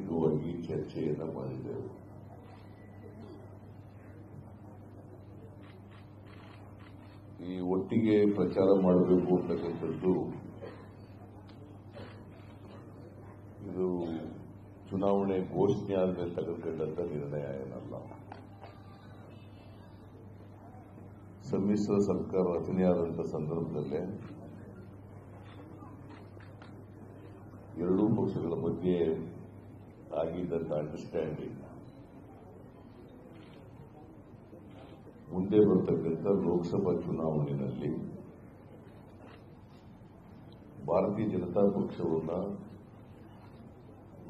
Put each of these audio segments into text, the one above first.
ವೈಯಕ್ತಿಕವಾಗಿ ಚರ್ಚೆಯನ್ನು ಮಾಡಿದೆವು. ಈ ಒಟ್ಟಿಗೆ ಪ್ರಚಾರ ಮಾಡಬೇಕು ಅಂತಕ್ಕಂಥದ್ದು ಇದು ಚುನಾವಣೆ ಘೋಷಣೆ ಆದಮೇಲೆ ತೆಗೆದುಕೊಂಡಂತ ನಿರ್ಣಯ ಏನಲ್ಲ. ಸಮ್ಮಿಶ್ರ ಸರ್ಕಾರ ರಚನೆಯಾದಂಥ ಸಂದರ್ಭದಲ್ಲೇ ಎರಡೂ ಪಕ್ಷಗಳ ಬಗ್ಗೆ ಆಗಿದ್ದಂಥ ಅಂಡರ್ಸ್ಟ್ಯಾಂಡಿಂಗ್ ಮುಂದೆ ಬರತಕ್ಕಂಥ ಲೋಕಸಭಾ ಚುನಾವಣೆಯಲ್ಲಿ ಭಾರತೀಯ ಜನತಾ ಪಕ್ಷವನ್ನು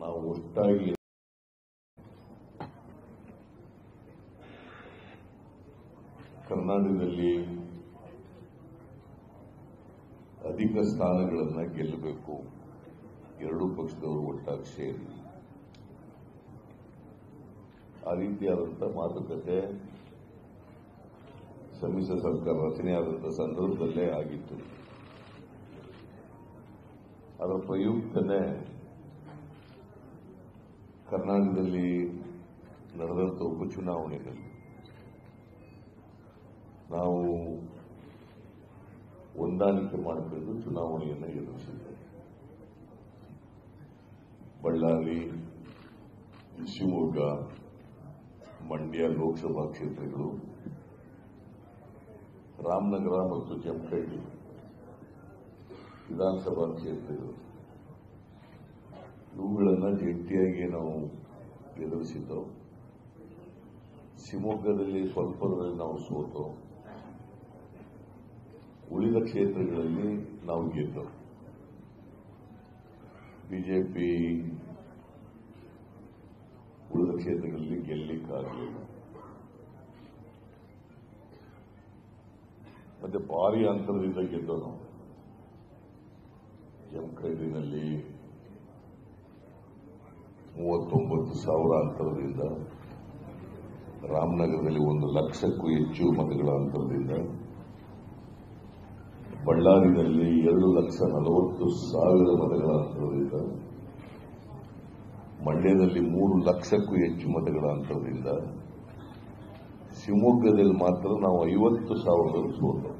ನಾವು ಒಟ್ಟಾಗಿ ಕರ್ನಾಟಕದಲ್ಲಿ ಅಧಿಕ ಸ್ಥಾನಗಳನ್ನು ಗೆಲ್ಲಬೇಕು, ಎರಡೂ ಪಕ್ಷದವರು ಒಟ್ಟಾಗಿ ಸೇರಿ ಆ ರೀತಿಯಾದಂಥ ಮಾತುಕತೆ ಸಮ್ಮಿಶ್ರ ಸರ್ಕಾರ ರಚನೆಯಾದಂಥ ಸಂದರ್ಭದಲ್ಲೇ ಆಗಿತ್ತು. ಅದರ ಪ್ರಯುಕ್ತನೇ ಕರ್ನಾಟಕದಲ್ಲಿ ನಡೆದಂಥ ಉಪಚುನಾವಣೆಯಲ್ಲಿ ನಾವು ಹೊಂದಾಣಿಕೆ ಮಾಡಿಕೊಂಡು ಚುನಾವಣೆಯನ್ನು ಎದುರಿಸಿದ್ದೇವೆ. ಬಳ್ಳಾರಿ, ಶಿವಮೊಗ್ಗ, ಮಂಡ್ಯ ಲೋಕಸಭಾ ಕ್ಷೇತ್ರಗಳು, ರಾಮನಗರ ಮತ್ತು ಜಮಖಂಡಿ ವಿಧಾನಸಭಾ ಕ್ಷೇತ್ರಗಳು ಇವುಗಳನ್ನು ಜಂಟಿಯಾಗಿ ನಾವು ಎದುರಿಸಿದ್ದೆವು. ಶಿವಮೊಗ್ಗದಲ್ಲಿ ಸ್ವಲ್ಪದಲ್ಲಿ ನಾವು ಸೋತು, ಉಳಿದ ಕ್ಷೇತ್ರಗಳಲ್ಲಿ ನಾವು ಗೆದ್ದೆವು. ಬಿಜೆಪಿ ಉಳಿದ ಕ್ಷೇತ್ರಗಳಲ್ಲಿ ಗೆಲ್ಲಲಿಕ್ಕಾಗಲಿಲ್ಲ. ಮತ್ತೆ ಭಾರಿ ಅಂತರದಿಂದ ಗೆದ್ದೆವು ನಾವು. ಜಮಖಂಡಿನಲ್ಲಿ 39,000 ಅಂತರದಿಂದ, ರಾಮನಗರದಲ್ಲಿ 1,00,000ಕ್ಕೂ ಹೆಚ್ಚು ಮತಗಳ ಅಂತರದಿಂದ, ಬಳ್ಳಾರಿಯಲ್ಲಿ 2,40,000 ಮತಗಳ ಅಂತರದಿಂದ, ಮಂಡ್ಯದಲ್ಲಿ 3,00,000ಕ್ಕೂ ಹೆಚ್ಚು ಮತಗಳ ಅಂತರದಿಂದ, ಶಿವಮೊಗ್ಗದಲ್ಲಿ ಮಾತ್ರ ನಾವು 50,000 ಸೋತು.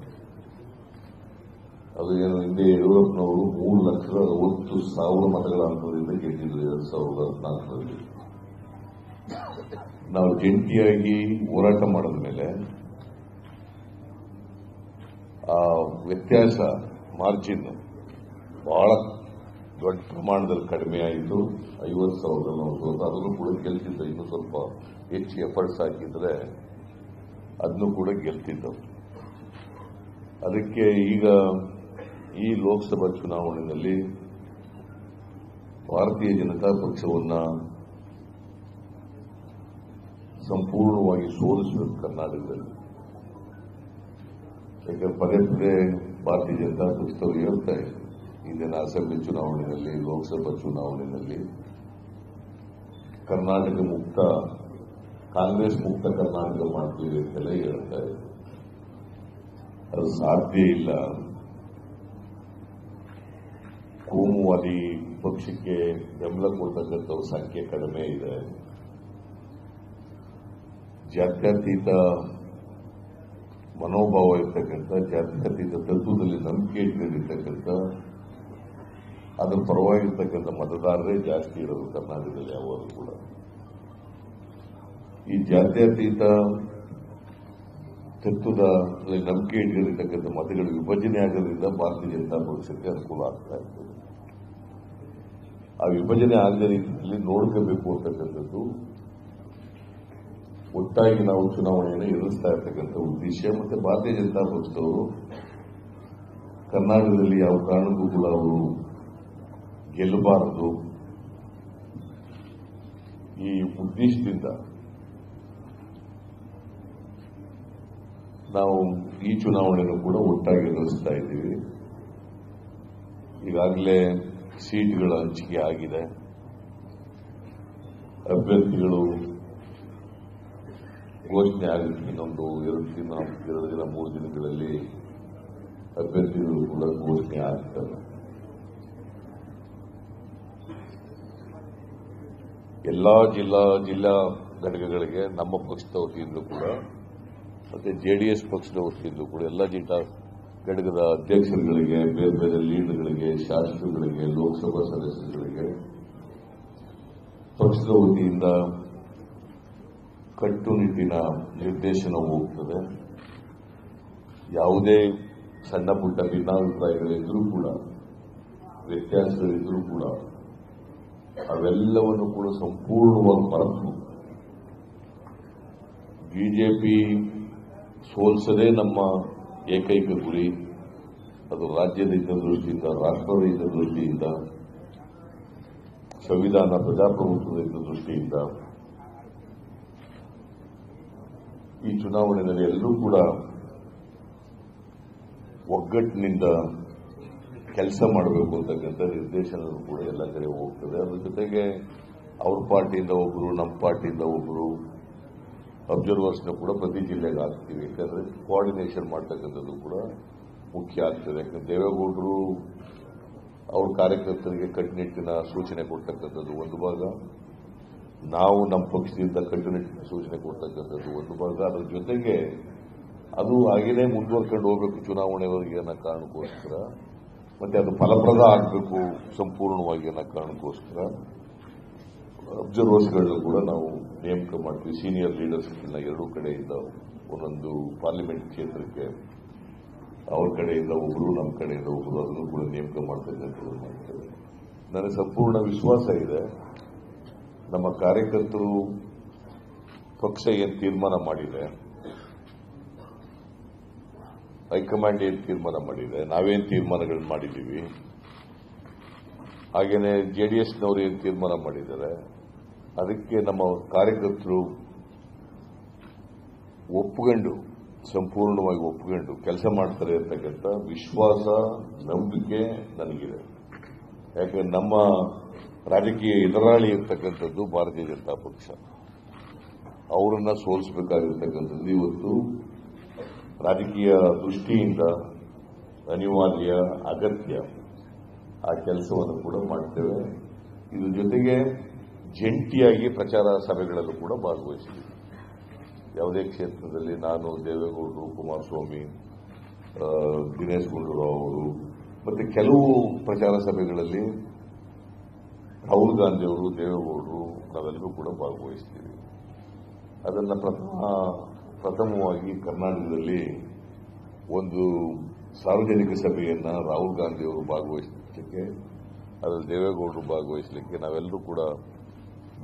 ಅದು ಏನು ಹಿಂದೆ ಯಡಿಯೂರಪ್ಪನವರು 3,60,000 ಮತಗಳ ಅಂತರದಿಂದ ಗೆದ್ದಿದ್ರು 2014ರಲ್ಲಿ. ನಾವು ಜಂಟಿಯಾಗಿ ಹೋರಾಟ ಮಾಡಿದ ಮೇಲೆ ಆ ವ್ಯತ್ಯಾಸ ಮಾರ್ಜಿನ್ ಬಹಳ ದೊಡ್ಡ ಪ್ರಮಾಣದಲ್ಲಿ ಕಡಿಮೆ ಆಯಿತು. 50,000 ನಾವು ಸೋತು. ಅದನ್ನು ಕೂಡ ಗೆಲ್ತಿದ್ದ. ಇನ್ನೂ ಸ್ವಲ್ಪ ಹೆಚ್ಚು ಎಫರ್ಟ್ಸ್ ಹಾಕಿದ್ರೆ ಅದನ್ನು ಕೂಡ ಗೆಲ್ತಿದ್ದವು. ಅದಕ್ಕೆ ಈಗ ಈ ಲೋಕಸಭಾ ಚುನಾವಣೆಯಲ್ಲಿ ಭಾರತೀಯ ಜನತಾ ಪಕ್ಷವನ್ನು ಸಂಪೂರ್ಣವಾಗಿ ಸೋಲಿಸಬೇಕು ಕರ್ನಾಟಕದಲ್ಲಿ. ಯಾಕಂದ್ರೆ ಪದೇ ಪದೇ ಭಾರತೀಯ ಜನತಾ ಪಕ್ಷದವರು ಹೇಳ್ತಾರೆ, ಇಂದಿನ ಅಸೆಂಬ್ಲಿ ಚುನಾವಣೆಯಲ್ಲಿ, ಲೋಕಸಭಾ ಚುನಾವಣೆಯಲ್ಲಿ ಕರ್ನಾಟಕ ಮುಕ್ತ, ಕಾಂಗ್ರೆಸ್ ಮುಕ್ತ ಕರ್ನಾಟಕ ಮಾಡ್ತೀವಿ ಅಂತೆಲ್ಲ ಹೇಳ್ತಾರೆ. ಅದು ಸಾಧ್ಯ ಇಲ್ಲ. ಕೋಮುವಾದಿ ಪಕ್ಷಕ್ಕೆ ಬೆಂಬಲ ಕೊಡ್ತಕ್ಕಂಥವ್ರ ಸಂಖ್ಯೆ ಕಡಿಮೆ ಇದೆ. ಜಾತ್ಯತೀತ ಮನೋಭಾವ ಇರ್ತಕ್ಕಂಥ, ಜಾತ್ಯತೀತ ತತ್ವದಲ್ಲಿ ನಂಬಿಕೆ ಇಟ್ಟಿರ್ತಕ್ಕಂಥ, ಅದರ ಪರವಾಗಿರ್ತಕ್ಕಂಥ ಮತದಾರರೇ ಜಾಸ್ತಿ ಇರೋದು ಕರ್ನಾಟಕದಲ್ಲಿ ಯಾವಾಗಲೂ ಕೂಡ. ಈ ಜಾತ್ಯತೀತ ತತ್ವದ ನಂಬಿಕೆ ಇಟ್ಟಿರತಕ್ಕಂಥ ಮತಗಳು ವಿಭಜನೆ ಆಗೋದ್ರಿಂದ ಭಾರತೀಯ ಜನತಾ ಪಕ್ಷಕ್ಕೆ ಅನುಕೂಲ ಆಗ್ತಾ ಇರ್ತದೆ. ಆ ವಿಭಜನೆ ಆಗದ ರೀತಿಯಲ್ಲಿ ನೋಡ್ಕೋಬೇಕು ಅಂತಕ್ಕಂಥದ್ದು ಒಟ್ಟಾಗಿ ನಾವು ಚುನಾವಣೆಯನ್ನು ಎದುರಿಸ್ತಾ ಇರ್ತಕ್ಕಂಥ ಉದ್ದೇಶ. ಮತ್ತೆ ಭಾರತೀಯ ಜನತಾ ಪಕ್ಷದವರು ಕರ್ನಾಟಕದಲ್ಲಿ ಯಾವ ಕಾರಣಕ್ಕೂ ಕೂಡ ಅವರು ಗೆಲ್ಲಬಾರದು ಈ ಉದ್ದೇಶದಿಂದ ನಾವು ಈ ಚುನಾವಣೆಯನ್ನು ಕೂಡ ಒಟ್ಟಾಗಿ ಎದುರಿಸ್ತಾ ಇದ್ದೀವಿ. ಈಗಾಗಲೇ ಸೀಟ್ಗಳ ಹಂಚಿಕೆ ಆಗಿದೆ. ಅಭ್ಯರ್ಥಿಗಳು ಘೋಷಣೆ ಆಗುತ್ತೆ. ಇನ್ನೊಂದು 2 ದಿನ 3 ದಿನಗಳಲ್ಲಿ ಅಭ್ಯರ್ಥಿಗಳು ಕೂಡ ಘೋಷಣೆ ಆಗ್ತವೆ. ಎಲ್ಲಾ ಜಿಲ್ಲಾ ಘಟಕಗಳಿಗೆ ನಮ್ಮ ಪಕ್ಷದ ವತಿಯಿಂದ ಕೂಡ ಮತ್ತೆ JDS ಪಕ್ಷದ ವತಿಯಿಂದ ಕೂಡ ಎಲ್ಲ ಜಿಲ್ಲಾ ಘಟಕದ ಅಧ್ಯಕ್ಷರುಗಳಿಗೆ, ಬೇರೆ ಬೇರೆ ಲೀಡರ್ಗಳಿಗೆ, ಶಾಸಕರುಗಳಿಗೆ, ಲೋಕಸಭಾ ಸದಸ್ಯರುಗಳಿಗೆ ಪಕ್ಷದ ವತಿಯಿಂದ ಕಟ್ಟುನಿಟ್ಟಿನ ನಿರ್ದೇಶನ ಹೋಗುತ್ತದೆ. ಯಾವುದೇ ಸಣ್ಣ ಪುಟ್ಟ ಭಿನ್ನಾಭಿಪ್ರಾಯಗಳಿದ್ರೂ ಕೂಡ, ವ್ಯತ್ಯಾಸಗಳಿದ್ರೂ ಕೂಡ ಅವೆಲ್ಲವನ್ನು ಕೂಡ ಸಂಪೂರ್ಣವಾಗಿ ಮರೆತು ಬಿಜೆಪಿ ಸೋಲಿಸದೇ ನಮ್ಮ ಏಕೈಕ ಗುರಿ. ಅದು ರಾಜ್ಯದ ಹಿತದೃಷ್ಟಿಯಿಂದ, ರಾಷ್ಟ್ರದ ಹಿತದೃಷ್ಟಿಯಿಂದ, ಸಂವಿಧಾನ ಪ್ರಜಾಪ್ರಭುತ್ವದ ಹಿತದೃಷ್ಟಿಯಿಂದ ಈ ಚುನಾವಣೆಯಲ್ಲಿ ಎಲ್ಲರೂ ಕೂಡ ಒಗ್ಗಟ್ಟಿನಿಂದ ಕೆಲಸ ಮಾಡಬೇಕು ಅಂತಕ್ಕಂಥ ನಿರ್ದೇಶನ ಕೂಡ ಎಲ್ಲ ಕಡೆ ಹೋಗ್ತದೆ. ಅದ್ರ ಜೊತೆಗೆ ಅವ್ರ ಪಾರ್ಟಿಯಿಂದ ಒಬ್ಬರು, ನಮ್ಮ ಪಾರ್ಟಿಯಿಂದ ಒಬ್ಬರು ಅಬ್ಸರ್ವರ್ಸ್ನ ಕೂಡ ಪ್ರತಿ ಜಿಲ್ಲೆಗೆ ಹಾಕ್ತೀವಿ. ಯಾಕಂದ್ರೆ ಕೋಆರ್ಡಿನೇಷನ್ ಮಾಡ್ತಕ್ಕಂಥದ್ದು ಕೂಡ ಮುಖ್ಯ ಆಗ್ತದೆ. ಯಾಕಂದ್ರೆ ದೇವೇಗೌಡರು ಅವ್ರ ಕಾರ್ಯಕರ್ತರಿಗೆ ಕಟ್ಟುನಿಟ್ಟಿನ ಸೂಚನೆ ಕೊಡ್ತಕ್ಕಂಥದ್ದು ಒಂದು ಭಾಗ, ನಾವು ನಮ್ಮ ಪಕ್ಷದಿಂದ ಕಟ್ಟುನಿಟ್ಟಿನ ಸೂಚನೆ ಕೊಡ್ತಕ್ಕಂಥದ್ದು ಒಂದು ಭಾಗ. ಅದರ ಜೊತೆಗೆ ಅದು ಹಾಗೇನೆ ಮುಂದುವರ್ಕೊಂಡು ಹೋಗಬೇಕು ಚುನಾವಣೆವರೆಗೆ ಅನ್ನೋ ಕಾರಣಕ್ಕೋಸ್ಕರ, ಮತ್ತೆ ಅದು ಫಲಪ್ರದ ಆಗಬೇಕು ಸಂಪೂರ್ಣವಾಗಿ ಅನ್ನೋ ಕಾರಣಕ್ಕೋಸ್ಕರ ಅಬ್ಸರ್ವರ್ಸ್ಗಳನ್ನ ಕೂಡ ನಾವು ನೇಮಕ ಮಾಡ್ತೀವಿ. ಸೀನಿಯರ್ ಲೀಡರ್ಸ್ಗಳನ್ನ ಎರಡೂ ಕಡೆಯಿಂದ ಒಂದೊಂದು ಪಾರ್ಲಿಮೆಂಟ್ ಕ್ಷೇತ್ರಕ್ಕೆ ಅವ್ರ ಕಡೆಯಿಂದ ಒಬ್ಬರು, ನಮ್ಮ ಕಡೆಯಿಂದ ಒಬ್ಬರು, ಅದನ್ನು ಕೂಡ ನೇಮಕ ಮಾಡ್ತಕ್ಕಂಥದ್ದು ಮಾಡ್ತೇವೆ. ನನಗೆ ಸಂಪೂರ್ಣ ವಿಶ್ವಾಸ ಇದೆ, ನಮ್ಮ ಕಾರ್ಯಕರ್ತರು ಪಕ್ಷ ಏನು ತೀರ್ಮಾನ ಮಾಡಿದೆ, ಹೈಕಮಾಂಡ್ ಏನು ತೀರ್ಮಾನ ಮಾಡಿದೆ, ನಾವೇನು ತೀರ್ಮಾನಗಳನ್ನು ಮಾಡಿದ್ದೀವಿ, ಹಾಗೇನೆ JDSನವರು ಏನು ತೀರ್ಮಾನ ಮಾಡಿದ್ದಾರೆ, ಅದಕ್ಕೆ ನಮ್ಮ ಕಾರ್ಯಕರ್ತರು ಒಪ್ಪಿಕೊಂಡು, ಸಂಪೂರ್ಣವಾಗಿ ಒಪ್ಪಿಕೊಂಡು ಕೆಲಸ ಮಾಡ್ತಾರೆ ಅಂತಕ್ಕಂಥ ವಿಶ್ವಾಸ, ನಂಬಿಕೆ ನನಗಿದೆ. ಯಾಕಂದ್ರೆ ನಮ್ಮ ರಾಜಕೀಯ ಎದುರಾಳಿ ಇರ್ತಕ್ಕಂಥದ್ದು ಭಾರತೀಯ ಜನತಾ ಪಕ್ಷ. ಅವರನ್ನ ಸೋಲಿಸಬೇಕಾಗಿರ್ತಕ್ಕಂಥದ್ದು ಇವತ್ತು ರಾಜಕೀಯ ದೃಷ್ಟಿಯಿಂದ ಅನಿವಾರ್ಯ, ಅಗತ್ಯ. ಆ ಕೆಲಸವನ್ನು ಕೂಡ ಮಾಡ್ತೇವೆ. ಇದ್ರ ಜೊತೆಗೆ ಜಂಟಿಯಾಗಿ ಪ್ರಚಾರ ಸಭೆಗಳಲ್ಲೂ ಕೂಡ ಭಾಗವಹಿಸಿದ್ದೀವಿ. ಯಾವುದೇ ಕ್ಷೇತ್ರದಲ್ಲಿ ನಾನು, ದೇವೇಗೌಡರು, ಕುಮಾರಸ್ವಾಮಿ, ದಿನೇಶ್ ಗುಂಡೂರಾವ್ ಅವರು, ಮತ್ತೆ ಕೆಲವು ಪ್ರಚಾರ ಸಭೆಗಳಲ್ಲಿ ರಾಹುಲ್ ಗಾಂಧಿ ಅವರು, ದೇವೇಗೌಡರು, ನಾವೆಲ್ಲರೂ ಕೂಡ ಭಾಗವಹಿಸ್ತೀವಿ. ಅದನ್ನು ಪ್ರಥಮವಾಗಿ ಕರ್ನಾಟಕದಲ್ಲಿ ಒಂದು ಸಾರ್ವಜನಿಕ ಸಭೆಯನ್ನ ರಾಹುಲ್ ಗಾಂಧಿ ಅವರು ಭಾಗವಹಿಸಲಿಕ್ಕೆ, ಅದರಲ್ಲಿ ದೇವೇಗೌಡರು ಭಾಗವಹಿಸಲಿಕ್ಕೆ, ನಾವೆಲ್ಲರೂ ಕೂಡ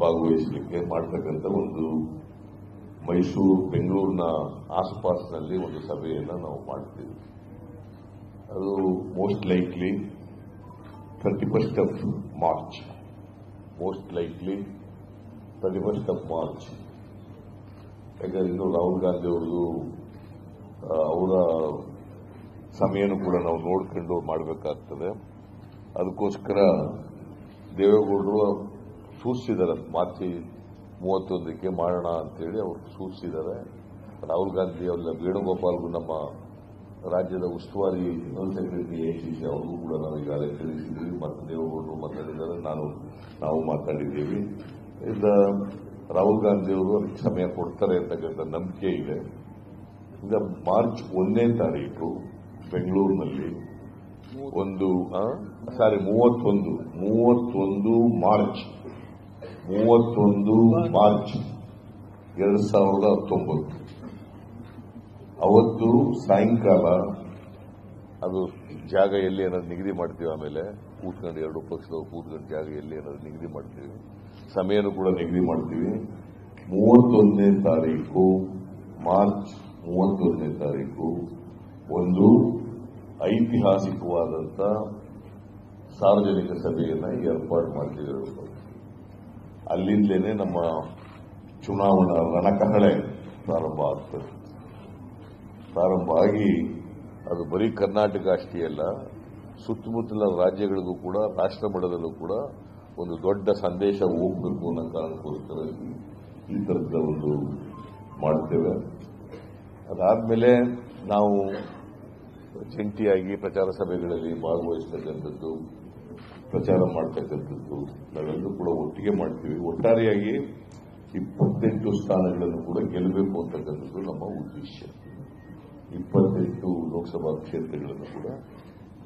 ಭಾಗವಹಿಸಲಿಕ್ಕೆ ಮಾಡ್ತಕ್ಕಂಥ ಒಂದು ಮೈಸೂರು, ಬೆಂಗಳೂರಿನ ಆಸುಪಾಸಿನಲ್ಲಿ ಒಂದು ಸಭೆಯನ್ನು ನಾವು ಮಾಡ್ತೀವಿ. ಅದು most likely 31st of March. Most likely 31st of March. ಯಾಕಂದ್ರೆ ಇನ್ನು ರಾಹುಲ್ ಗಾಂಧಿ ಅವ್ರದ್ದು ಅವರ ಸಮಯನೂ ಕೂಡ ನಾವು ನೋಡ್ಕೊಂಡು ಮಾಡಬೇಕಾಗ್ತದೆ. ಅದಕ್ಕೋಸ್ಕರ ದೇವೇಗೌಡರು ಸೂಚಿಸಿದ್ದಾರೆ, ಮಾರ್ಚ್ 31ಕ್ಕೆ ಮಾಡೋಣ ಅಂತೇಳಿ ಅವರು ಸೂಚಿಸಿದ್ದಾರೆ. ರಾಹುಲ್ ಗಾಂಧಿ ಅವರ ವೇಣುಗೋಪಾಲ್ಗೂ, ನಮ್ಮ ರಾಜ್ಯದ ಉಸ್ತುವಾರಿ ಜನರಲ್ ಸೆಕ್ರೆಟರಿ ACC ಅವ್ರಿಗೂ ಕೂಡ ನಾವು ಈಗಾಗಲೇ ತಿಳಿಸಿದ್ದೀವಿ. ಮತ್ತು ದೇವೇಗೌಡರು ಮಾತಾಡಿದ್ದಾರೆ, ನಾವು ಮಾತಾಡಿದ್ದೀವಿ. ಇದರಿಂದ ರಾಹುಲ್ ಗಾಂಧಿ ಅವರು ಅದಕ್ಕೆ ಸಮಯ ಕೊಡ್ತಾರೆ ಅಂತಕ್ಕಂಥ ನಂಬಿಕೆ ಇದೆ. ಈಗ ಮಾರ್ಚ್ 1ನೇ ತಾರೀಕು ಬೆಂಗಳೂರಿನಲ್ಲಿ 31 ಮಾರ್ಚ್ 2019 ಅವತ್ತು ಸಾಯಂಕಾಲ, ಅದು ಜಾಗ ಎಲ್ಲಿ ಅನ್ನೋದು ನಿಗದಿ ಮಾಡ್ತೀವಿ. ಆಮೇಲೆ ಕೂತ್ಕೊಂಡು ಎರಡು ಪಕ್ಷದವರು ಕೂತ್ಕೊಂಡು ಜಾಗ ಎಲ್ಲಿ ಅನ್ನೋದು ನಿಗದಿ ಮಾಡ್ತೀವಿ, ಸಮಯನೂ ಕೂಡ ನಿಗದಿ ಮಾಡ್ತೀವಿ. 31ನೇ ತಾರೀಕು, ಮಾರ್ಚ್ 31ನೇ ತಾರೀಕು ಒಂದು ಐತಿಹಾಸಿಕವಾದಂಥ ಸಾರ್ವಜನಿಕ ಸಭೆಯನ್ನು ಏರ್ಪಾಡು ಮಾಡ್ತಿದ್ರು. ಅಲ್ಲಿಂದಲೇ ನಮ್ಮ ಚುನಾವಣಾ ರಣಕಹಳೆ ಪ್ರಾರಂಭ ಆಗ್ತದೆ. ಪ್ರಾರಂಭ ಆಗಿ ಅದು ಬರೀ ಕರ್ನಾಟಕ ಅಷ್ಟೇ ಅಲ್ಲ, ಸುತ್ತಮುತ್ತಲ ರಾಜ್ಯಗಳಿಗೂ ಕೂಡ, ರಾಷ್ಟ್ರ ಮಟ್ಟದಲ್ಲೂ ಕೂಡ ಒಂದು ದೊಡ್ಡ ಸಂದೇಶ ಹೋಗಬೇಕು ಅನ್ನೋ ಕಾರಣಕ್ಕೋಸ್ಕರ ಈ ಥರದ ಒಂದು ಮಾಡ್ತೇವೆ. ಅದಾದ್ಮೇಲೆ ನಾವು ಜಂಟಿಯಾಗಿ ಪ್ರಚಾರ ಸಭೆಗಳಲ್ಲಿ ಭಾಗವಹಿಸತಕ್ಕಂಥದ್ದು, ಪ್ರಚಾರ ಮಾಡ್ತಕ್ಕಂಥದ್ದು ನಾವೆಲ್ಲರೂ ಕೂಡ ಒಟ್ಟಿಗೆ ಮಾಡ್ತೀವಿ. ಒಟ್ಟಾರೆಯಾಗಿ 28 ಸ್ಥಾನಗಳನ್ನು ಕೂಡ ಗೆಲ್ಲಬೇಕು ಅಂತಕ್ಕಂಥದ್ದು ನಮ್ಮ ಉದ್ದೇಶ. 28 ಲೋಕಸಭಾ ಕ್ಷೇತ್ರಗಳನ್ನು ಕೂಡ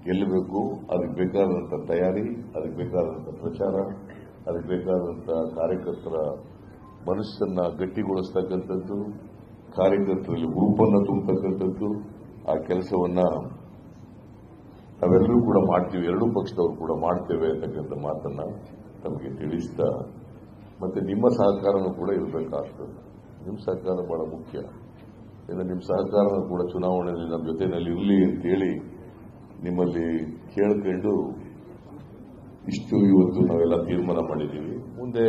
ಗೆಲ್ಲಬೇಕು. ಅದಕ್ಕೆ ಬೇಕಾದಂಥ ತಯಾರಿ, ಅದಕ್ಕೆ ಬೇಕಾದಂಥ ಪ್ರಚಾರ, ಅದಕ್ಕೆ ಬೇಕಾದಂಥ ಕಾರ್ಯಕರ್ತರ ಮನಸ್ಸನ್ನ ಗಟ್ಟಿಗೊಳಿಸ್ತಕ್ಕಂಥದ್ದು, ಕಾರ್ಯಕರ್ತರಲ್ಲಿ ಹುರುಪನ್ನು ತುಂಬತಕ್ಕಂಥದ್ದು, ಆ ಕೆಲಸವನ್ನ ನಾವೆಲ್ಲರೂ ಕೂಡ ಮಾಡ್ತೀವಿ. ಎರಡೂ ಪಕ್ಷದವರು ಕೂಡ ಮಾಡ್ತೇವೆ ಅಂತಕ್ಕಂಥ ಮಾತನ್ನ ನಮಗೆ ತಿಳಿಸ್ತಾ, ಮತ್ತೆ ನಿಮ್ಮ ಸಹಕಾರನೂ ಕೂಡ ಇರಬೇಕಾಗ್ತದೆ. ನಿಮ್ಮ ಸಹಕಾರ ಬಹಳ ಮುಖ್ಯ. ನಿಮ್ಮ ಸಹಕಾರ ಕೂಡ ಚುನಾವಣೆಯಲ್ಲಿ ನಮ್ಮ ಜೊತೆಯಲ್ಲಿ ಇರಲಿ ಅಂತೇಳಿ ನಿಮ್ಮಲ್ಲಿ ಕೇಳ್ಕೊಂಡು ಇಷ್ಟು ಇವತ್ತು ನಾವೆಲ್ಲ ತೀರ್ಮಾನ ಮಾಡಿದ್ದೀವಿ. ಮುಂದೆ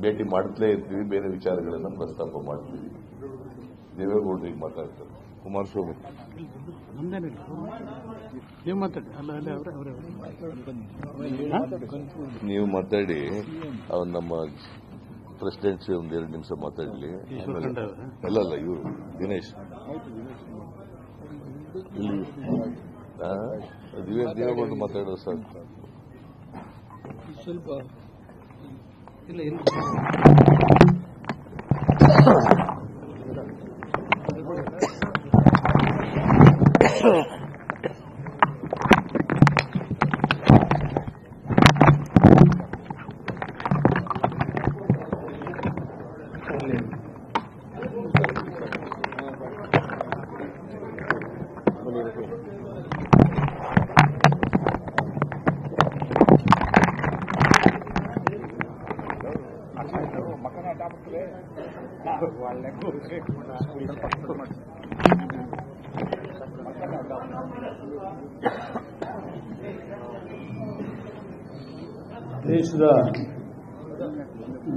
ಭೇಟಿ ಮಾಡ್ತಲೇ ಇರ್ತೀವಿ, ಬೇರೆ ವಿಚಾರಗಳನ್ನು ಪ್ರಸ್ತಾಪ ಮಾಡ್ತೀವಿ. ದೇವೇಗೌಡರಿಗೆ ಮಾತಾಡ್ತಾರೆ. ಕುಮಾರಸ್ವಾಮಿ ನೀವು ಮಾತಾಡಿ, ಅವನು ನಮ್ಮ ಪ್ರೆಸಿಡೆಂಟ್ ಒಂದು 2 ನಿಮಿಷ ಮಾತಾಡಲಿ. ಅಲ್ಲಲ್ಲ, ಇವರು ದಿನೇಶ್ ದೇವೇಗೌಡ ಮಾತಾಡೋ ಸಾಕು. ಸ್ವಲ್ಪ ಇಲ್ಲ ದೇಶದ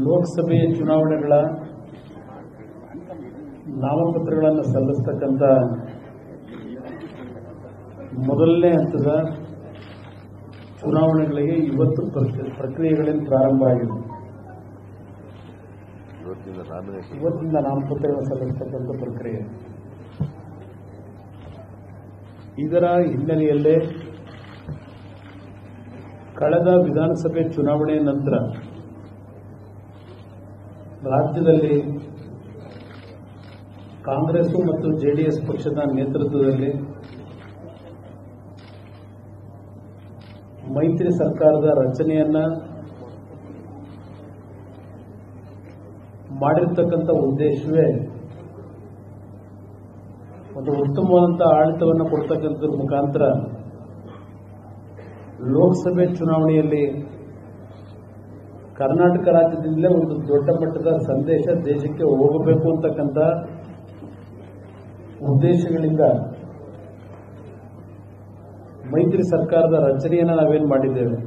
ಲೋಕಸಭೆ ಚುನಾವಣೆಗಳ ನಾಮಪತ್ರಗಳನ್ನು ಸಲ್ಲಿಸತಕ್ಕಂಥ ಮೊದಲನೇ ಹಂತದ ಚುನಾವಣೆಗಳಿಗೆ ಇವತ್ತು ಪ್ರಕ್ರಿಯೆಗಳಿಂದ ಪ್ರಾರಂಭ ಆಗಿದೆ. ಇವತ್ತಿಂದ ನಾಮಪತ್ರಗಳನ್ನು ಸಲ್ಲಿಸತಕ್ಕಂಥ ಪ್ರಕ್ರಿಯೆ. ಇದರ ಹಿನ್ನೆಲೆಯಲ್ಲೇ ಕಳೆದ ವಿಧಾನಸಭೆ ಚುನಾವಣೆಯ ನಂತರ ರಾಜ್ಯದಲ್ಲಿ ಕಾಂಗ್ರೆಸ್ ಮತ್ತು JDS ಪಕ್ಷದ ನೇತೃತ್ವದಲ್ಲಿ ಮೈತ್ರಿ ಸರ್ಕಾರದ ರಚನೆಯನ್ನ ಮಾಡಿರ್ತಕ್ಕಂಥ ಉದ್ದೇಶವೇ ಒಂದು ಉತ್ತಮವಾದಂತಹ ಆಡಳಿತವನ್ನು ಕೊಡ್ತಕ್ಕಂಥದ್ರ ಮುಖಾಂತರ ಲೋಕಸಭೆ ಚುನಾವಣೆಯಲ್ಲಿ ಕರ್ನಾಟಕ ರಾಜ್ಯದಿಂದಲೇ ಒಂದು ದೊಡ್ಡ ಮಟ್ಟದ ಸಂದೇಶ ದೇಶಕ್ಕೆ ಹೋಗಬೇಕು ಅಂತಕ್ಕಂಥ ಉದ್ದೇಶಗಳಿಂದ ಮೈತ್ರಿ ಸರ್ಕಾರದ ರಚನೆಯನ್ನು ನಾವೇನು ಮಾಡಿದ್ದೇವೆ.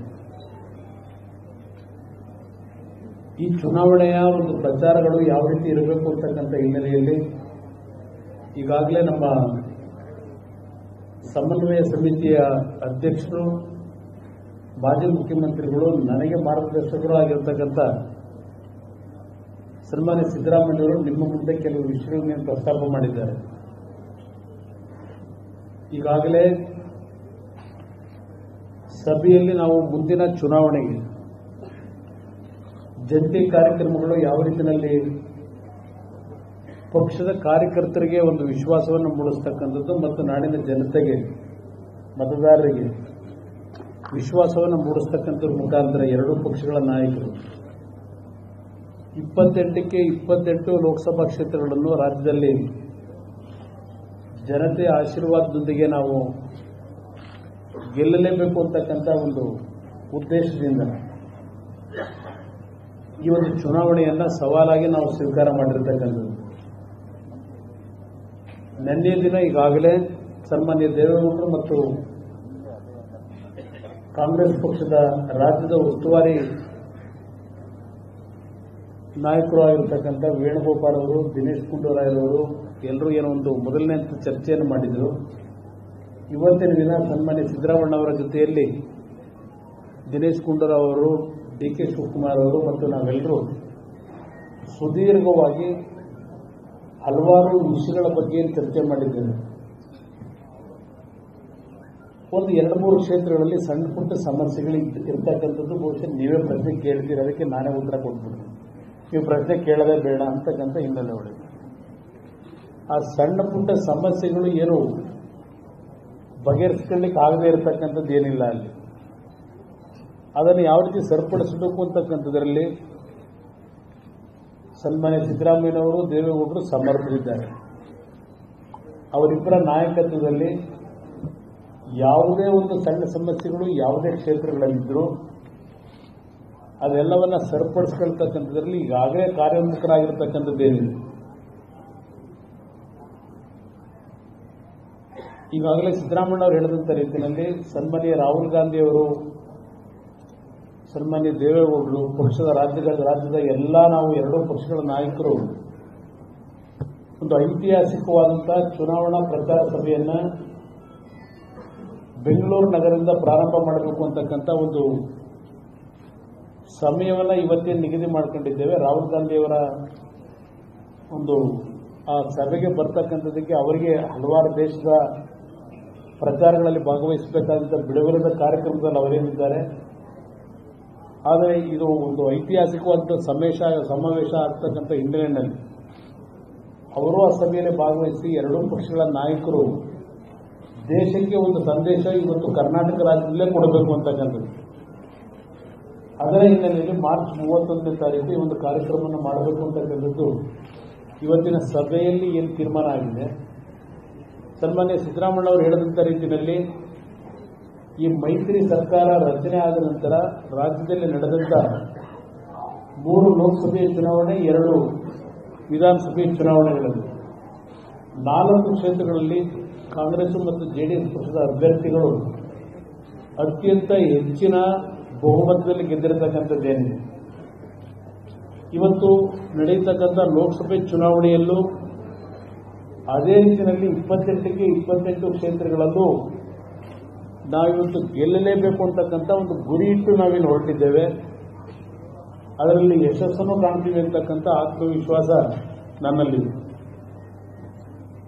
ಈ ಚುನಾವಣೆಯ ಒಂದು ಪ್ರಚಾರಗಳು ಯಾವ ರೀತಿ ಇರಬೇಕು ಅಂತಕ್ಕಂಥ ಹಿನ್ನೆಲೆಯಲ್ಲಿ ಈಗಾಗಲೇ ನಮ್ಮ ಸಮನ್ವಯ ಸಮಿತಿಯ ಅಧ್ಯಕ್ಷರು, ಮಾಜಿ ಮುಖ್ಯಮಂತ್ರಿಗಳು, ನನಗೆ ಮಾರ್ಗದರ್ಶಕರು ಆಗಿರತಕ್ಕಂಥ ಸನ್ಮಾನ್ಯ ಸಿದ್ದರಾಮಯ್ಯವರು ನಿಮ್ಮ ಮುಂದೆ ಕೆಲವು ವಿಷಯಗಳನ್ನು ಪ್ರಸ್ತಾಪ ಮಾಡಿದ್ದಾರೆ. ಈಗಾಗಲೇ ಸಭೆಯಲ್ಲಿ ನಾವು ಮುಂದಿನ ಚುನಾವಣೆಗೆ ಜಂಟಿ ಕಾರ್ಯಕ್ರಮಗಳು ಯಾವ ರೀತಿಯಲ್ಲಿ ಪಕ್ಷದ ಕಾರ್ಯಕರ್ತರಿಗೆ ಒಂದು ವಿಶ್ವಾಸವನ್ನು ಮೂಡಿಸತಕ್ಕಂಥದ್ದು ಮತ್ತು ನಾಡಿನ ಜನತೆಗೆ, ಮತದಾರರಿಗೆ ವಿಶ್ವಾಸವನ್ನು ಮೂಡಿಸತಕ್ಕಂಥದ್ರ ಮುಖಾಂತರ ಎರಡೂ ಪಕ್ಷಗಳ ನಾಯಕರು 28ಕ್ಕೆ 28 ಲೋಕಸಭಾ ಕ್ಷೇತ್ರಗಳನ್ನು ರಾಜ್ಯದಲ್ಲಿ ಜನತೆಯ ಆಶೀರ್ವಾದದೊಂದಿಗೆ ನಾವು ಗೆಲ್ಲಲೇಬೇಕು ಅಂತಕ್ಕಂಥ ಒಂದು ಉದ್ದೇಶದಿಂದ ಈ ಒಂದು ಚುನಾವಣೆಯನ್ನ ಸವಾಲಾಗಿ ನಾವು ಸ್ವೀಕಾರ ಮಾಡಿರ್ತಕ್ಕಂಥದ್ದು. ನಿನ್ನೆ ದಿನ ಈಗಾಗಲೇ ಸನ್ಮಾನ್ಯ ದೇವೇಗೌಡರು ಮತ್ತು ಕಾಂಗ್ರೆಸ್ ಪಕ್ಷದ ರಾಜ್ಯದ ಉಸ್ತುವಾರಿ ನಾಯಕರು ಆಗಿರತಕ್ಕಂಥ ವೇಣುಗೋಪಾಲ್ ಅವರು, ದಿನೇಶ್ ಗುಂಡೂರಾಯರವರು ಎಲ್ಲರೂ ಏನೋ ಒಂದು ಮೊದಲನೇ ಚರ್ಚೆಯನ್ನು ಮಾಡಿದರು. ಇವತ್ತಿನ ದಿನ ಸನ್ಮಾನ್ಯ ಸಿದ್ದರಾಮಯ್ಯ ಅವರ ಜೊತೆಯಲ್ಲಿ ದಿನೇಶ್ ಗುಂಡೂರಾವ್ ಅವರು, DK ಶಿವಕುಮಾರ್ ಅವರು ಮತ್ತು ನಾವೆಲ್ಲರೂ ಸುದೀರ್ಘವಾಗಿ ಹಲವಾರು ವಿಷಯಗಳ ಬಗ್ಗೆ ಚರ್ಚೆ ಮಾಡಿದ್ದೇವೆ. ಒಂದು 2-3 ಕ್ಷೇತ್ರಗಳಲ್ಲಿ ಸಣ್ಣ ಪುಟ್ಟ ಸಮಸ್ಯೆಗಳು ಇರ್ತಕ್ಕಂಥದ್ದು ಬಹುಶಃ ನೀವೇ ಪ್ರಶ್ನೆ ಕೇಳ್ತೀರಿ, ಅದಕ್ಕೆ ನಾನೇ ಉತ್ತರ ಕೊಟ್ಬಿಡ್ತೀನಿ. ನೀವು ಪ್ರಶ್ನೆ ಕೇಳೋದೇ ಬೇಡ ಅಂತಕ್ಕಂಥ ಹಿನ್ನೆಲೆ ಒಳಗೆ ಆ ಸಣ್ಣ ಪುಟ್ಟ ಸಮಸ್ಯೆಗಳು ಏನು ಬಗೆಹರಿಸ್ಕೊಳ್ಳಿಕ್ಕೆ ಆಗದೇ ಇರತಕ್ಕಂಥದ್ದು ಏನಿಲ್ಲ. ಅಲ್ಲಿ ಅದನ್ನು ಯಾವ ರೀತಿ ಸರಿಪಡಿಸಬೇಕು ಅಂತಕ್ಕಂಥದ್ರಲ್ಲಿ ಸನ್ಮಾನ್ಯ ಸಿದ್ದರಾಮಯ್ಯನವರು, ದೇವೇಗೌಡರು ಸಮರ್ಥರಿದ್ದಾರೆ. ಅವರಿಬ್ಬರ ನಾಯಕತ್ವದಲ್ಲಿ ಯಾವುದೇ ಒಂದು ಸಣ್ಣ ಸಮಸ್ಯೆಗಳು ಯಾವುದೇ ಕ್ಷೇತ್ರಗಳಲ್ಲಿದ್ದರೂ ಅದೆಲ್ಲವನ್ನ ಸರಿಪಡಿಸ್ಕೊಳ್ತಕ್ಕಂಥದ್ರಲ್ಲಿ ಈಗಾಗಲೇ ಕಾರ್ಯೋನ್ಮುಖರಾಗಿರ್ತಕ್ಕಂಥದ್ದೇನಿದೆ. ಈಗಾಗಲೇ ಸಿದ್ದರಾಮಯ್ಯ ಅವರು ಹೇಳಿದಂಥ ರೀತಿಯಲ್ಲಿ ಸನ್ಮಾನ್ಯ ರಾಹುಲ್ ಗಾಂಧಿಯವರು, ಸನ್ಮಾನ್ಯ ದೇವೇಗೌಡರು, ಪಕ್ಷದ ರಾಜ್ಯದ ಎಲ್ಲ ನಾವು 2 ಪಕ್ಷಗಳ ನಾಯಕರು ಒಂದು ಐತಿಹಾಸಿಕವಾದಂತಹ ಚುನಾವಣಾ ಪ್ರಚಾರ ಸಭೆಯನ್ನ ಬೆಂಗಳೂರು ನಗರದಿಂದ ಪ್ರಾರಂಭ ಮಾಡಬೇಕು ಅಂತಕ್ಕಂಥ ಒಂದು ಸಮಯವನ್ನ ಇವತ್ತೇನು ನಿಗದಿ ಮಾಡಿಕೊಂಡಿದ್ದೇವೆ. ರಾಹುಲ್ ಗಾಂಧಿಯವರ ಒಂದು ಆ ಸಭೆಗೆ ಬರ್ತಕ್ಕಂಥದಕ್ಕೆ ಅವರಿಗೆ ಹಲವಾರು ದೇಶದ ಪ್ರಚಾರಗಳಲ್ಲಿ ಭಾಗವಹಿಸಬೇಕಾದಂಥ ಬಿಡುಗಡೆ ಕಾರ್ಯಕ್ರಮದಲ್ಲಿ ಅವರೇನಿದ್ದಾರೆ. ಆದರೆ ಇದು ಒಂದು ಐತಿಹಾಸಿಕವಾದ ಸಮಾವೇಶ ಆಗ್ತಕ್ಕಂಥ ಹಿನ್ನೆಲೆಯಲ್ಲಿ ಅವರು ಆ ಸಭೆಯಲ್ಲಿ ಭಾಗವಹಿಸಿ 2 ಪಕ್ಷಗಳ ನಾಯಕರು ದೇಶಕ್ಕೆ ಒಂದು ಸಂದೇಶ ಇವತ್ತು ಕರ್ನಾಟಕ ರಾಜ್ಯದಲ್ಲೇ ಕೊಡಬೇಕು ಅಂತಕ್ಕಂಥದ್ದು. ಅದರ ಹಿನ್ನೆಲೆಯಲ್ಲಿ ಮಾರ್ಚ್ 31ನೇ ತಾರೀಕು ಈ ಒಂದು ಕಾರ್ಯಕ್ರಮವನ್ನು ಮಾಡಬೇಕು ಅಂತಕ್ಕಂಥದ್ದು ಇವತ್ತಿನ ಸಭೆಯಲ್ಲಿ ಏನು ತೀರ್ಮಾನ ಆಗಿದೆ. ಸನ್ಮಾನ್ಯ ಸಿದ್ದರಾಮಯ್ಯ ಅವರು ಹೇಳಿದಂಥ ರೀತಿಯಲ್ಲಿ ಈ ಮೈತ್ರಿ ಸರ್ಕಾರ ರಚನೆ ಆದ ನಂತರ ರಾಜ್ಯದಲ್ಲಿ ನಡೆದಂತ 3 ಲೋಕಸಭೆ ಚುನಾವಣೆ, 2 ವಿಧಾನಸಭೆ ಚುನಾವಣೆಗಳಲ್ಲಿ 4 ಕ್ಷೇತ್ರಗಳಲ್ಲಿ ಕಾಂಗ್ರೆಸ್ ಮತ್ತು ಜೆಡಿಎಸ್ ಪಕ್ಷದ ಅಭ್ಯರ್ಥಿಗಳು ಅತ್ಯಂತ ಹೆಚ್ಚಿನ ಬಹುಮತದಲ್ಲಿ ಗೆದ್ದಿರತಕ್ಕಂಥದ್ದೇನಿದೆ. ಇವತ್ತು ನಡೆಯತಕ್ಕಂಥ ಲೋಕಸಭೆ ಚುನಾವಣೆಯಲ್ಲೂ ಅದೇ ರೀತಿಯಲ್ಲಿ 28ಕ್ಕೆ 28 ಕ್ಷೇತ್ರಗಳಲ್ಲೂ ನಾವಿವತ್ತು ಗೆಲ್ಲಲೇಬೇಕು ಅಂತಕ್ಕಂಥ ಒಂದು ಗುರಿ ಇಟ್ಟು ನಾವೇನು ಹೊರಟಿದ್ದೇವೆ. ಅದರಲ್ಲಿ ಯಶಸ್ಸನ್ನು ಕಾಣ್ತೀವಿ ಅಂತಕ್ಕಂಥ ಆತ್ಮವಿಶ್ವಾಸ ನನ್ನಲ್ಲಿದೆ,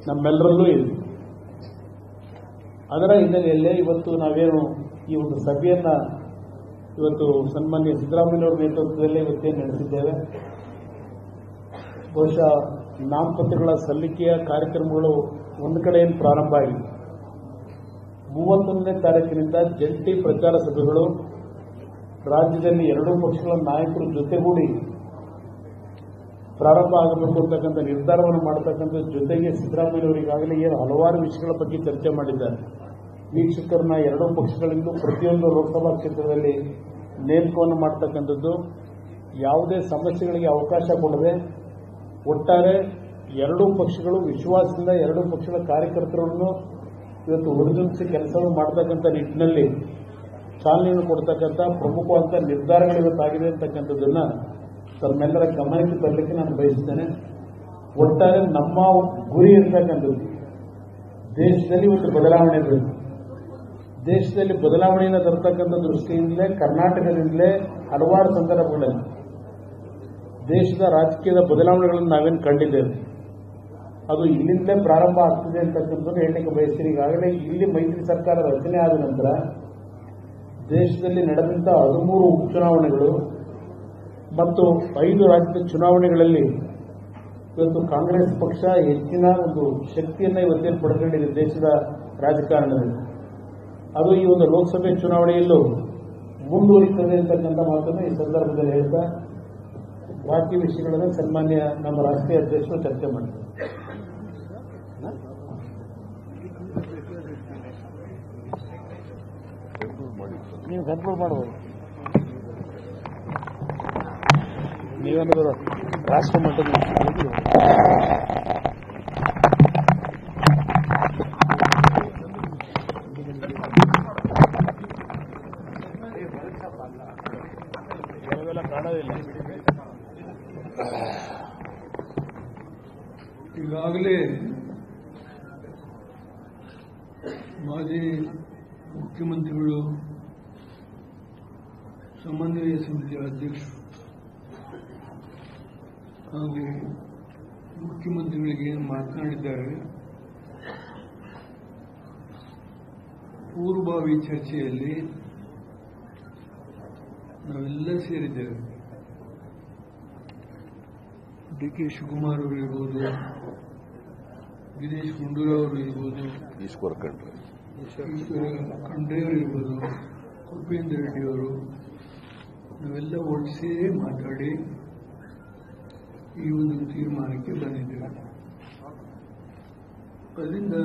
ನಮ್ಮೆಲ್ಲರಲ್ಲೂ ಇದೆ. ಅದರ ಹಿನ್ನೆಲೆಯಲ್ಲೇ ಇವತ್ತು ನಾವೇನು ಈ ಒಂದು ಸಭೆಯನ್ನ ಇವತ್ತು ಸನ್ಮಾನ್ಯ ಸಿದ್ದರಾಮಯ್ಯನವರ ನೇತೃತ್ವದಲ್ಲೇ ಇವತ್ತೇನು ನಡೆಸಿದ್ದೇವೆ. ಬಹುಶಃ ನಾಮಪತ್ರಗಳ ಸಲ್ಲಿಕೆಯ ಕಾರ್ಯಕ್ರಮಗಳು ಒಂದು ಕಡೆ ಏನು ಪ್ರಾರಂಭ ಆಗಿದೆ. 31ನೇ ತಾರೀಕಿನಿಂದ ಜಂಟಿ ಪ್ರಚಾರ ಸಭೆಗಳು ರಾಜ್ಯದಲ್ಲಿ 2 ಪಕ್ಷಗಳ ನಾಯಕರ ಜೊತೆಗೂಡಿ ಪ್ರಾರಂಭ ಆಗಬೇಕು ಅಂತಕ್ಕಂಥ ನಿರ್ಧಾರವನ್ನು ಮಾಡತಕ್ಕಂಥ ಜೊತೆಗೆ ಸಿದ್ದರಾಮಯ್ಯನವರು ಈಗಾಗಲೇ ಏನು ಹಲವಾರು ವಿಷಯಗಳ ಬಗ್ಗೆ ಚರ್ಚೆ ಮಾಡಿದ್ದಾರೆ. ವೀಕ್ಷಕರನ್ನ 2 ಪಕ್ಷಗಳಿಂದ ಪ್ರತಿಯೊಂದು ಲೋಕಸಭಾ ಕ್ಷೇತ್ರದಲ್ಲಿ ನೇಮಕವನ್ನು ಮಾಡತಕ್ಕಂಥದ್ದು, ಯಾವುದೇ ಸಮಸ್ಯೆಗಳಿಗೆ ಅವಕಾಶ ಕೊಡದೆ ಒಟ್ಟಾರೆ 2 ಪಕ್ಷಗಳು ವಿಶ್ವಾಸದಿಂದ 2 ಪಕ್ಷಗಳ ಕಾರ್ಯಕರ್ತರನ್ನು ಇವತ್ತು ಹುರಿದುಂಬಿಸಿ ಕೆಲಸವನ್ನು ಮಾಡತಕ್ಕಂಥ ನಿಟ್ಟಿನಲ್ಲಿ ಚಾಲನೆಯನ್ನು ಕೊಡ್ತಕ್ಕಂಥ ಪ್ರಮುಖವಾದ ನಿರ್ಧಾರಗಳು ಇವತ್ತಾಗಿದೆ ಅಂತಕ್ಕಂಥದ್ದನ್ನ ತಮ್ಮೆಲ್ಲರ ಗಮನಕ್ಕೆ ತರಲಿಕ್ಕೆ ನಾನು ಬಯಸ್ತೇನೆ. ಒಟ್ಟಾರೆ ನಮ್ಮ ಗುರಿ ಇರ್ತಕ್ಕಂಥದ್ದು ದೇಶದಲ್ಲಿ ಒಂದು ಬದಲಾವಣೆ ಬೇಕು. ದೇಶದಲ್ಲಿ ಬದಲಾವಣೆಯನ್ನು ತರತಕ್ಕಂಥ ದೃಷ್ಟಿಯಿಂದಲೇ ಕರ್ನಾಟಕದಿಂದಲೇ ಹಲವಾರು ಸಂದರ್ಭಗಳಲ್ಲಿ ದೇಶದ ರಾಜಕೀಯದ ಬದಲಾವಣೆಗಳನ್ನು ನಾವೇನು ಕಂಡಿದ್ದೇವೆ. ಅದು ಇಲ್ಲಿಂದಲೇ ಪ್ರಾರಂಭ ಆಗ್ತಿದೆ ಅಂತಕ್ಕಂಥದ್ದು ಹೇಳಲಿಕ್ಕೆ ಬಯಸ್ತೀನಿ. ಈಗಾಗಲೇ ಇಲ್ಲಿ ಮೈತ್ರಿ ಸರ್ಕಾರ ರಚನೆ ಆದ ನಂತರ ದೇಶದಲ್ಲಿ ನಡೆದಂತಹ 13 ಉಪಚುನಾವಣೆಗಳು ಮತ್ತು 5 ರಾಜ್ಯದ ಚುನಾವಣೆಗಳಲ್ಲಿ ಇವತ್ತು ಕಾಂಗ್ರೆಸ್ ಪಕ್ಷ ಹೆಚ್ಚಿನ ಒಂದು ಶಕ್ತಿಯನ್ನು ಇವತ್ತೇನು ಪಡ್ಕೊಂಡಿದೆ ದೇಶದ ರಾಜಕಾರಣದಲ್ಲಿ. ಅದು ಈ ಒಂದು ಲೋಕಸಭೆ ಚುನಾವಣೆಯಲ್ಲೂ ಮುಂದುವರಿತದೆ ಅಂತಕ್ಕಂಥ ಮಾತನ್ನು ಈ ಸಂದರ್ಭದಲ್ಲಿ ಹೇಳ್ತಾ ಬಾಕಿ ವಿಷಯಗಳನ್ನು ಸನ್ಮಾನ್ಯ ನಮ್ಮ ರಾಷ್ಟ್ರೀಯ ಅಧ್ಯಕ್ಷರು ಚರ್ಚೆ ಮಾಡಿದ್ದಾರೆ. ನೀವು ಕನ್ಫರ್ಮ್ ಮಾಡಬಹುದು. ನೀವೇನಾದರೂ ರಾಷ್ಟ್ರ ಮಟ್ಟದ ಕಾಣೋದಿಲ್ಲ. ಈಗಾಗಲೇ ಮಾಜಿ ಮುಖ್ಯಮಂತ್ರಿಗಳು, ಸಮನ್ವಯ ಸಮಿತಿಯ ಅಧ್ಯಕ್ಷರು ಹಾಗೂ ಮುಖ್ಯಮಂತ್ರಿಗಳಿಗೆ ಮಾತನಾಡಿದ್ದಾರೆ. ಪೂರ್ವಭಾವಿ ಚರ್ಚೆಯಲ್ಲಿ ನಾವೆಲ್ಲ ಸೇರಿದ್ದೇವೆ. ಡಿ.ಕೆ. ಶಿವಕುಮಾರ್ ಅವರು ಇರ್ಬೋದು, ದಿನೇಶ್ ಗುಂಡೂರಾವ್ ಅವರು ಇರ್ಬೋದು, ಈಶ್ವರ ಖಂಡ್ರೆ ಅವರು ಇರ್ಬೋದು, ಉಪೇಂದ್ರ ರೆಡ್ಡಿ ಅವರು, ನಾವೆಲ್ಲ ಒಟ್ಟು ಸೇರಿ ಮಾತಾಡಿ ಈ ಒಂದು ತೀರ್ಮಾನಕ್ಕೆ ಬಂದಿದ್ದೇವೆ. ಅದರಿಂದ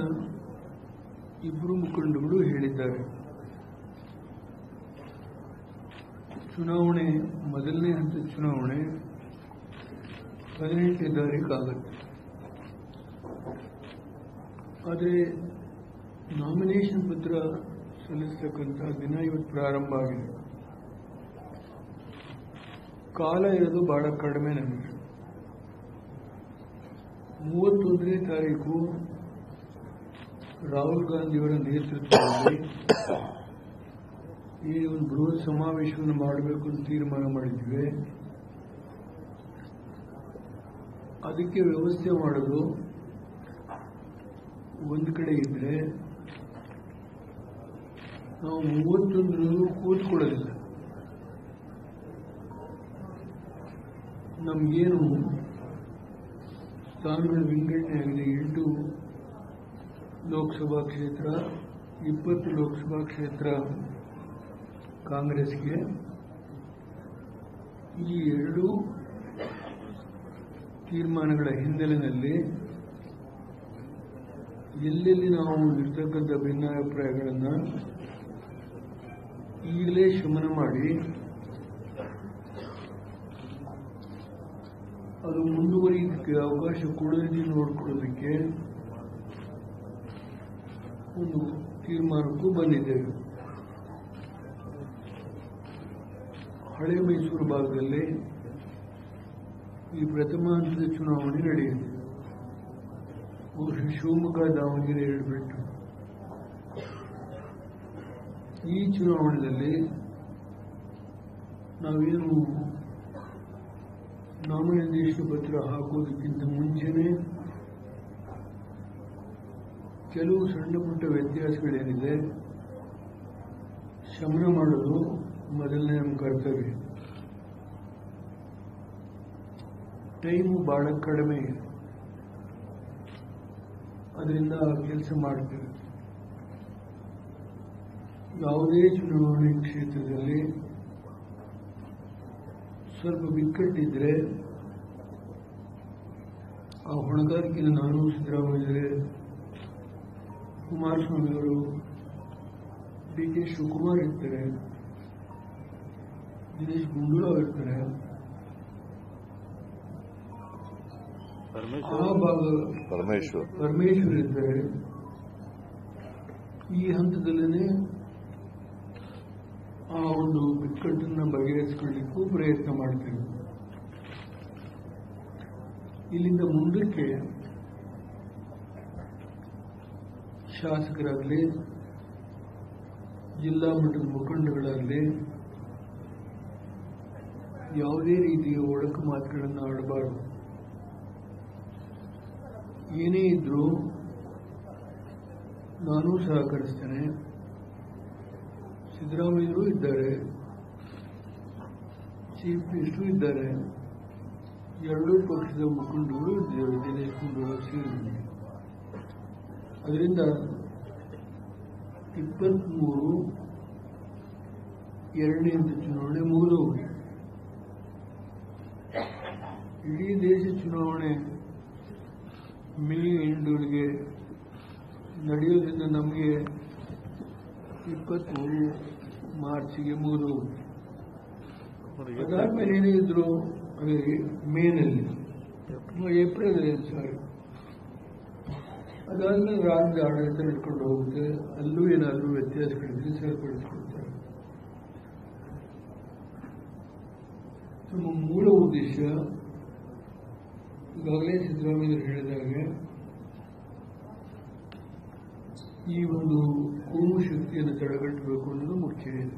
ಇಬ್ಬರು ಮುಖಂಡಗಳು ಹೇಳಿದ್ದಾರೆ, ಚುನಾವಣೆ ಮೊದಲನೇ ಹಂತದ ಚುನಾವಣೆ 18ನೇ ತಾರೀಕು ಆಗುತ್ತೆ. ಆದರೆ ನಾಮಿನೇಷನ್ ಪತ್ರ ಸಲ್ಲಿಸತಕ್ಕಂಥ ದಿನ ಇವತ್ತು ಪ್ರಾರಂಭ ಆಗಿದೆ. ಕಾಲ ಇರೋದು ಬಹಳ ಕಡಿಮೆ. ನಮಗೆ 31ನೇ ತಾರೀಕು ರಾಹುಲ್ ಗಾಂಧಿಯವರ ನೇತೃತ್ವದಲ್ಲಿ ಈ ಒಂದು ಬೃಹತ್ ಸಮಾವೇಶವನ್ನು ಮಾಡಬೇಕು ಅಂತ ತೀರ್ಮಾನ ಮಾಡಿದ್ವಿ. ಅದಕ್ಕೆ ವ್ಯವಸ್ಥೆ ಮಾಡೋದು ಒಂದು ಕಡೆ ಇದ್ರೆ, ನಾವು 31 ಕೂತ್ಕೊಳ್ಳೋದಿಲ್ಲ. ನಮಗೇನು ಸ್ಥಾನಗಳ ವಿಂಗಡಣೆ ಆಗಿದೆ. 8 ಲೋಕಸಭಾ ಕ್ಷೇತ್ರ, 20 ಲೋಕಸಭಾ ಕ್ಷೇತ್ರ ಕಾಂಗ್ರೆಸ್ಗೆ. ಈ 2 ತೀರ್ಮಾನಗಳ ಹಿನ್ನೆಲೆಯಲ್ಲಿ ಎಲ್ಲೆಲ್ಲಿ ನಾವು ಇರ್ತಕ್ಕಂಥ ಭಿನ್ನಾಭಿಪ್ರಾಯಗಳನ್ನು ಈಗಲೇ ಶಮನ ಮಾಡಿ ಅದು ಮುಂದುವರಿಯಕ್ಕೆ ಅವಕಾಶ ಕೊಡೋದಕ್ಕೆ ನೋಡಿಕೊಳ್ಳೋದಕ್ಕೆ ಒಂದು ತೀರ್ಮಾನಕ್ಕೂ ಬಂದಿದ್ದೇವೆ. ಹಳೆ ಮೈಸೂರು ಭಾಗದಲ್ಲಿ ಈ ಪ್ರಥಮ ಹಂತದ ಚುನಾವಣೆ ನಡೆಯುತ್ತೆ. ಬಹುಶಃ ಶಿವಮೊಗ್ಗ, ದಾವಣಗೆರೆ 2 ಬಿಟ್ಟು ಈ ಚುನಾವಣೆಯಲ್ಲಿ ನಾವೇನು ನಾಮಿನೇಷನ್ ಪತ್ರ ಹಾಕೋದಕ್ಕಿಂತ ಮುಂಚೆನೆ ಕೆಲವು ಸಣ್ಣ ಪುಟ್ಟ ವ್ಯತ್ಯಾಸಗಳೇನಿದೆ ಶಮನ ಮಾಡೋದು ಮೊದಲನೇ ನಮ್ಮ ಕರ್ತವ್ಯ. ಟೈಮು ಬಹಳ ಕಡಿಮೆ ಇದೆ, ಅದರಿಂದ ಕೆಲಸ ಮಾಡ್ತೇವೆ. ಯಾವುದೇ ಚುನಾವಣೆ ಕ್ಷೇತ್ರದಲ್ಲಿ ಸ್ವಲ್ಪ ಬಿಕ್ಕಟ್ಟಿದ್ರೆ ಆ ಹೊಣೆಗಾರಿಕೆಯನ್ನು ನಾನು, ಸಿದ್ದರಾಮಯ್ಯ, ಕುಮಾರಸ್ವಾಮಿ ಅವರು, ಡಿ.ಕೆ. ಶಿವಕುಮಾರ್ ಇರ್ತಾರೆ, ದಿನೇಶ್ ಗುಂಡೂರಾವ್ ಇರ್ತಾರೆ, ಆ ಭಾಗ ಪರಮೇಶ್ವರ್ ಇರ್ತಾರೆ. ಈ ಹಂತದಲ್ಲೇ ಆ ಒಂದು ಬಿಕ್ಕಟ್ಟನ್ನು ಬಗೆಹರಿಸಿಕೊಳ್ಳಿಕ್ಕೂ ಪ್ರಯತ್ನ ಮಾಡ್ತೇವೆ. ಇಲ್ಲಿಂದ ಮುಂದಕ್ಕೆ ಶಾಸಕರಾಗಲಿ, ಜಿಲ್ಲಾ ಮಟ್ಟದ ಮುಖಂಡಗಳಾಗಲಿ ಯಾವುದೇ ರೀತಿಯ ಒಡಕು ಮಾತುಗಳನ್ನು ಆಡಬಾರದು. ಏನೇ ಇದ್ರೂ ನಾನು ಸಹಕರಿಸ್ತೇನೆ. ಸಿದ್ದರಾಮಯ್ಯರು ಇದ್ದಾರೆ, ಚೀಫ್ ಮಿನಿಸ್ಟರ್ ಇದ್ದಾರೆ, 2 ಪಕ್ಷದ ಮುಖಂಡರು ಇದ್ದಾರೆ, ದಿನೇಶ್ ಗುಂಡೂರಾವ್ ಸೇರಿದ್ದಾರೆ. ಅದರಿಂದ 23 2ನೇ ಹಂತ ಚುನಾವಣೆ ಮುಗಿದೋಗಿ ಇಡೀ ದೇಶ ಚುನಾವಣೆ ಮೇ ಎಂಡೂರಿಗೆ ನಡೆಯೋದ್ರಿಂದ ನಮಗೆ 23 ಮಾರ್ಚ್ಗೆ ಮುಗಿದೋಗಿ. ಅದಾದ್ಮೇಲೆ ಏನೇ ಇದ್ರು ಅದೇ ಮೇನಲ್ಲಿ, ಏಪ್ರಿಲ್, ಸಾರಿ, ಅದಾದ್ಮೇಲೆ ರಾಜ್ಯದ ಆಡಳಿತ ನಡ್ಕೊಂಡು ಹೋಗುತ್ತೆ. ಅಲ್ಲೂ ಏನಾದರೂ ವ್ಯತ್ಯಾಸಗಳಿದ್ರೆ ಸರಿಪಡಿಸ್ಕೊಳ್ತಾರೆ. ನಮ್ಮ ಮೂಲ ಉದ್ದೇಶ ಈಗಾಗಲೇ ಸಿದ್ದರಾಮಯ್ಯ ಹೇಳಿದಾಗೆ ಈ ಒಂದು ಕೋಮು ಶಕ್ತಿಯನ್ನು ತಡೆಗಟ್ಟಬೇಕು ಅನ್ನೋದು ಮುಖ್ಯ ಇದೆ.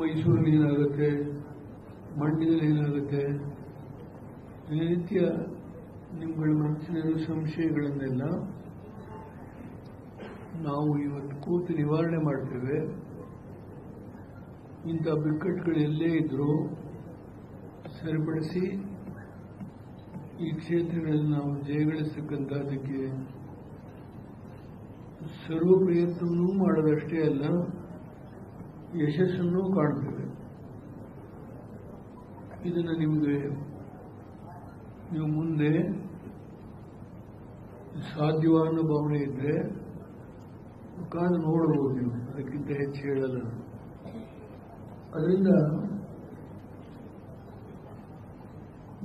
ಮೈಸೂರಲ್ಲಿ ಏನಾಗುತ್ತೆ, ಮಂಡ್ಯದಲ್ಲಿ ಏನಾಗುತ್ತೆ, ದಿನನಿತ್ಯ ನಿಮ್ಮಗಳ ಮನಸ್ಸಿನ ಸಂಶಯಗಳನ್ನೆಲ್ಲ ನಾವು ಇವತ್ತು ಕೂತು ನಿವಾರಣೆ ಮಾಡ್ತೇವೆ. ಇಂಥ ಬಿಕ್ಕಟ್ಟುಗಳು ಎಲ್ಲೇ ಇದ್ರೂ ಸರಿಪಡಿಸಿ ಈ ಕ್ಷೇತ್ರಗಳಲ್ಲಿ ನಾವು ಜಯಗಳಿಸತಕ್ಕಂಥದ್ದಕ್ಕೆ ಸರ್ವ ಪ್ರಯತ್ನವೂ ಮಾಡೋದಷ್ಟೇ ಅಲ್ಲ, ಯಶಸ್ಸನ್ನು ಕಾಣ್ತೇವೆ. ಇದನ್ನು ನೀವು ಮುಂದೆ ಸಾಧ್ಯವಾದ ಭಾವನೆ ಇದ್ರೆ ಕಾದು ನೋಡಬಹುದು. ನೀವು ಅದಕ್ಕಿಂತ ಹೆಚ್ಚು ಹೇಳಲ್ಲ. ಅದರಿಂದ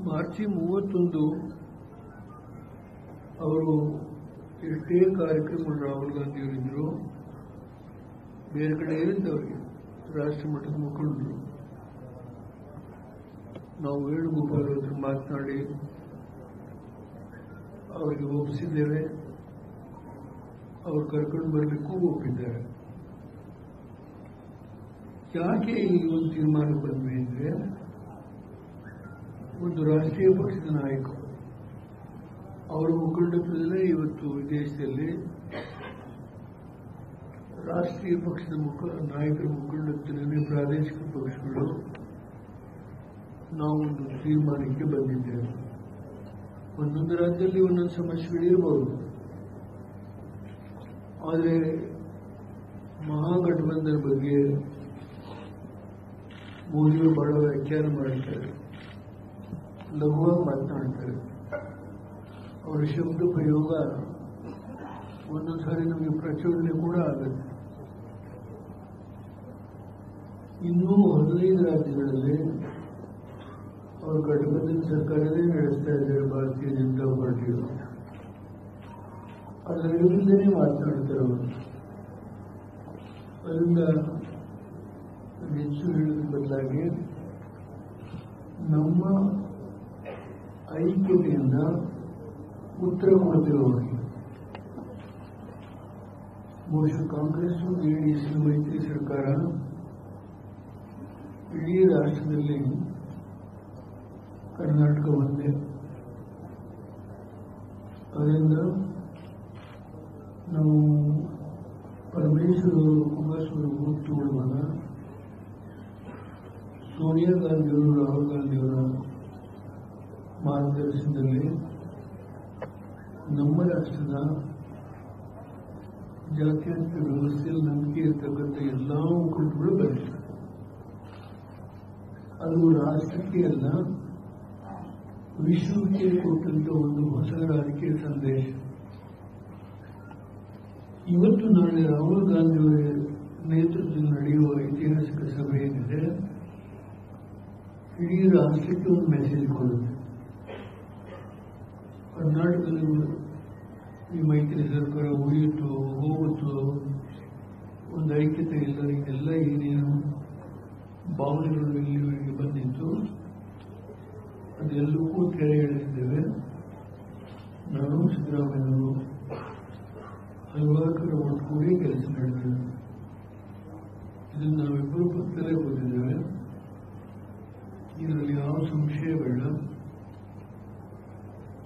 ಮಾರ್ಚ್ 31 ಅವರು ಎಷ್ಟೇ ಕಾರ್ಯಕ್ರಮಗಳು ರಾಹುಲ್ ಗಾಂಧಿಯವರಿದ್ದರು, ಬೇರೆ ಕಡೆ ಇರಿದ್ದವರಿಗೆ ರಾಷ್ಟ್ರ ಮಟ್ಟದ ಮುಖಂಡರು. ನಾವು ವೇಣುಗೋಪಾಲ್ ಹತ್ರ ಮಾತನಾಡಿ ಅವರಿಗೆ ಒಪ್ಪಿಸಿದ್ದೇವೆ. ಅವ್ರು ಕರ್ಕೊಂಡು ಬರಲಿಕ್ಕೂ ಒಪ್ಪಿದ್ದಾರೆ. ಯಾಕೆ ಈ ಒಂದು ತೀರ್ಮಾನ ಬಂದ್ವಿ ಅಂದರೆ, ಒಂದು ರಾಷ್ಟ್ರೀಯ ಪಕ್ಷದ ನಾಯಕರು ಅವರ ಮುಖಂಡತ್ವದಲ್ಲೇ ಇವತ್ತು ದೇಶದಲ್ಲಿ ರಾಷ್ಟ್ರೀಯ ಪಕ್ಷದ ನಾಯಕರ ಮುಖಂಡತ್ವದಲ್ಲಿ ಪ್ರಾದೇಶಿಕ ಪಕ್ಷಗಳು ನಾವೊಂದು ತೀರ್ಮಾನಕ್ಕೆ ಬಂದಿದ್ದೇವೆ. ಒಂದೊಂದು ರಾಜ್ಯದಲ್ಲಿ ಒಂದೊಂದು ಸಮಸ್ಯೆಗಳಿರ್ಬೋದು, ಆದರೆ ಮಹಾಗಠಬಂಧನ ಬಗ್ಗೆ ಮೋದಿಯವರು ಬಹಳ ವ್ಯಾಖ್ಯಾನ ಮಾಡ್ತಾರೆ, ಲಘುವಾಗಿ ಮಾತನಾಡ್ತಾರೆ. ಅವರ ಶಬ್ದ ಪ್ರಯೋಗ ಒಂದೊಂದು ಸಾರಿ ನಮಗೆ ಪ್ರಚೋದನೆ ಕೂಡ ಆಗುತ್ತೆ. ಇನ್ನೂ 15 ರಾಜ್ಯಗಳಲ್ಲಿ ಅವರು ಗಠಬಂಧನ ಸರ್ಕಾರವೇ ನಡೆಸ್ತಾ ಇದ್ದಾರೆ ಭಾರತೀಯ ಜನತಾ ಪಾರ್ಟಿಯವರು. ಅದರ ವಿರುದ್ಧನೇ ಮಾತನಾಡ್ತಾರೆ ಅವರು. ಅದರಿಂದ ಹೆಚ್ಚು ಹೇಳೋದ್ರ ಬದಲಾಗಿ ನಮ್ಮ ಐಕ್ಯತೆಯಿಂದ ಉತ್ತರ ಕೊಡ್ತಿರೋರಿಗೆ ಬಹುಶಃ ಕಾಂಗ್ರೆಸ್ JDS ಮೈತ್ರಿ ಸರ್ಕಾರ ಇಡೀ ರಾಷ್ಟ್ರದಲ್ಲಿ ಕರ್ನಾಟಕ ಒಂದೇ. ಅದರಿಂದ ನಾವು ಪರಮೇಶ್ವರ್ ಕುಮಾರಸ್ವಾಮಿ ಗುರುತು ತಗೊಳ್ಳುವಾಗ ಸೋನಿಯಾ ಗಾಂಧಿಯವರು ರಾಹುಲ್ ಗಾಂಧಿಯವರ ಮಾರ್ಗದರ್ಶನದಲ್ಲಿ ನಮ್ಮ ರಾಷ್ಟ್ರದ ಜಾತ್ಯತೀತ ವ್ಯವಸ್ಥೆಯಲ್ಲಿ ನಂಬಿಕೆ ಇರತಕ್ಕಂಥ ಎಲ್ಲ ಮುಖಂಡಗಳು ಬಂದಿದ್ದಾರೆ. ಅದು ರಾಷ್ಟ್ರಕ್ಕೆ ಅಲ್ಲ, ವಿಶ್ವಕ್ಕೆ ಕೊಟ್ಟಂತ ಒಂದು ಹೊಸ ರಾಜಕೀಯ ಸಂದೇಶ. ಇವತ್ತು ನಾಳೆ ರಾಹುಲ್ ಗಾಂಧಿಯವರ ನೇತೃತ್ವದಲ್ಲಿ ನಡೆಯುವ ಐತಿಹಾಸಿಕ ಸಭೆ ಏನಿದೆ, ಇಡೀ ರಾಷ್ಟ್ರಕ್ಕೆ ಒಂದು ಮೆಸೇಜ್ ಕೊಡುತ್ತೆ. ಕರ್ನಾಟಕದಲ್ಲಿ ಈ ಮೈತ್ರಿ ಸರ್ಕಾರ ಉಳಿಯಿತು ಹೋಗುತ್ತೋ, ಒಂದು ಐಕ್ಯತೆ ಇಲ್ಲ, ಇದೆಲ್ಲ ಏನೇನು ಭಾವನೆಗಳು ಇಲ್ಲಿವರೆಗೆ ಬಂದಿತ್ತು ಅದೆಲ್ಲಕ್ಕೂ ತೆರೆ ಎಳೆದಿದ್ದೇವೆ. ನಾನು ಸಿದ್ದರಾಮಯ್ಯವರು ಹಲವಾರು ಕಡೆ ಒಟ್ಟುಗೂಡಿ ಕೆಲಸ ಮಾಡಿದ್ದೇವೆ. ಇದನ್ನು ನಾವಿಬ್ಬರು ಪಕ್ಕದಲ್ಲೇ ಓದಿದ್ದೇವೆ. ಇದರಲ್ಲಿ ಯಾವ ಸಂಶಯ ಬೇಡ.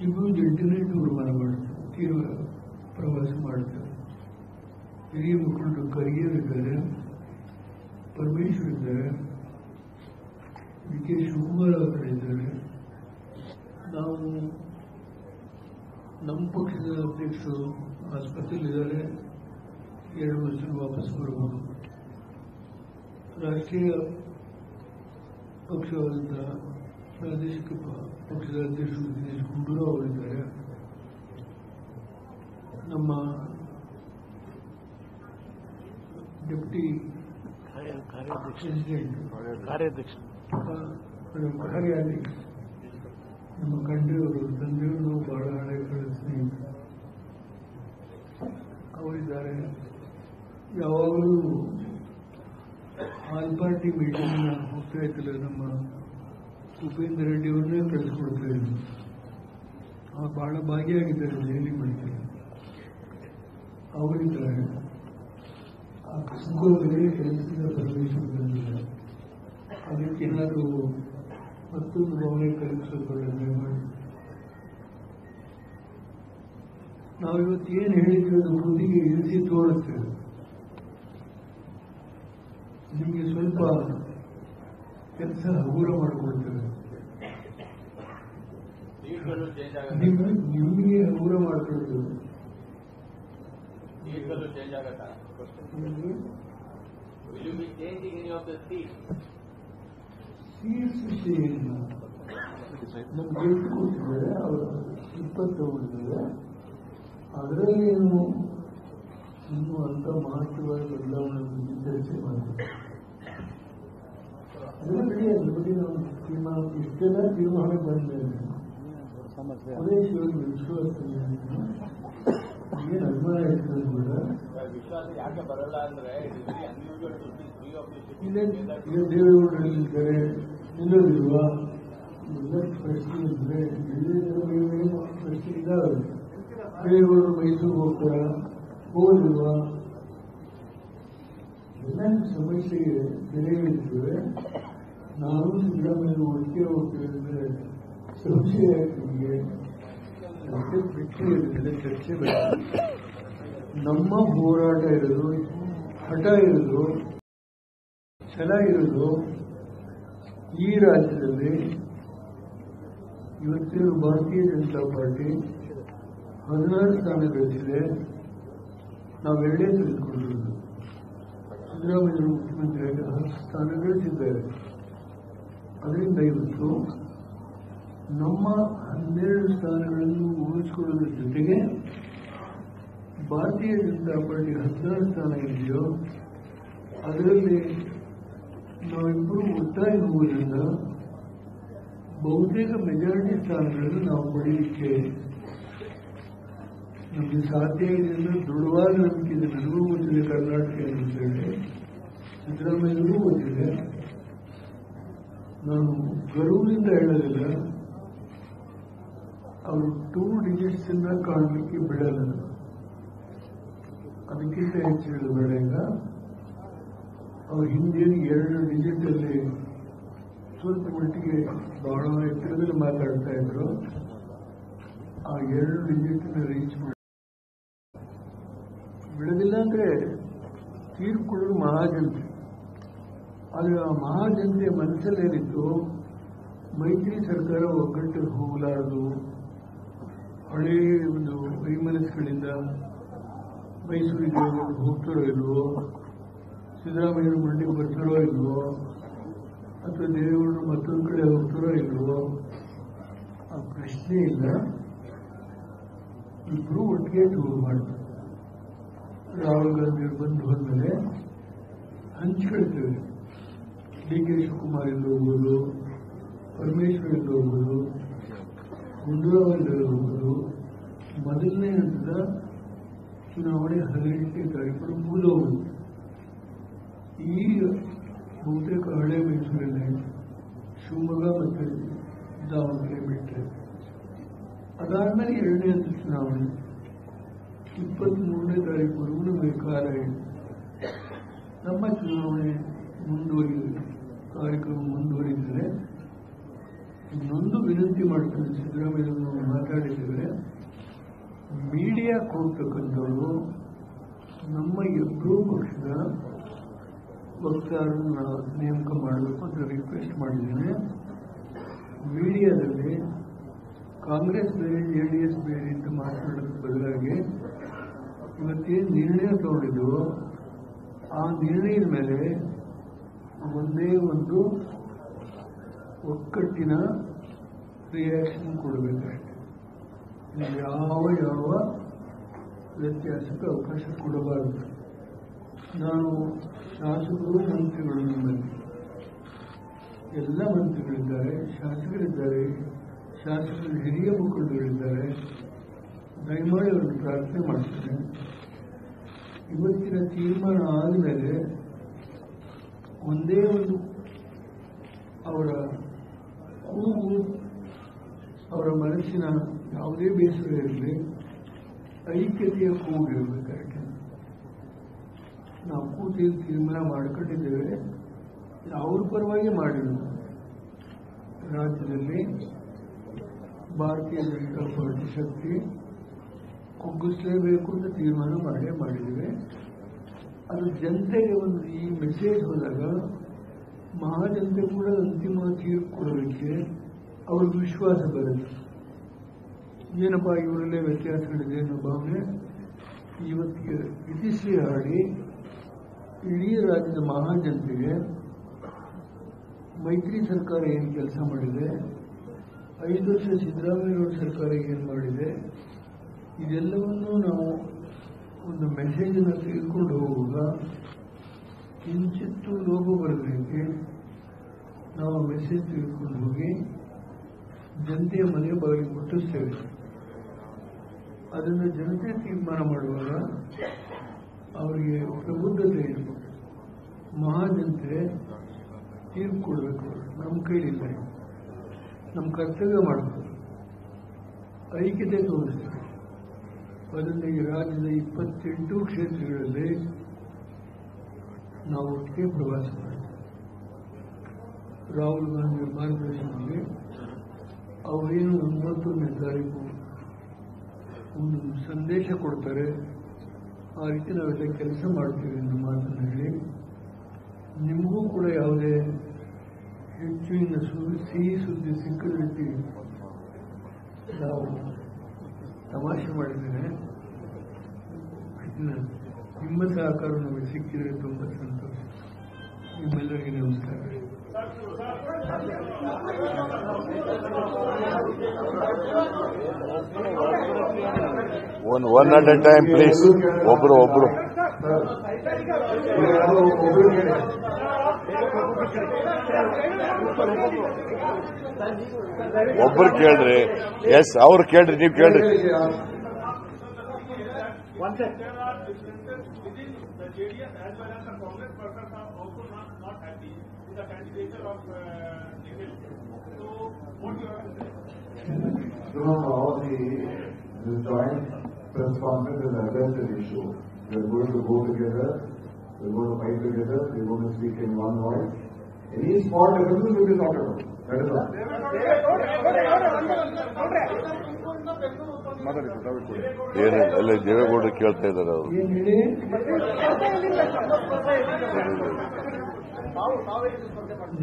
ಇಬ್ಬರು ಜಂಟಿನೇ ತೀರ್ಮಾನ ಮಾಡ್ತಾರೆ, ತೀವ್ರ ಪ್ರವಾಸ ಮಾಡ್ತಾರೆ. ಹಿರಿಯ ಮುಖಂಡರು ಖರ್ಗೆಯವರಿದ್ದಾರೆ, ಪರಮೇಶ್ವರ್ ಇದ್ದಾರೆ, DK ಶಿವಕುಮಾರ್ ಅವರ ಇದ್ದಾರೆ. ನಾವು ನಮ್ಮ ಪಕ್ಷದ ಅಧ್ಯಕ್ಷರು ಆಸ್ಪತ್ರೆಯಲ್ಲಿದ್ದಾರೆ, 2 ವರ್ಷ ವಾಪಸ್ ಬರಬಹುದು. ರಾಷ್ಟ್ರೀಯ ಪಕ್ಷವಾದಂಥ ಪ್ರಾದೇಶಿಕ ಪಕ್ಷದ ಅಧ್ಯಕ್ಷರು ದಿನೇಶ್ ಗುಂಡೂರಾವ್ ಅವರಿದ್ದಾರೆ. ನಮ್ಮ ಡೆಪ್ಟಿ ಕಾರ್ಯಾಧ್ಯಕ್ಷ ನಮ್ಮ ಕಂಠೆಯವರು ತಂದೆಯವರು ಬಹಳ ಹಳೆಯ ಸ್ನೇಹಿತರು ಅವರಿದ್ದಾರೆ. ಯಾವಾಗಲೂ ಆಲ್ ಪಾರ್ಟಿ ಮೀಟಿಂಗ್ ಹೋಗ್ತಾ ಇದ್ದಿಲ್ಲ, ನಮ್ಮ ಉಪೇಂದ್ರ ರೆಡ್ಡಿ ಅವ್ರನ್ನೇ ಕಳಿಸ್ಕೊಡ್ತಾ ಇದ್ರು. ಅವ್ರು ಬಹಳ ಭಾಗಿಯಾಗಿದ್ದಾರೆ ದೆಹಲಿ ಮೀಟಿಂಗ್. ಅವರಿದ್ದಾರೆ. ಅಕಸ್ಮಾತ್ಗೆ ಕೆಲಸದ ಪರಮೇಶ್ವರ್ ಬಂದಿಲ್ಲ, ಅದಕ್ಕೆ ಏನಾದರೂ ಮತ್ತೊಂದು ಭಾವನೆ ಕಲಿಸೋದು ಮಾಡಿ ನಾವಿವತ್ತು ಏನು ಹೇಳಿದ್ವಿ ಅದು ಬುದ್ಧಿಗೆ ಇರಿಸಿ ತೋರಿಸ್ತೇವೆ. ನಿಮಗೆ ಸ್ವಲ್ಪ ಕೆಲಸ ಹಗುರ ಮಾಡಿಕೊಡ್ತೇವೆ, ನಿಮಗೆ ಹಗುರ ಮಾಡಿಕೊಡ್ತೇವೆ. ನಮ್ಗೆ ಎಷ್ಟು ಕೊಟ್ಟಿದ್ದಾರೆ, ಅವರು 20 ತಗೊಂಡಿದ್ದಾರೆ. ಅದರಲ್ಲಿ ಏನು ಇನ್ನೂ ಅಂತ ಮಹತ್ವವಾದ ಬದಲಾವಣೆ ಚರ್ಚೆ ಮಾಡಿದೆ. ಅದರ ಬಗ್ಗೆ ನಾವು ಇಷ್ಟೆಲ್ಲ ತೀರ್ಮಾನ ಬಂದಿದ್ದೇವೆ. ಪುರೇಶ್ವರಿಗೆ ವಿಶ್ವಾಸ ಏನು ಅಭಿಮಾನ ಇರ್ತದೆ ಕೂಡ ಈಗ ದೇವೇಗೌಡರಿದ್ದಾರೆ, ನಿಲ್ಲೋದಿಲ್ವಾ? ಎಲ್ಲ ಪ್ರಶ್ನೆ ಇದ್ರೆ ಪ್ರಶ್ನೆ ಇದ್ದಾವೆ. ದೇವೇಗೌಡರು ಮೈಸೂರಿಗೆ ಹೋಗ್ತಾರ, ಹೋಗೋದಿಲ್ವಾ? ಎಲ್ಲ ಸಮಸ್ಯೆಗೆ ತೆರೆಯಿರ್ತೇವೆ. ನಾನು ಸಿದ್ದರಾಮಯ್ಯ ಒಟ್ಟಿಗೆ ಹೋಗ್ತೇವೆ ಅಂದರೆ ಸಂಶಯ ನಿಮಗೆ ಬಿಟ್ಟರೆ ಚರ್ಚೆ ಬೇಡ. ನಮ್ಮ ಹೋರಾಟ ಇರೋದು, ಹಠ ಇರೋದು, ಛಲ ಇರೋದು ಈ ರಾಜ್ಯದಲ್ಲಿ. ಇವತ್ತೇನು ಭಾರತೀಯ ಜನತಾ ಪಾರ್ಟಿ 16 ಸ್ಥಾನ ಗಳಿಸಿದೆ. ನಾವೆರಡೇ ತಿಳಿದುಕೊಂಡಿರೋದು. ಸಿದ್ದರಾಮಯ್ಯರು ಮುಖ್ಯಮಂತ್ರಿಯಾಗಿ 10 ಸ್ಥಾನ ಗಳಿಸಿದ್ದಾರೆ. ಅದರಿಂದ ಇವತ್ತು ನಮ್ಮ 12 ಸ್ಥಾನಗಳನ್ನು ಉಳಿಸಿಕೊಳ್ಳೋದ್ರ ಜೊತೆಗೆ ಭಾರತೀಯ ಜನತಾ ಪಾರ್ಟಿ 16 ಸ್ಥಾನ ಇದೆಯೋ ಅದರಲ್ಲಿ ನಾವಿಬ್ಬರು ಒಟ್ಟಾಗಿ ಹೋಗೋದ್ರಿಂದ ಬಹುತೇಕ ಮೆಜಾರಿಟಿ ಸ್ಥಾನಗಳನ್ನು ನಾವು ಪಡೆಯಲಿಕ್ಕೆ ನಮಗೆ ಸಾಧ್ಯ ಇದೆ ಅನ್ನೋ ದೃಢವಾದ ನಂಬಿಕೆ ಇದೆ. ನನಗೂ ಗೊತ್ತಿದೆ ಕರ್ನಾಟಕ ಅಂತ ಹೇಳಿ, ಸಿದ್ದರಾಮಯ್ಯಗೂ ಗೊತ್ತಿದೆ. ನಾನು ಗರ್ವದಿಂದ ಹೇಳೋದಿಲ್ಲ, ಅವರು 2 ಡಿಜಿಟ್ಸ್ ಕಾಣಲಿಕ್ಕೆ ಬಿಡಲ್ಲ. ಅದಕ್ಕಿಂತ ಹೆಚ್ಚು ಹೇಳಬೇಡ. ಈಗ ಅವ್ರ ಹಿಂದಿನ 2 ಡಿಜಿಟಲ್ಲಿ ಸ್ವಲ್ಪ ಮಟ್ಟಿಗೆ ಬಹಳ ಎತ್ತರದಲ್ಲಿ ಮಾತಾಡ್ತಾ ಇದ್ರು. ಆ 2 ಡಿಜಿಟನ್ನ ರೀಚ್ ಮಾಡಿ ಬಿಡೋದಿಲ್ಲ ಅಂದ್ರೆ ತೀರ್ಪು ಕೊಡೋದು ಮಹಾಜನತೆ. ಆದರೆ ಆ ಮಹಾಜನತೆ ಮನಸ್ಸಲ್ಲೇನಿತ್ತು, ಮೈತ್ರಿ ಸರ್ಕಾರ ಒಗ್ಗಟ್ಟಿಗೆ ಹೋಗಲಾರದು, ಹಳೇ ಒಂದು ವೈಮನಸ್ಸುಗಳಿಂದ ಮೈಸೂರಿಗೆ ಹೋಗ್ತಾರೋ ಇಲ್ವೋ, ಸಿದ್ದರಾಮಯ್ಯರು ಮಂಡಿಗೆ ಬರ್ತಾರೋ ಇಲ್ವೋ, ಅಥವಾ ದೇವೇಗೌಡರು ಮತ್ತೊಂದು ಕಡೆ ಹೋಗ್ತಾರೋ ಇಲ್ವೋ, ಆ ಪ್ರಶ್ನೆ ಇಲ್ಲ. ಇಬ್ಬರು ಒಟ್ಟಿಗೆ ಟೂರ್ ಮಾಡ್ತಾರೆ. ರಾಹುಲ್ ಗಾಂಧಿಯವರು ಬಂದು ಹೋದ್ಮೇಲೆ ಹಂಚ್ಕೊಳ್ತೇವೆ. ಡಿ ಕೆ ಶಿವಕುಮಾರ್ ಎಂದು ಹೋಗ್ಬೋದು, ಪರಮೇಶ್ವರ್ ಎಂದು ಹೋಗ್ಬೋದು, ಗುಂಡೂರಾವ್ ಎಂದು ಹೋಗ್ಬೋದು. ಮೊದಲನೇ ಹಂತದ ಚುನಾವಣೆ 18ನೇ ತಾರೀಕು ಮುಗಿದೋಗ್ಬೋದು. ಈಗ ಬಹುತೇಕ ಹಳೆ ಮೈಸೂರಲ್ಲಿ ಶಿವಮೊಗ್ಗ ಮತ್ತು ದಾವಣಗೆರೆ ಬಿಟ್ಟರೆ ಅದಾದ್ಮೇಲೆ 2ನೇ ಹಂತದ ಚುನಾವಣೆ 23ನೇ ತಾರೀಕು ನಮಗೆ ಕಾಲ ಇದೆ. ನಮ್ಮ ಚುನಾವಣೆ ಕಾರ್ಯಕ್ರಮ ಮುಂದುವರಿದರೆ ಇನ್ನೊಂದು ವಿನಂತಿ ಮಾಡ್ತಾರೆ. ಸಿದ್ದರಾಮಯ್ಯ ಮಾತಾಡಿದ್ದೇವೆ, ಮೀಡಿಯಾಕ್ಕೆ ಹೋಗ್ತಕ್ಕಂಥವ್ರು ನಮ್ಮ ಇಬ್ಬರೂ ಪಕ್ಷದ ವಕ್ತಾರನ್ನು ನೇಮಕ ಮಾಡಬೇಕು ಅಂತ ರಿಕ್ವೆಸ್ಟ್ ಮಾಡಿದ್ದೇನೆ. ಮೀಡಿಯಾದಲ್ಲಿ ಕಾಂಗ್ರೆಸ್ ಬೇರೆ JDS ಬೇರೆ ಅಂತ ಮಾತನಾಡೋದ್ರ ಬದಲಾಗಿ ಇವತ್ತೇನು ನಿರ್ಣಯ ತಗೊಂಡಿದ್ದು ಆ ನಿರ್ಣಯದ ಮೇಲೆ ಒಂದೇ ಒಂದು ಒಕ್ಕಟ್ಟಿನ ರಿಯಾಕ್ಷನ್ ಕೊಡಬೇಕಷ್ಟೆ. ಯಾವ ವ್ಯತ್ಯಾಸಕ್ಕೆ ಅವಕಾಶ ಕೊಡಬಾರದು. ನಾವು ಶಾಸಕರು ಮಂತ್ರಿಗಳು, ನಮ್ಮಲ್ಲಿ ಎಲ್ಲ ಮಂತ್ರಿಗಳಿದ್ದಾರೆ, ಶಾಸಕರಿದ್ದಾರೆ, ಶಾಸಕರ ಹಿರಿಯ ಮುಖಂಡರಿದ್ದಾರೆ. ದಯಮಾಡಿ ಅವರನ್ನು ಪ್ರಾರ್ಥನೆ ಮಾಡ್ತೇನೆ, ಇವತ್ತಿನ ತೀರ್ಮಾನ ಆದಮೇಲೆ ಒಂದೇ ಒಂದು ಅವರ ಕೂಗು, ಅವರ ಮನಸ್ಸಿನ ಯಾವುದೇ ಬೇಸರ ಇರಲಿ, ಐಕ್ಯತೆಯ ಕೂಗು ಇರಬೇಕಾಗಿ ನಾವು ಕೂತಿ ತೀರ್ಮಾನ ಮಾಡಿಕೊಂಡಿದ್ದೇವೆ. ಅವ್ರ ಪರವಾಗಿ ಮಾಡಿದ್ರು. ರಾಜ್ಯದಲ್ಲಿ ಭಾರತೀಯ ಜನತಾ ಪಾರ್ಟಿ ಶಕ್ತಿ ಕುಗ್ಗಿಸಲೇಬೇಕು ಅಂತ ತೀರ್ಮಾನ ಮಾಡಿದ್ದೇವೆ. ಅದು ಜನತೆಗೆ ಒಂದು ಈ ಮೆಸೇಜ್ ಹೋದಾಗ ಮಹಾಜನತೆ ಕೂಡ ಅಂತಿಮ ತೀರ್ಪು ಕೊಡೋದಕ್ಕೆ ಅವ್ರಿಗೆ ವಿಶ್ವಾಸ ಬರುತ್ತೆ. ಏನಪ್ಪ ಇವರಲ್ಲೇ ವ್ಯತ್ಯಾಸಗಳಿದೆ ಅನ್ನೋ ಭಾವನೆ ಇವತ್ತಿಗೆ ಇತಿಶ್ರೀ ಹಾಡಿ ಇಡೀ ರಾಜ್ಯದ ಮಹಾಜನತೆಗೆ ಮೈತ್ರಿ ಸರ್ಕಾರ ಏನು ಕೆಲಸ ಮಾಡಿದೆ, 5 ವರ್ಷ ಸಿದ್ದರಾಮಯ್ಯ ಸರ್ಕಾರ ಏನು ಮಾಡಿದೆ, ಇದೆಲ್ಲವನ್ನೂ ನಾವು ಒಂದು ಮೆಸೇಜನ್ನು ತೆಗೆದುಕೊಂಡು ಹೋಗುವಾಗ ಕಿಂಚಿತ್ತು ಲೋಪ ಬರಬೇಕು. ನಾವು ಆ ಮೆಸೇಜ್ ತೆಗೆದುಕೊಂಡು ಹೋಗಿ ಜನತೆಯ ಮನೆ ಬಾಗಿಲಿಗೆ ಮುಟ್ಟಿಸ್ತೇವೆ. ಅದನ್ನು ಜನತೆ ತೀರ್ಮಾನ ಮಾಡುವಾಗ ಅವರಿಗೆ ಪ್ರಬುದ್ಧತೆ ಇರಬೇಕು. ಮಹಾಜನತೆ ತೀರ್ಪು ಕೊಡಬೇಕು. ನಮ್ಮ ಕೈಲಿಲ್ಲ. ನಮ್ಮ ಕರ್ತವ್ಯ ಮಾಡಬೇಕು. ಐಕ್ಯತೆ ತೋರಿಸ್ತೇವೆ. ಅದನ್ನು ಈ ರಾಜ್ಯದ 28 ಕ್ಷೇತ್ರಗಳಲ್ಲಿ ನಾವು ಒಟ್ಟಿಗೆ ಪ್ರವಾಸ ಮಾಡಿದ್ದೇವೆ. ರಾಹುಲ್ ಗಾಂಧಿ ಮಾರ್ಗದರ್ಶನದಲ್ಲಿ ಅವರೇನು 29ನೇ ತಾರೀಕು ಒಂದು ಸಂದೇಶ ಕೊಡ್ತಾರೆ, ಆ ರೀತಿ ನಾವೆಲ್ಲ ಕೆಲಸ ಮಾಡ್ತೀವಿ ಎಂದು ಮಾತನ್ನು ಹೇಳಿ, ನಿಮಗೂ ಕೂಡ ಯಾವುದೇ ಹೆಚ್ಚಿನ ಸಿಹಿ ಸುದ್ದಿ ಸಿಕ್ಕದ ರೀತಿ ನಾವು ತಮಾಷೆ ಮಾಡಿದ್ದೇನೆ. ನಿಮ್ಮ ಸಹಕಾರ ನಮಗೆ ಸಿಕ್ಕಿದ್ರೆ ತುಂಬ ಸಂತೋಷ. ನಿಮ್ಮೆಲ್ಲರಿಗೆ ನಮಸ್ಕಾರ. One at a time, please. ಒಬ್ರು ಕೇಳ್ರಿ. ಎಸ್, ಅವ್ರು ಕೇಳ್ರಿ, ನೀವು ಕೇಳ್ರಿ. JDS as well as the Congress workers are also not happy with the candidature of Nikhil. So, what do you have to say? All the joint press conference is addressed an issue. We are going to go together, we are going to fight together, we are going to speak in one voice. Any small differences will be sorted out. That is all. ಏನು ಅಲ್ಲ, ದೇವೇಗೌಡರು ಕೇಳ್ತಾ ಇದ್ದಾರೆ ಅವರು.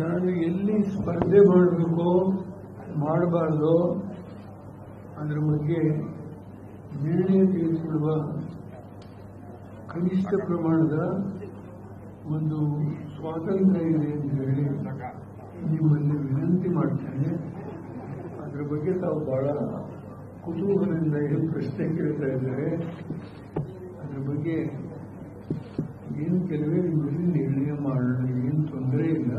ನಾನು ಎಲ್ಲಿ ಸ್ಪರ್ಧೆ ಮಾಡಬೇಕೋ ಮಾಡಬಾರ್ದು ಅದರ ಬಗ್ಗೆ ನಿರ್ಣಯ ತೆಗೆದುಕೊಳ್ಳುವ ಕನಿಷ್ಠ ಪ್ರಮಾಣದ ಒಂದು ಸ್ವಾತಂತ್ರ್ಯ ಇದೆ ಅಂತ ಹೇಳಿ ನಿಮ್ಮಲ್ಲಿ ವಿನಂತಿ ಮಾಡ್ತೇನೆ. ಅದರ ಬಗ್ಗೆ ತಾವು ಬಹಳ ಕುತೂಹಲದಿಂದ ಏನು ಪ್ರಶ್ನೆ ಕೇಳ್ತಾ ಇದ್ದಾರೆ. ಅದರ ಬಗ್ಗೆ ಏನು ಕೆಲವೇ ನಿಮ್ಮಲ್ಲಿ ನಿರ್ಣಯ ಮಾಡೋಣ, ಏನು ತೊಂದರೆ ಇಲ್ಲ.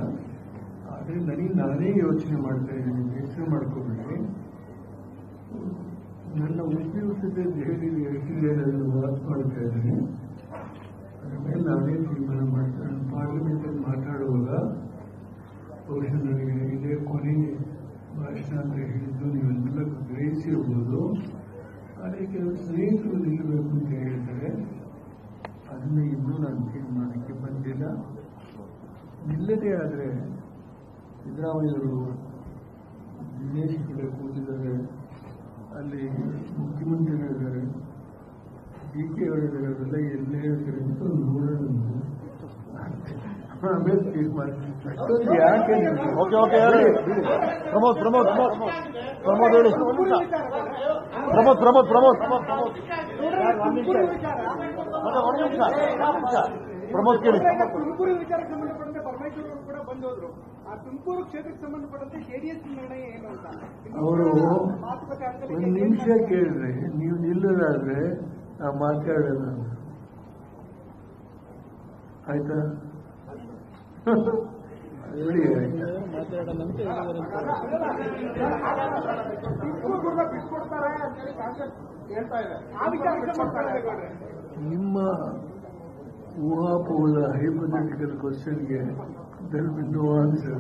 ಆದರೆ ನನಗೆ ನಾನೇ ಯೋಚನೆ ಮಾಡ್ತಾ ಇದ್ದೀನಿ, ಬೇಸರ ಮಾಡ್ಕೋಬೇಡಿ. ನನ್ನ ಉಪಯುಕ್ತತೆ ದೆಹಲಿಯಲ್ಲಿ ಎಷ್ಟಿದೆ ಅನ್ನೋದನ್ನು ಮಾಡ್ತಾ ಇದ್ದೀನಿ. ಅದರ ಮೇಲೆ ನಾನೇ ತೀರ್ಮಾನ ಮಾಡ್ತೇನೆ. ಪಾರ್ಲಿಮೆಂಟಲ್ಲಿ ಮಾತಾಡುವಾಗ ಬಹುಶಃ ನನಗೆ ಇದೇ ಕೊನೆಗೆ ಭಾಷಣ ಅಂತ ಹೇಳಿದ್ದು ನೀವೆಲ್ಲ ಗ್ರಹಿಸಿರ್ಬೋದು. ಆದರೆ ಕೆಲವು ಸ್ನೇಹಿತರು ನಿಲ್ಲಬೇಕು ಅಂತ ಹೇಳ್ತಾರೆ. ಅದನ್ನು ಇನ್ನೂ ನಾನು ತೀರ್ಮಾನಕ್ಕೆ ಬಂದಿಲ್ಲ. ನಿಲ್ಲದೇ ಆದರೆ ಸಿದ್ದರಾಮಯ್ಯವರು ದಿನೇಶ್ ಕಡೆ ಕೂತಿದ್ದಾರೆ, ಅಲ್ಲಿ ಮುಖ್ಯಮಂತ್ರಿಗಳಿದ್ದಾರೆ, DK ಅವರಿದ್ದಾರೆ, ಅವರೆಲ್ಲ ಎಲ್ಲೇ ಹೇಳ್ತಾರೆ ಅಂತ ನೋಡೋಣ. ಆಮೇಲೆ ತೀರ್ಮಾನ ಅಷ್ಟೊಂದು ಯಾಕೆ ಪ್ರಮೋದ್ ಕೇಳಿ. ತುಮಕೂರು ವಿಚಾರಕ್ಕೆ ಸಂಬಂಧಪಟ್ಟಂತೆ ಪರಮೇಶ್ವರ್ ಕೂಡ ಬಂದೋದ್ರು. ಆ ತುಮಕೂರು ಕ್ಷೇತ್ರಕ್ಕೆ ಸಂಬಂಧಪಟ್ಟಂತೆ JDS ನಿರ್ಣಯ ಏನು ಅಂತ ಅವರು ಒಂದು ನಿಮಿಷ ಕೇಳಿದ್ರೆ ನೀವು ನಿಲ್ಲದಾದ್ರೆ ನಾ ಮಾತಾಡೋಣ, ಆಯ್ತಾ? ನಿಮ್ಮ ಊಹಾಪೋಹದ ಹೈಪೋಥೆಟಿಕಲ್ ಕ್ವಶನ್ಗೆ there will be no answer.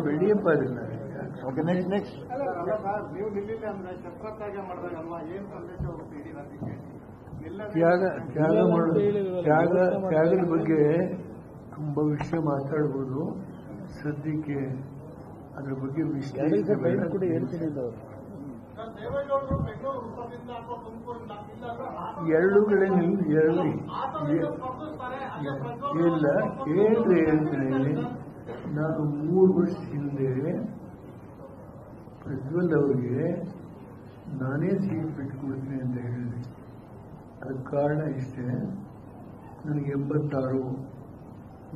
ಬೆಳೆಯಪ್ಪ ಅದನ್ನ. Okay, next. ನೀವು ನಿಲ್ಲಿಲ್ಲ ಅಂದ್ರೆ ಶಸ್ತ್ರತ್ಯಾಗ ಮಾಡಿದಾಗಲ್ವಾ, ಏನು ಸಂದೇಶ ಹೋಗುತ್ತೆ ಇಡೀ ರಾಜ್ಯಕ್ಕೆ? ತ್ಯಾಗದ ಬಗ್ಗೆ ತುಂಬಾ ವಿಷಯ ಮಾತಾಡ್ಬೋದು. ಸದ್ಯಕ್ಕೆ ಅದ್ರ ಬಗ್ಗೆ ವಿಶ್ಲೇಷಣೆ ಎರಡು ಕಡೆ ಇಲ್ಲ ಹೇಳ್ತೀನಿ. ನಾನು 3 ವರ್ಷ ಹಿಂದೆ ಪ್ರಜ್ವಲ್ ಅವರಿಗೆ ನಾನೇ ಸೀಟ್ ಬಿಟ್ಟುಕೊಡ್ತೀನಿ ಅಂತ ಹೇಳಿದೆ. ಅದಕ್ಕೆ ಕಾರಣ ಇಷ್ಟೇ, ನನಗೆ 86,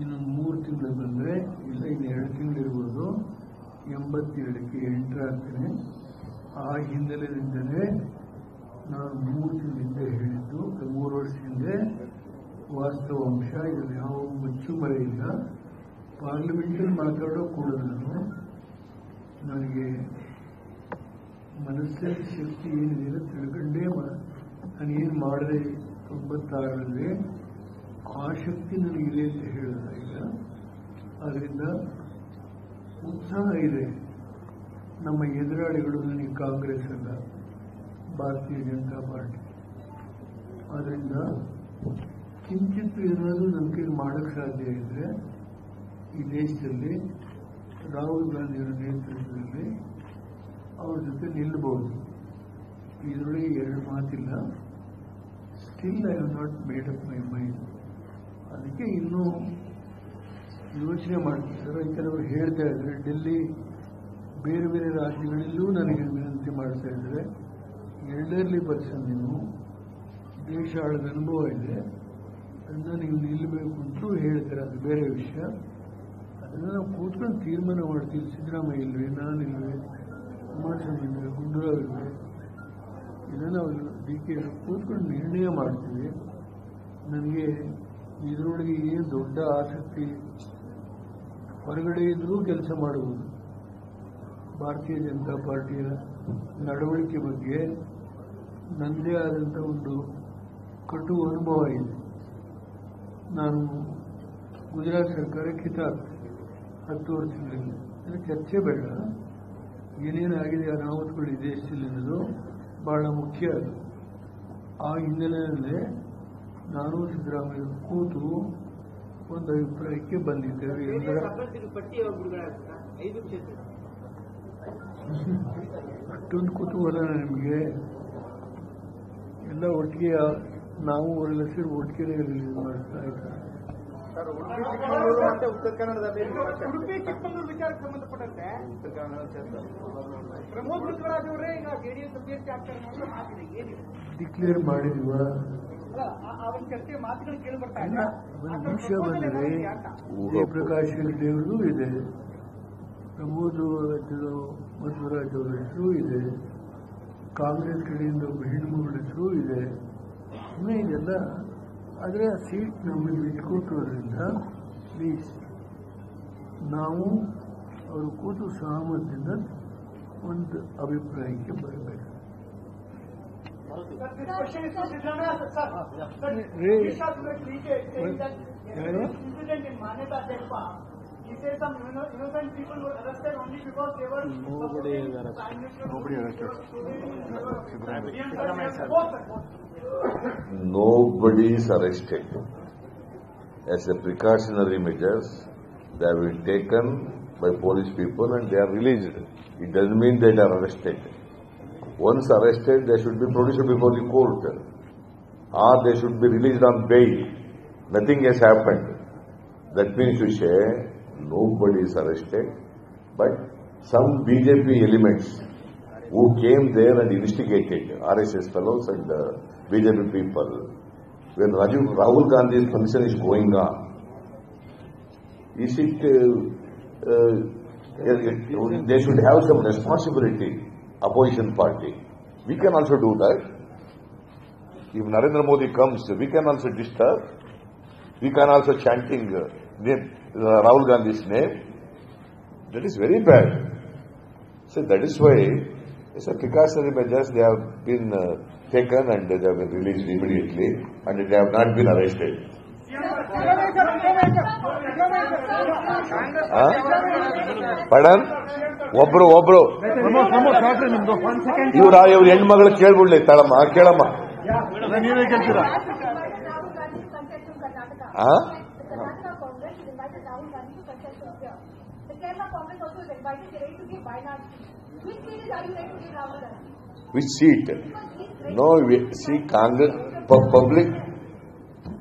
ಇನ್ನೊಂದು 3 ತಿಂಗಳು ಬಂದರೆ, ಇಲ್ಲ ಇನ್ನು 2 ತಿಂಗಳಿರ್ಬೋದು, 82ಕ್ಕೆ ಎಂಟರ್ ಆಗ್ತೇನೆ. ಆ ಹಿನ್ನೆಲೆಯಿಂದಲೇ ನಾನು 3 ತಿಂಗಳಿಂದ ಹೇಳಿದ್ದು, 3 ವರ್ಷ ಹಿಂದೆ ವಾಸ್ತವಾಂಶ. ಇದರಲ್ಲಿ ಯಾವ ಮುಚ್ಚುಮರೆ ಇಲ್ಲ. ಪಾರ್ಲಿಮೆಂಟಲ್ಲಿ ಮಾತಾಡೋ ಕೂಡ ನನಗೆ ಮನಸ್ಸಲ್ಲಿ ಶಕ್ತಿ ಏನಿದೆ ತಿಳ್ಕೊಂಡೇ ನಾನೇನು ಮಾಡಿದೆ 96ರಲ್ಲಿ, ಆ ಶಕ್ತಿ ನನಗಿದೆ ಅಂತ ಹೇಳೋದಾಗಿಲ್ಲ. ಅದರಿಂದ ಉತ್ಸಾಹ ಇದೆ. ನಮ್ಮ ಎದುರಾಳಿಗಳು ನನಗೆ ಕಾಂಗ್ರೆಸ್ ಅಲ್ಲ, ಭಾರತೀಯ ಜನತಾ ಪಾರ್ಟಿ. ಆದ್ದರಿಂದ ಕಿಂಚಿತ್ ಏನಾದರೂ ನಂಬಿಕೆ ಮಾಡೋಕ್ಕೆ ಸಾಧ್ಯ ಇದ್ರೆ ಈ ದೇಶದಲ್ಲಿ ರಾಹುಲ್ ಗಾಂಧಿಯವರ ನೇತೃತ್ವದಲ್ಲಿ ಅವ್ರ ಜೊತೆ ನಿಲ್ಲಬಹುದು. ಇದರೊಳಗೆ 2 ಮಾತಿಲ್ಲ. Still I have not made up my mind. ಅದಕ್ಕೆ ಇನ್ನೂ ಯೋಚನೆ ಮಾಡ್ತಿದ್ದಾರೆ. ಕೆಲವರು ಹೇಳ್ತಾ ಇದ್ದಾರೆ, ಡೆಲ್ಲಿ ಬೇರೆ ಬೇರೆ ರಾಜ್ಯಗಳಲ್ಲೂ ನನಗೆ ವಿನಂತಿ ಮಾಡ್ತಾ ಇದ್ದಾರೆ, ಎಲ್ಡರ್ಲಿ ಪರ್ಸನ್ ನೀವು, ದೇಶ ಆಳದ ಅನುಭವ ಇದೆ, ಅದನ್ನ ನೀವು ನಿಲ್ಲಬೇಕು ಅಂತೂ ಹೇಳ್ತಾರೆ. ಅದು ಬೇರೆ ವಿಷಯ. ಅದನ್ನು ನಾವು ಕೂತ್ಕೊಂಡು ತೀರ್ಮಾನ ಮಾಡ್ತೀವಿ. ಸಿದ್ದರಾಮಯ್ಯ ಇಲ್ವೇ, ನಾನಿಲ್ವೇ, ಕುಮಾರಸ್ವಾಮಿ ಇಲ್ವೇ, ಗುಂಡೂರಾವ್ ಇಲ್ವೇ, ಇದನ್ನು ನಾವು DK ಕೂತ್ಕೊಂಡು ನಿರ್ಣಯ ಮಾಡ್ತೀವಿ. ನನಗೆ ಇದರೊಳಗೆ ಏನು ದೊಡ್ಡ ಆಸಕ್ತಿ, ಹೊರಗಡೆ ಇದ್ರೂ ಕೆಲಸ ಮಾಡುವುದು. ಭಾರತೀಯ ಜನತಾ ಪಾರ್ಟಿಯ ನಡವಳಿಕೆ ಬಗ್ಗೆ ನನ್ನದೇ ಆದಂಥ ಒಂದು ಕಟು ಅನುಭವ ಇದೆ. ನಾನು ಗುಜರಾತ್ ಸರ್ಕಾರಕ್ಕೆ ಕಿತಾಬ್ 10 ವರ್ಷಗಳಲ್ಲಿ, ಅದರ ಚರ್ಚೆ ಬೇಡ, ಏನೇನಾಗಿದೆ ಅನಾಹುತಗಳು ಈ ದೇಶದಲ್ಲಿ ಅನ್ನೋದು ಬಹಳ ಮುಖ್ಯ. ಅದು ಆ ಹಿನ್ನೆಲೆಯಲ್ಲಿ ನಾನು ಸಿದ್ದರಾಮಯ್ಯ ಕೂತು ಒಂದು ಅಭಿಪ್ರಾಯಕ್ಕೆ ಬಂದಿದ್ದೇವೆ. ಅಷ್ಟೊಂದು ಕುತೂಹಲ ನಿಮಗೆ ಎಲ್ಲ ಒಟ್ಟಿಗೆ, ನಾವು ಅವರೆಲ್ಲ ಸೇರಿ ಒಟ್ಟಿಗೆ ರಿಲೀಸ್ ಮಾಡ್ತಾ ಇದ್ದಾರೆ. ಉತ್ತರ ಕನ್ನಡದಲ್ಲಿ ಉಡುಪಿ ಚಿಕ್ಕಮಗಳೂರು ವಿಚಾರಕ್ಕೆ ಸಂಬಂಧಪಟ್ಟಂತೆ ಪ್ರಮೋದ್ ಮುನಿರಾಜ್ ಅವರೇ ಈಗ JDS ಅಭ್ಯರ್ಥಿ ಆಗ್ತಾರೆ ಅನ್ನೋ ಮಾತಿದೆ, ಏನಿದೆ? ಡಿಕ್ಲೇರ್ ಮಾಡಿಲ್ವ? ಅವನ ಚರ್ಚೆ ಮಾತುಗಳು ಕೇಳಿ ಬರ್ತಾ ಇಲ್ಲ. ಒಂದು ವಿಷಯ ಬಂದರೆ ಜಯಪ್ರಕಾಶ್ ಹೆಗಡೆ ಅವರದು ಇದೆ, ಪ್ರಮೋದ್ ಮಧ್ವರಾಜ್ ಅವರ ಹೆಸರು ಇದೆ, ಕಾಂಗ್ರೆಸ್ ಕಡೆಯಿಂದ ಒಬ್ಬ ಹೆಣ್ಣುಮಗಳ ಹೆಸರು ಇದೆ. ಇನ್ನೇ ಇದೆಲ್ಲ. ಆದರೆ ಆ ಸೀಟ್ ನಮಗೆ ಬಿಟ್ಟುಕೊಟ್ಟಿರೋದ್ರಿಂದ ಪ್ಲೀಸ್ ನಾವು ಅವರು ಕೂತು ಸಹಮತದಿಂದ ಒಂದು ಅಭಿಪ್ರಾಯಕ್ಕೆ ಬರಬೇಕು. Nobody is arrested. As a precautionary measures, they have been taken by police people and they are released. It doesn't mean they are arrested. Once arrested, they should be produced before the court, or they should be released on bail. Nothing has happened. That means to say nobody is arrested, but some BJP elements who came there and instigated, RSS fellows and BJP people, when Rahul Gandhi's function is going on, is it, they should have some responsibility, opposition party. We can also do that. If Narendra Modi comes, we can also disturb. We can also chanting Rahul Gandhi's name. That is very bad. So that is why, as a precautionary measures, they have been taken and they have been released immediately and they have not been arrested. Pardon? ಒಬ್ರು ಇವ್ರ ಹೆಣ್ಮಗಳು ಕೇಳ್ಬಿಡ್ಲಿ ತಳಮ್ಮ ಕೇಳಮ್ಮ. ನೀವೇ ಕೇಳ್ತೀರಾ? Karnataka Congress is invited Rahul Gandhi to contest this year. The Kerala Congress also is invited. They are ready to give Wayanad. Which seat are you ready to give Rahul Gandhi? Which seat? No, see, Congress, public,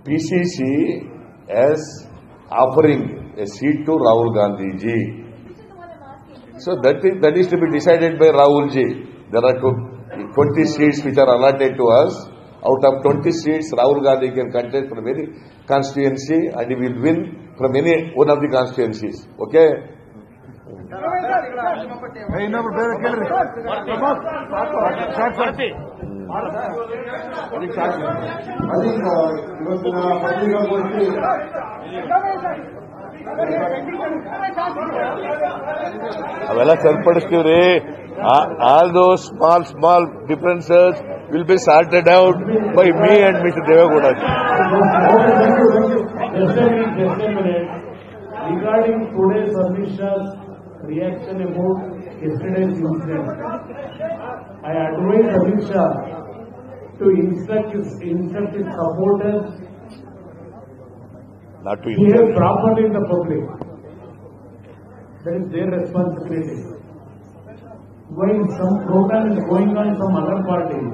PCC as offering a seat to Rahul Gandhi ji. So that is to be decided by Rahul ji. There are 20 seats which are allotted to us. Out of 20 seats, Rahul Gandhi can contest from any constituency and he will win from any one of the constituencies. Okay? ಅವೆಲ್ಲ ಸರಿಪಡಿಸ್ತೀವ್ರಿ. All those small differences will be sorted out by me and Mr. Devagowda. Just a minute. Regarding today's Amit Shah's reaction about yesterday's incident, I advise Amit Shah to instruct his supporters Not to behave properly in the public. That is their responsibility. While some program is going on some other parties,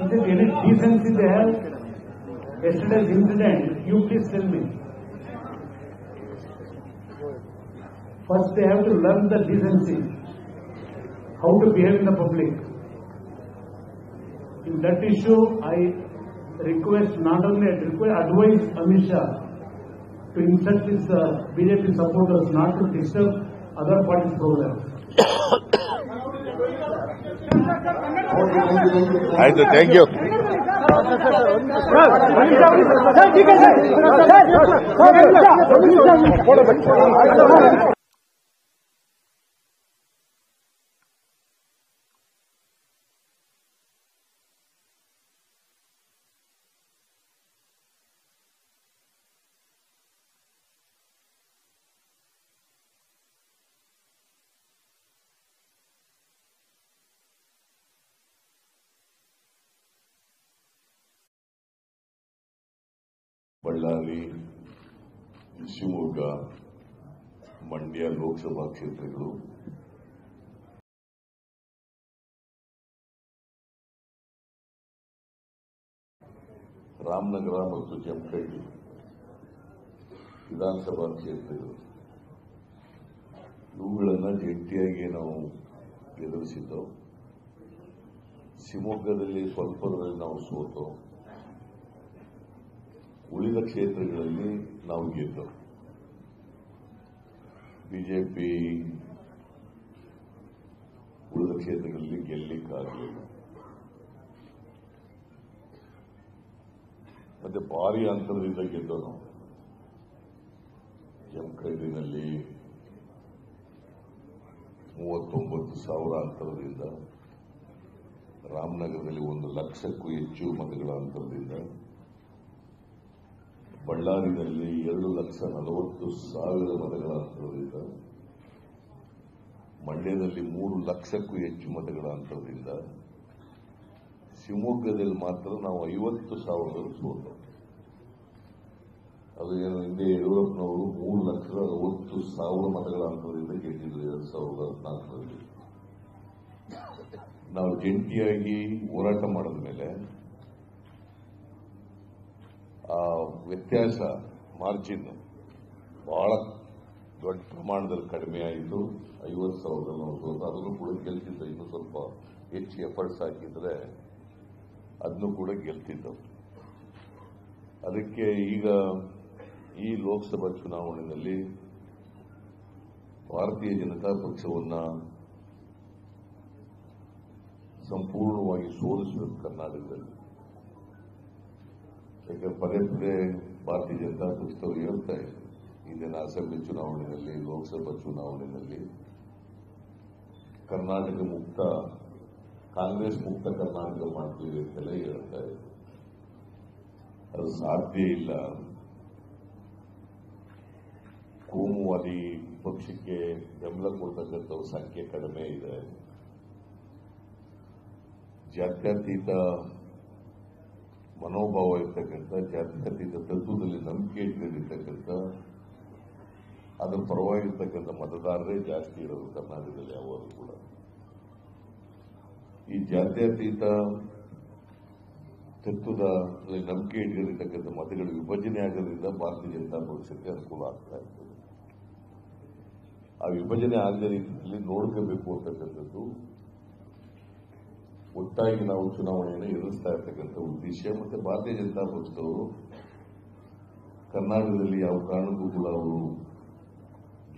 is there any decency they have? Yesterday's incident, you please tell me. First they have to learn the decency, how to behave in the public. In that issue, I request not only advise Amit Shah to instruct his BJP supporters not to disturb other parties' programs. Thank you. Ballari, Shivamogga, Mandya Lok Sabha ಕ್ಷೇತ್ರಗಳು ರಾಮನಗರ ಮತ್ತು ಜಮಖಂಡಿ ವಿಧಾನಸಭಾ ಕ್ಷೇತ್ರಗಳು ಇವುಗಳನ್ನು ಜಂಟಿಯಾಗಿ ನಾವು ಎದುರಿಸಿದ್ದೆವು. ಶಿವಮೊಗ್ಗದಲ್ಲಿ ಸ್ವಲ್ಪದಲ್ಲಿ ನಾವು ಸೋತು, ಉಳಿದ ಕ್ಷೇತ್ರಗಳಲ್ಲಿ ನಾವು ಗೆದ್ದವು. ಬಿಜೆಪಿ ಉಳಿದ ಕ್ಷೇತ್ರಗಳಲ್ಲಿ ಗೆಲ್ಲಲಿಕ್ಕಾಗಲಿಲ್ಲ. ಮತ್ತೆ ಭಾರಿ ಅಂತರದಿಂದ ಗೆದ್ದವು ನಾವು. ಜಮಖಂಡಿನಲ್ಲಿ 39,000 ಅಂತರದಿಂದ, ರಾಮನಗರದಲ್ಲಿ 1,00,000ಕ್ಕೂ ಹೆಚ್ಚು ಮತಗಳ ಅಂತರದಿಂದ, ಬಳ್ಳಾರಿಯಲ್ಲಿ 2,40,000 ಮತಗಳ ಅಂತರದಿಂದ, ಮಂಡ್ಯದಲ್ಲಿ 3,00,000ಕ್ಕೂ ಹೆಚ್ಚು ಮತಗಳ ಅಂತರದಿಂದ, ಶಿವಮೊಗ್ಗದಲ್ಲಿ ಮಾತ್ರ ನಾವು 50,000 ಸೋತವು. ಅದು ಏನು ಹಿಂದೆ ಯಡಿಯೂರಪ್ಪನವರು 3,60,000 ಮತಗಳ ಅಂತರದಿಂದ ಗೆದ್ದಿದ್ರು 2014ರಲ್ಲಿ. ನಾವು ಜಂಟಿಯಾಗಿ ಹೋರಾಟ ಮಾಡಿದ ಮೇಲೆ ಆ ವ್ಯತ್ಯಾಸ ಮಾರ್ಜಿನ್ ಬಹಳ ದೊಡ್ಡ ಪ್ರಮಾಣದಲ್ಲಿ ಕಡಿಮೆ ಆಯಿತು. 50,000 ನಾವು ಸೋತು. ಅದನ್ನು ಕೂಡ ಗೆಲ್ತಿದ್ದ. ಇನ್ನೂ ಸ್ವಲ್ಪ ಹೆಚ್ಚು ಎಫರ್ಟ್ಸ್ ಹಾಕಿದ್ರೆ ಅದನ್ನು ಕೂಡ ಗೆಲ್ತಿದ್ದವು. ಅದಕ್ಕೆ ಈಗ ಈ ಲೋಕಸಭಾ ಚುನಾವಣೆಯಲ್ಲಿ ಭಾರತೀಯ ಜನತಾ ಪಕ್ಷವನ್ನ ಸಂಪೂರ್ಣವಾಗಿ ಸೋಲಿಸಬೇಕು ಕರ್ನಾಟಕದಲ್ಲಿ. ಯಾಕಂದ್ರೆ ಪದೇ ಪದೇ ಭಾರತೀಯ ಜನತಾ ಪಕ್ಷದವರು ಹೇಳ್ತಾರೆ, ಇಂದಿನ ಅಸೆಂಬ್ಲಿ ಚುನಾವಣೆಯಲ್ಲಿ, ಲೋಕಸಭಾ ಚುನಾವಣೆಯಲ್ಲಿ ಕರ್ನಾಟಕ ಮುಕ್ತ, ಕಾಂಗ್ರೆಸ್ ಮುಕ್ತ ಕರ್ನಾಟಕ ಮಾಡ್ತೀವಿ ಅಂತೆಲ್ಲ ಹೇಳ್ತಾರೆ. ಅದು ಸಾಧ್ಯ ಇಲ್ಲ. ಕೋಮುವಾದಿ ಪಕ್ಷಕ್ಕೆ ಬೆಂಬಲ ಕೊಡ್ತಕ್ಕಂಥ ಸಂಖ್ಯೆ ಕಡಿಮೆ ಇದೆ. ಜಾತ್ಯತೀತ ಮನೋಭಾವ ಇರ್ತಕ್ಕಂಥ, ಜಾತ್ಯತೀತ ತತ್ವದಲ್ಲಿ ನಂಬಿಕೆ ಇಟ್ಟಿರ್ತಕ್ಕಂಥ, ಅದರ ಪರವಾಗಿರ್ತಕ್ಕಂಥ ಮತದಾರರೇ ಜಾಸ್ತಿ ಇರೋದು ಕರ್ನಾಟಕದಲ್ಲಿ ಯಾವಾಗಲೂ ಕೂಡ. ಈ ಜಾತ್ಯತೀತ ತತ್ವದ ನಂಬಿಕೆ ಇಟ್ಟಿರತಕ್ಕಂಥ ಮತಗಳು ವಿಭಜನೆ ಆಗೋದ್ರಿಂದ ಭಾರತೀಯ ಜನತಾ ಪಕ್ಷಕ್ಕೆ ಅನುಕೂಲ ಆಗ್ತಾ ಇರ್ತದೆ. ಆ ವಿಭಜನೆ ಆಗದ ರೀತಿಯಲ್ಲಿ ನೋಡ್ಕೋಬೇಕು ಅಂತಕ್ಕಂಥದ್ದು ಒಟ್ಟಾಗಿ ನಾವು ಚುನಾವಣೆಯನ್ನು ಎದುರಿಸ್ತಾ ಇರ್ತಕ್ಕಂಥ ಉದ್ದೇಶ. ಮತ್ತೆ ಭಾರತೀಯ ಜನತಾ ಪಕ್ಷದವರು ಕರ್ನಾಟಕದಲ್ಲಿ ಯಾವ ಕಾರಣಕ್ಕೂ ಕೂಡ ಅವರು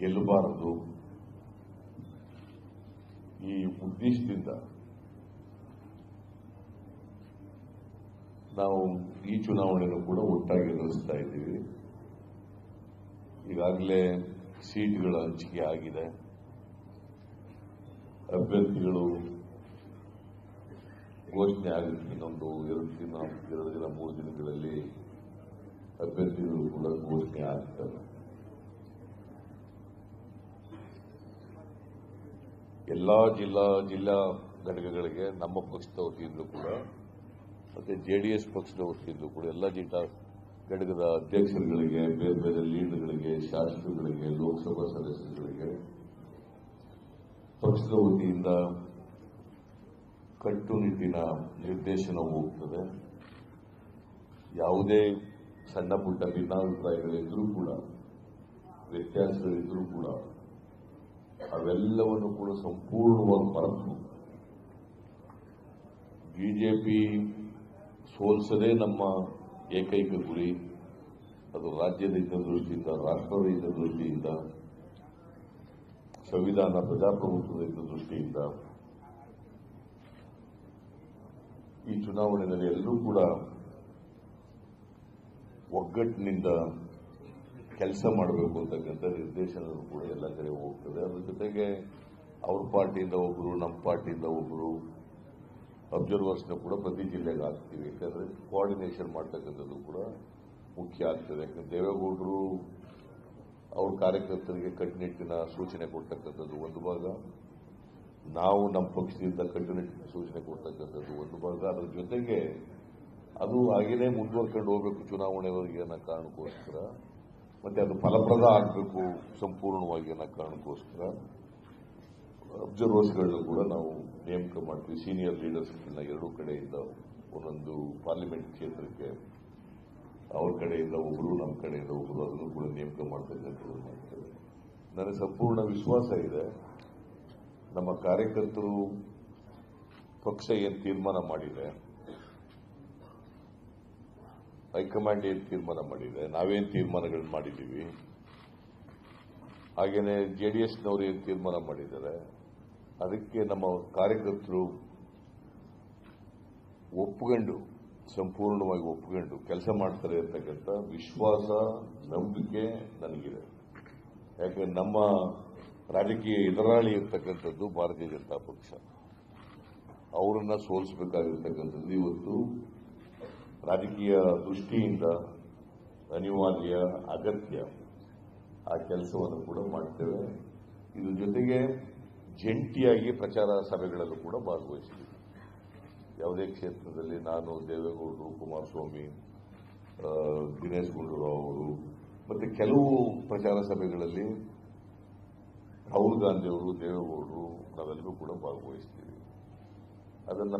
ಗೆಲ್ಲಬಾರದು ಈ ಉದ್ದೇಶದಿಂದ ನಾವು ಈ ಚುನಾವಣೆಯನ್ನು ಕೂಡ ಒಟ್ಟಾಗಿ ಎದುರಿಸ್ತಾ ಇದ್ದೀವಿ. ಈಗಾಗಲೇ ಸೀಟ್ಗಳ ಹಂಚಿಕೆ ಆಗಿದೆ. ಅಭ್ಯರ್ಥಿಗಳು ಘೋಷಣೆ ಆಗುತ್ತೆ. ಇನ್ನೊಂದು 2 ದಿನ 3 ದಿನಗಳಲ್ಲಿ ಅಭ್ಯರ್ಥಿಗಳು ಕೂಡ ಘೋಷಣೆ ಆಗ್ತಾರೆ. ಎಲ್ಲಾ ಜಿಲ್ಲಾ ಘಟಕಗಳಿಗೆ ನಮ್ಮ ಪಕ್ಷದ ವತಿಯಿಂದ ಕೂಡ ಮತ್ತೆ JDS ಪಕ್ಷದ ವತಿಯಿಂದ ಕೂಡ ಎಲ್ಲ ಜಿಲ್ಲಾ ಘಟಕದ ಅಧ್ಯಕ್ಷರುಗಳಿಗೆ, ಬೇರೆ ಬೇರೆ ಲೀಡರ್ಗಳಿಗೆ, ಶಾಸಕರುಗಳಿಗೆ, ಲೋಕಸಭಾ ಸದಸ್ಯರುಗಳಿಗೆ ಪಕ್ಷದ ವತಿಯಿಂದ ಕಟ್ಟುನಿಟ್ಟಿನ ನಿರ್ದೇಶನ ಹೋಗ್ತದೆ. ಯಾವುದೇ ಸಣ್ಣ ಪುಟ್ಟ ಭಿನ್ನಾಭಿಪ್ರಾಯಗಳಿದ್ರೂ ಕೂಡ, ವ್ಯತ್ಯಾಸಗಳಿದ್ರೂ ಕೂಡ ಅವೆಲ್ಲವನ್ನು ಕೂಡ ಸಂಪೂರ್ಣವಾಗಿ ಮರೆತು ಬಿಜೆಪಿ ಸೋಲಿಸದೇ ನಮ್ಮ ಏಕೈಕ ಗುರಿ. ಅದು ರಾಜ್ಯದ ಹಿತದೃಷ್ಟಿಯಿಂದ, ರಾಷ್ಟ್ರದ ಹಿತದೃಷ್ಟಿಯಿಂದ, ಸಂವಿಧಾನ ಪ್ರಜಾಪ್ರಭುತ್ವದ ಹಿತದೃಷ್ಟಿಯಿಂದ ಈ ಚುನಾವಣೆಯಲ್ಲಿ ಎಲ್ಲರೂ ಕೂಡ ಒಗ್ಗಟ್ಟಿನಿಂದ ಕೆಲಸ ಮಾಡಬೇಕು ಅಂತಕ್ಕಂಥ ನಿರ್ದೇಶನ ಕೂಡ ಎಲ್ಲ ಕಡೆ ಹೋಗ್ತದೆ. ಅದ್ರ ಜೊತೆಗೆ ಅವ್ರ ಪಾರ್ಟಿಯಿಂದ ಒಬ್ಬರು, ನಮ್ಮ ಪಾರ್ಟಿಯಿಂದ ಒಬ್ಬರು ಅಬ್ಸರ್ವರ್ಸ್ನ ಕೂಡ ಪ್ರತಿ ಜಿಲ್ಲೆಗೆ ಹಾಕ್ತೀವಿ. ಯಾಕಂದ್ರೆ ಕೋಆರ್ಡಿನೇಷನ್ ಮಾಡ್ತಕ್ಕಂಥದ್ದು ಕೂಡ ಮುಖ್ಯ ಆಗ್ತದೆ. ಯಾಕಂದ್ರೆ ದೇವೇಗೌಡರು ಅವ್ರ ಕಾರ್ಯಕರ್ತರಿಗೆ ಕಟ್ಟುನಿಟ್ಟಿನ ಸೂಚನೆ ಕೊಡ್ತಕ್ಕಂಥದ್ದು ಒಂದು ಭಾಗ, ನಾವು ನಮ್ಮ ಪಕ್ಷದಿಂದ ಕಟ್ಟುನಿಟ್ಟಿನ ಸೂಚನೆ ಕೊಡ್ತಕ್ಕಂಥದ್ದು ಒಂದು ಭಾಗ. ಅದರ ಜೊತೆಗೆ ಅದು ಹಾಗೇನೆ ಮುಂದುವರ್ಕೊಂಡು ಹೋಗಬೇಕು ಚುನಾವಣೆವರೆಗೆ ಅನ್ನೋ ಕಾರಣಕ್ಕೋಸ್ಕರ, ಮತ್ತೆ ಅದು ಫಲಪ್ರದ ಆಗಬೇಕು ಸಂಪೂರ್ಣವಾಗಿ ಅನ್ನೋ ಕಾರಣಕ್ಕೋಸ್ಕರ ಅಬ್ಸರ್ವರ್ಸ್ಗಳನ್ನ ಕೂಡ ನಾವು ನೇಮಕ ಮಾಡ್ತೀವಿ. ಸೀನಿಯರ್ ಲೀಡರ್ಸ್ಗಳನ್ನ ಎರಡೂ ಕಡೆಯಿಂದ ಒಂದೊಂದು ಪಾರ್ಲಿಮೆಂಟ್ ಕ್ಷೇತ್ರಕ್ಕೆ ಅವ್ರ ಕಡೆಯಿಂದ ಒಬ್ಬರು, ನಮ್ಮ ಕಡೆಯಿಂದ ಒಬ್ಬರು, ಅದನ್ನು ಕೂಡ ನೇಮಕ ಮಾಡ್ತಕ್ಕಂಥದ್ದು ಮಾಡ್ತೇವೆ. ನನಗೆ ಸಂಪೂರ್ಣ ವಿಶ್ವಾಸ ಇದೆ, ನಮ್ಮ ಕಾರ್ಯಕರ್ತರು ಪಕ್ಷ ಏನು ತೀರ್ಮಾನ ಮಾಡಿದೆ, ಹೈಕಮಾಂಡ್ ಏನು ತೀರ್ಮಾನ ಮಾಡಿದೆ, ನಾವೇನು ತೀರ್ಮಾನಗಳು ಮಾಡಿದ್ದೀವಿ, ಹಾಗೇನೆ JDSನವರು ಏನು ತೀರ್ಮಾನ ಮಾಡಿದ್ದಾರೆ, ಅದಕ್ಕೆ ನಮ್ಮ ಕಾರ್ಯಕರ್ತರು ಒಪ್ಪಿಕೊಂಡು, ಸಂಪೂರ್ಣವಾಗಿ ಒಪ್ಪಿಕೊಂಡು ಕೆಲಸ ಮಾಡ್ತಾರೆ ಅಂತಕ್ಕಂಥ ವಿಶ್ವಾಸ, ನಂಬಿಕೆ ನನಗಿದೆ. ಯಾಕಂದ್ರೆ ನಮ್ಮ ರಾಜಕೀಯ ಎದುರಾಳಿ ಇರ್ತಕ್ಕಂಥದ್ದು ಭಾರತೀಯ ಜನತಾ ಪಕ್ಷ. ಅವರನ್ನ ಸೋಲಿಸಬೇಕಾಗಿರ್ತಕ್ಕಂಥದ್ದು ಇವತ್ತು ರಾಜಕೀಯ ದೃಷ್ಟಿಯಿಂದ ಅನಿವಾರ್ಯ, ಅಗತ್ಯ. ಆ ಕೆಲಸವನ್ನು ಕೂಡ ಮಾಡ್ತೇವೆ. ಇದ್ರ ಜೊತೆಗೆ ಜಂಟಿಯಾಗಿ ಪ್ರಚಾರ ಸಭೆಗಳಲ್ಲೂ ಕೂಡ ಭಾಗವಹಿಸ್ತೀವಿ. ಯಾವುದೇ ಕ್ಷೇತ್ರದಲ್ಲಿ ನಾನು, ದೇವೇಗೌಡರು, ಕುಮಾರಸ್ವಾಮಿ, ದಿನೇಶ್ ಗುಂಡೂರಾವ್ ಅವರು, ಮತ್ತೆ ಕೆಲವು ಪ್ರಚಾರ ಸಭೆಗಳಲ್ಲಿ ರಾಹುಲ್ ಗಾಂಧಿ ಅವರು, ದೇವೇಗೌಡರು, ನಾವೆಲ್ಲರೂ ಕೂಡ ಭಾಗವಹಿಸ್ತೀವಿ. ಅದನ್ನು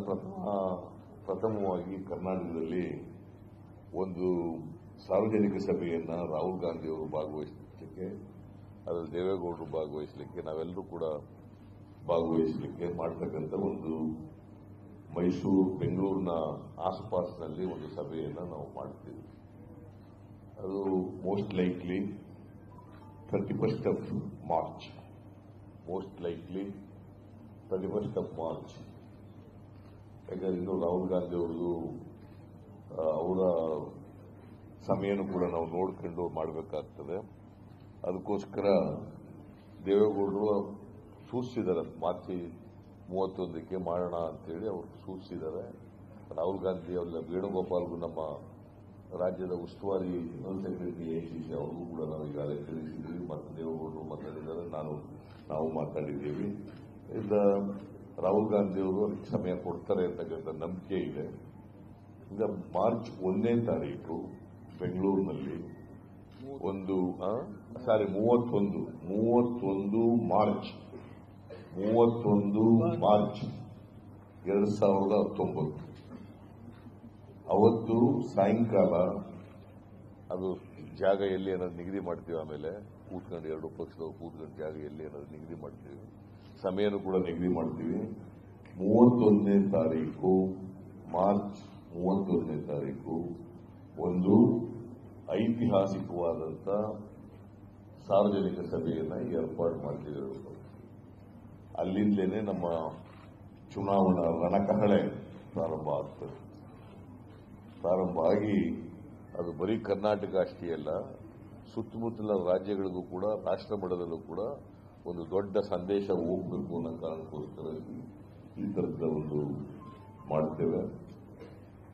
ಪ್ರಥಮವಾಗಿ ಕರ್ನಾಟಕದಲ್ಲಿ ಒಂದು ಸಾರ್ವಜನಿಕ ಸಭೆಯನ್ನ ರಾಹುಲ್ ಗಾಂಧಿ ಅವರು ಭಾಗವಹಿಸಲಿಕ್ಕೆ, ಅದರಲ್ಲಿ ದೇವೇಗೌಡರು ಭಾಗವಹಿಸಲಿಕ್ಕೆ, ನಾವೆಲ್ಲರೂ ಕೂಡ ಭಾಗವಹಿಸಲಿಕ್ಕೆ ಮಾಡ್ತಕ್ಕಂಥ ಒಂದು ಮೈಸೂರು, ಬೆಂಗಳೂರಿನ ಆಸುಪಾಸಿನಲ್ಲಿ ಒಂದು ಸಭೆಯನ್ನು ನಾವು ಮಾಡ್ತೀವಿ. ಅದು most likely 31st of March. Most likely 31st of March. ಯಾಕಂದ್ರೆ ಇನ್ನು ರಾಹುಲ್ ಗಾಂಧಿ ಅವ್ರದ್ದು ಅವರ ಸಮಯನೂ ಕೂಡ ನಾವು ನೋಡ್ಕೊಂಡು ಮಾಡಬೇಕಾಗ್ತದೆ. ಅದಕ್ಕೋಸ್ಕರ ದೇವೇಗೌಡರು ಸೂಚಿಸಿದ್ದಾರೆ, ಮಾರ್ಚ್ 31ಕ್ಕೆ ಮಾಡೋಣ ಅಂತೇಳಿ ಅವರು ಸೂಚಿಸಿದ್ದಾರೆ. ರಾಹುಲ್ ಗಾಂಧಿ ಅವರ ವೇಣುಗೋಪಾಲ್ಗೂ, ನಮ್ಮ ರಾಜ್ಯದ ಉಸ್ತುವಾರಿ ಜನರಲ್ ಸೆಕ್ರೆಟರಿ ACC ಅವ್ರಿಗೂ ಕೂಡ ನಾವು ಈಗಾಗಲೇ ತಿಳಿಸಿದ್ದೀವಿ. ಮತ್ತೆ ದೇವೇಗೌಡರು ಮಾತಾಡಿದ್ದಾರೆ, ನಾವು ಮಾತಾಡಿದ್ದೀವಿ. ಇದರಿಂದ ರಾಹುಲ್ ಗಾಂಧಿ ಅವರು ಅದಕ್ಕೆ ಸಮಯ ಕೊಡ್ತಾರೆ ಅಂತಕ್ಕಂಥ ನಂಬಿಕೆ ಇದೆ. ಈಗ ಮಾರ್ಚ್ 1ನೇ ತಾರೀಕು ಬೆಂಗಳೂರಿನಲ್ಲಿ 31 ಮಾರ್ಚ್ 2019 ಅವತ್ತು ಸಾಯಂಕಾಲ ಅದು ಜಾಗ ಎಲ್ಲಿ ಅನ್ನೋದು ನಿಗದಿ ಮಾಡ್ತೀವಿ. ಆಮೇಲೆ ಕೂತ್ಕೊಂಡು ಎರಡು ಪಕ್ಷದವ್ರು ಕೂತ್ಕೊಂಡು ಜಾಗ ಎಲ್ಲಿ ಅನ್ನೋದು ನಿಗದಿ ಮಾಡ್ತೀವಿ. ಸಮಯನೂ ಕೂಡ ನಿಗದಿ ಮಾಡ್ತೀವಿ. 31ನೇ ತಾರೀಕು ಮಾರ್ಚ್ 31ನೇ ತಾರೀಕು ಒಂದು ಐತಿಹಾಸಿಕವಾದಂಥ ಸಾರ್ವಜನಿಕ ಸಭೆಯನ್ನು ಏರ್ಪಾಡು ಮಾಡ್ತಿದ್ರು. ಅಲ್ಲಿಂದಲೇ ನಮ್ಮ ಚುನಾವಣಾ ರಣಕಹಳೆ ಪ್ರಾರಂಭ ಆಗ್ತದೆ. ಪ್ರಾರಂಭ ಆಗಿ ಅದು ಬರೀ ಕರ್ನಾಟಕ ಅಷ್ಟೇ ಅಲ್ಲ, ಸುತ್ತಮುತ್ತಲ ರಾಜ್ಯಗಳಿಗೂ ಕೂಡ ರಾಷ್ಟ್ರ ಮಟ್ಟದಲ್ಲೂ ಕೂಡ ಒಂದು ದೊಡ್ಡ ಸಂದೇಶ ಹೋಗಬೇಕು ಅನ್ನೋ ಕಾರಣಕ್ಕೋಸ್ಕರ ಈ ಥರದ ಒಂದು ಮಾಡ್ತೇವೆ.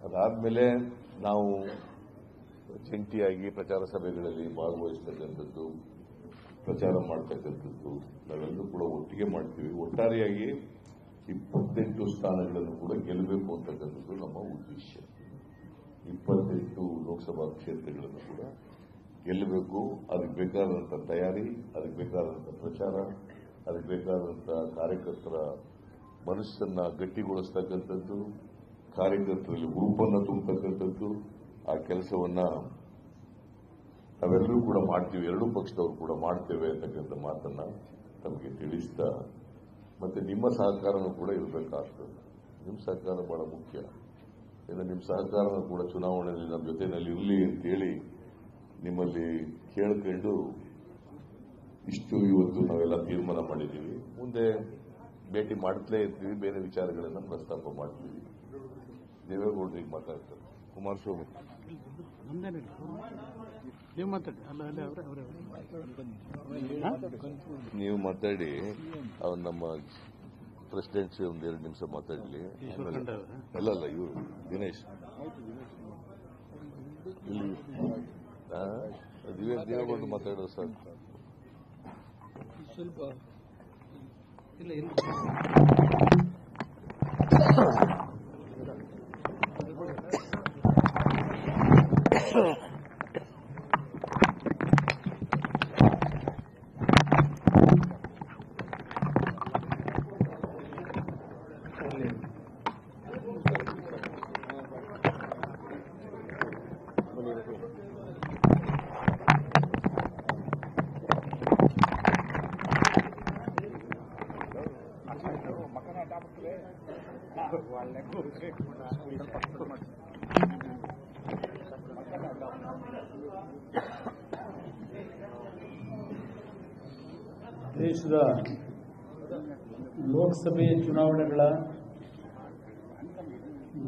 ಅದಾದಮೇಲೆ ನಾವು ಜಂಟಿಯಾಗಿ ಪ್ರಚಾರ ಸಭೆಗಳಲ್ಲಿ ಭಾಗವಹಿಸ್ತಕ್ಕಂಥದ್ದು, ಪ್ರಚಾರ ಮಾಡ್ತಕ್ಕಂಥದ್ದು ನಾವೆಲ್ಲರೂ ಕೂಡ ಒಟ್ಟಿಗೆ ಮಾಡ್ತೀವಿ. ಒಟ್ಟಾರೆಯಾಗಿ 28 ಸ್ಥಾನಗಳನ್ನು ಕೂಡ ಗೆಲ್ಲಬೇಕು ಅಂತಕ್ಕಂಥದ್ದು ನಮ್ಮ ಉದ್ದೇಶ. 28 ಲೋಕಸಭಾ ಕ್ಷೇತ್ರಗಳನ್ನು ಕೂಡ ಗೆಲ್ಲಬೇಕು. ಅದಕ್ಕೆ ಬೇಕಾದಂಥ ತಯಾರಿ, ಅದಕ್ಕೆ ಬೇಕಾದಂಥ ಪ್ರಚಾರ, ಅದಕ್ಕೆ ಬೇಕಾದಂಥ ಕಾರ್ಯಕರ್ತರ ಮನಸ್ಸನ್ನ ಗಟ್ಟಿಗೊಳಿಸ್ತಕ್ಕಂಥದ್ದು, ಕಾರ್ಯಕರ್ತರಲ್ಲಿ ಹುರುಪನ್ನು ತುಂಬತಕ್ಕಂಥದ್ದು, ಆ ಕೆಲಸವನ್ನ ನಾವೆಲ್ಲರೂ ಕೂಡ ಮಾಡ್ತೀವಿ. ಎರಡೂ ಪಕ್ಷದವರು ಕೂಡ ಮಾಡ್ತೇವೆ ಅಂತಕ್ಕಂಥ ಮಾತನ್ನ ನಮಗೆ ತಿಳಿಸ್ತಾ, ಮತ್ತೆ ನಿಮ್ಮ ಸಹಕಾರನೂ ಕೂಡ ಇರಬೇಕಾಗ್ತದೆ. ನಿಮ್ಮ ಸಹಕಾರ ಬಹಳ ಮುಖ್ಯ. ಇನ್ನು ನಿಮ್ಮ ಸಹಕಾರನೂ ಕೂಡ ಚುನಾವಣೆಯಲ್ಲಿ ನಮ್ಮ ಜೊತೆಯಲ್ಲಿ ಇರಲಿ ಅಂತೇಳಿ ನಿಮ್ಮಲ್ಲಿ ಕೇಳ್ಕೊಂಡು ಇಷ್ಟು ಇವತ್ತು ನಾವೆಲ್ಲ ತೀರ್ಮಾನ ಮಾಡಿದ್ದೀವಿ. ಮುಂದೆ ಭೇಟಿ ಮಾಡ್ತಲೇ ಇರ್ತೀವಿ, ಬೇರೆ ವಿಚಾರಗಳನ್ನು ಪ್ರಸ್ತಾಪ ಮಾಡ್ತೀವಿ. ದೇವೇಗೌಡರಿಗೆ ಮಾತಾಡ್ತಾರೆ. ಕುಮಾರಸ್ವಾಮಿ ನೀವು ಮಾತಾಡಿ. ಅವ್ರು ನಮ್ಮ ಪ್ರೆಸಿಡೆಂಟ್ ಒಂದು 2 ನಿಮಿಷ ಮಾತಾಡಲಿ. ಅಲ್ಲಲ್ಲ, ಇವರು ದಿನೇಶ್ ಇಲ್ಲಿ ದೇವೇಗೌಡರು ಮಾತಾಡೋದು ಸಾಕು. ಸ್ವಲ್ಪ ಇಲ್ಲ ದೇಶದ ಲೋಕಸಭೆ ಚುನಾವಣೆಗಳ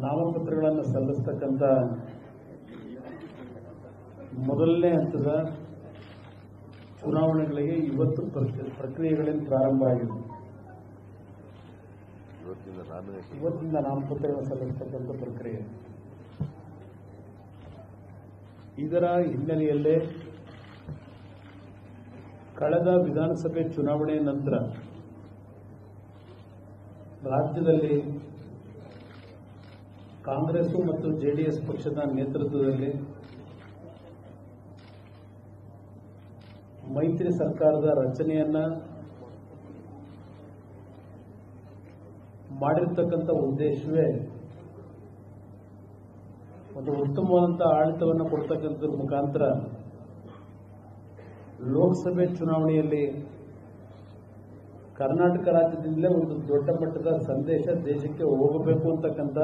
ನಾಮಪತ್ರಗಳನ್ನು ಸಲ್ಲಿಸತಕ್ಕಂಥ ಮೊದಲನೇ ಹಂತದ ಚುನಾವಣೆಗಳಿಗೆ ಇವತ್ತು ಪ್ರಕ್ರಿಯೆಗಳಿಂದ ಪ್ರಾರಂಭ ಆಗಿದೆ. ಇವತ್ತಿಂದ ನಾಮಪತ್ರಗಳನ್ನು ಸಲ್ಲಿಸತಕ್ಕಂಥ ಪ್ರಕ್ರಿಯೆ. ಇದರ ಹಿನ್ನೆಲೆಯಲ್ಲೇ ಕಳೆದ ವಿಧಾನಸಭೆ ಚುನಾವಣೆಯ ನಂತರ ರಾಜ್ಯದಲ್ಲಿ ಕಾಂಗ್ರೆಸ್ ಮತ್ತು JDS ಪಕ್ಷದ ನೇತೃತ್ವದಲ್ಲಿ ಮೈತ್ರಿ ಸರ್ಕಾರದ ರಚನೆಯನ್ನ ಮಾಡಿರ್ತಕ್ಕಂಥ ಉದ್ದೇಶವೇ ಒಂದು ಉತ್ತಮವಾದಂತಹ ಆಡಳಿತವನ್ನು ಕೊಡ್ತಕ್ಕಂಥದ್ರ ಮುಖಾಂತರ ಲೋಕಸಭೆ ಚುನಾವಣೆಯಲ್ಲಿ ಕರ್ನಾಟಕ ರಾಜ್ಯದಿಂದಲೇ ಒಂದು ದೊಡ್ಡ ಮಟ್ಟದ ಸಂದೇಶ ದೇಶಕ್ಕೆ ಹೋಗಬೇಕು ಅಂತಕ್ಕಂಥ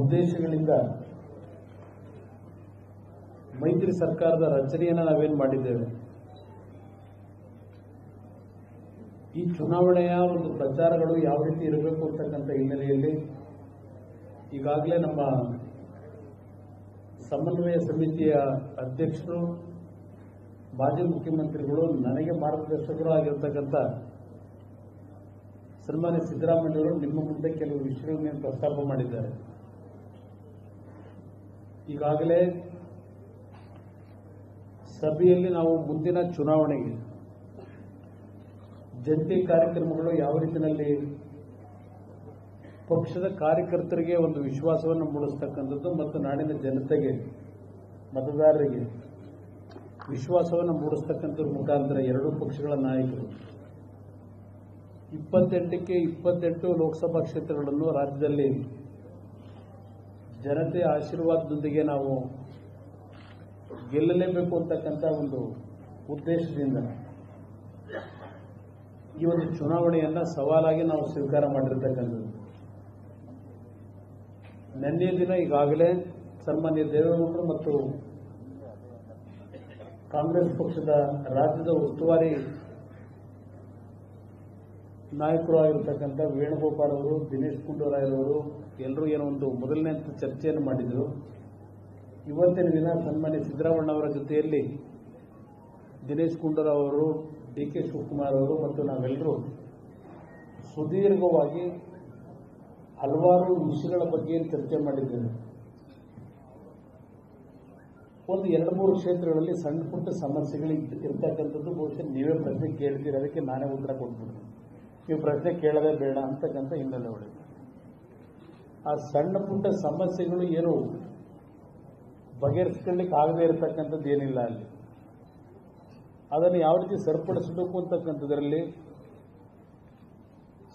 ಉದ್ದೇಶಗಳಿಂದ ಮೈತ್ರಿ ಸರ್ಕಾರದ ರಚನೆಯನ್ನು ನಾವೇನು ಮಾಡಿದ್ದೇವೆ. ಈ ಚುನಾವಣೆಯ ಒಂದು ಪ್ರಚಾರಗಳು ಯಾವ ರೀತಿ ಇರಬೇಕು ಅಂತಕ್ಕಂಥ ಹಿನ್ನೆಲೆಯಲ್ಲಿ ಈಗಾಗಲೇ ನಮ್ಮ ಸಮನ್ವಯ ಸಮಿತಿಯ ಅಧ್ಯಕ್ಷರು, ಮಾಜಿ ಮುಖ್ಯಮಂತ್ರಿಗಳು, ನನಗೆ ಮಾರ್ಗದರ್ಶಕರು ಆಗಿರತಕ್ಕಂಥ ಸನ್ಮಾನ್ಯ ಸಿದ್ದರಾಮಯ್ಯವರು ನಿಮ್ಮ ಮುಂದೆ ಕೆಲವು ವಿಷಯಗಳನ್ನು ಪ್ರಸ್ತಾಪ ಮಾಡಿದ್ದಾರೆ. ಈಗಾಗಲೇ ಸಭೆಯಲ್ಲಿ ನಾವು ಮುಂದಿನ ಚುನಾವಣೆಗೆ ಜಂಟಿ ಕಾರ್ಯಕ್ರಮಗಳು ಯಾವ ರೀತಿಯಲ್ಲಿ ಪಕ್ಷದ ಕಾರ್ಯಕರ್ತರಿಗೆ ಒಂದು ವಿಶ್ವಾಸವನ್ನು ಮೂಡಿಸ್ತಕ್ಕಂಥದ್ದು ಮತ್ತು ನಾಡಿನ ಜನತೆಗೆ, ಮತದಾರರಿಗೆ ವಿಶ್ವಾಸವನ್ನು ಮೂಡಿಸ್ತಕ್ಕಂಥದ್ರ ಮುಖಾಂತರ ಎರಡೂ ಪಕ್ಷಗಳ ನಾಯಕರು 28ಕ್ಕೆ 28 ಲೋಕಸಭಾ ಕ್ಷೇತ್ರಗಳನ್ನು ರಾಜ್ಯದಲ್ಲಿ ಜನತೆಯ ಆಶೀರ್ವಾದದೊಂದಿಗೆ ನಾವು ಗೆಲ್ಲಲೇಬೇಕು ಅಂತಕ್ಕಂಥ ಒಂದು ಉದ್ದೇಶದಿಂದ ಈ ಒಂದು ಚುನಾವಣೆಯನ್ನ ಸವಾಲಾಗಿ ನಾವು ಸ್ವೀಕಾರ ಮಾಡಿರ್ತಕ್ಕಂಥದ್ದು. ನಿನ್ನೆ ದಿನ ಈಗಾಗಲೇ ಸನ್ಮಾನ್ಯ ದೇವೇಗೌಡರು ಮತ್ತು ಕಾಂಗ್ರೆಸ್ ಪಕ್ಷದ ರಾಜ್ಯದ ಉಸ್ತುವಾರಿ ನಾಯಕರು ಆಗಿರ್ತಕ್ಕಂಥ ವೇಣುಗೋಪಾಲ್ ಅವರು, ದಿನೇಶ್ ಗುಂಡೂರಾಯರವರು ಎಲ್ಲರೂ ಏನೋ ಒಂದು ಮೊದಲನೇ ಚರ್ಚೆಯನ್ನು ಮಾಡಿದರು. ಇವತ್ತಿನ ದಿನ ಸನ್ಮಾನ್ಯ ಸಿದ್ದರಾಮಣ್ಣ ಅವರ ಜೊತೆಯಲ್ಲಿ ದಿನೇಶ್ ಗುಂಡೂರಾವ್ ಅವರು, ಡಿ.ಕೆ. ಶಿವಕುಮಾರ್ ಅವರು ಮತ್ತು ನಾವೆಲ್ಲರೂ ಸುದೀರ್ಘವಾಗಿ ಹಲವಾರು ವಿಷಯಗಳ ಬಗ್ಗೆ ಚರ್ಚೆ ಮಾಡಿದ್ದೇವೆ. ಒಂದು 2-3 ಕ್ಷೇತ್ರಗಳಲ್ಲಿ ಸಣ್ಣ ಪುಟ್ಟ ಸಮಸ್ಯೆಗಳು ಇರ್ತಕ್ಕಂಥದ್ದು ಬಹುಶಃ ನೀವೇ ಪ್ರಶ್ನೆ ಕೇಳ್ತೀರಿ, ಅದಕ್ಕೆ ನಾನೇ ಉತ್ತರ ಕೊಟ್ಬಿಡ್ತೀನಿ. ನೀವು ಪ್ರಶ್ನೆ ಕೇಳದೆ ಬೇಡ ಅಂತಕ್ಕಂಥ ಹಿನ್ನೆಲೆ ಒಳಗೆ ಆ ಸಣ್ಣ ಪುಟ್ಟ ಸಮಸ್ಯೆಗಳು ಏನು ಬಗೆಹರಿಸ್ಕೊಳ್ಳಿಕ್ಕೆ ಆಗದೇ ಇರತಕ್ಕಂಥದ್ದು ಏನಿಲ್ಲ. ಅಲ್ಲಿ ಅದನ್ನು ಯಾವ ರೀತಿ ಸರಿಪಡಿಸಬೇಕು ಅಂತಕ್ಕಂಥದ್ರಲ್ಲಿ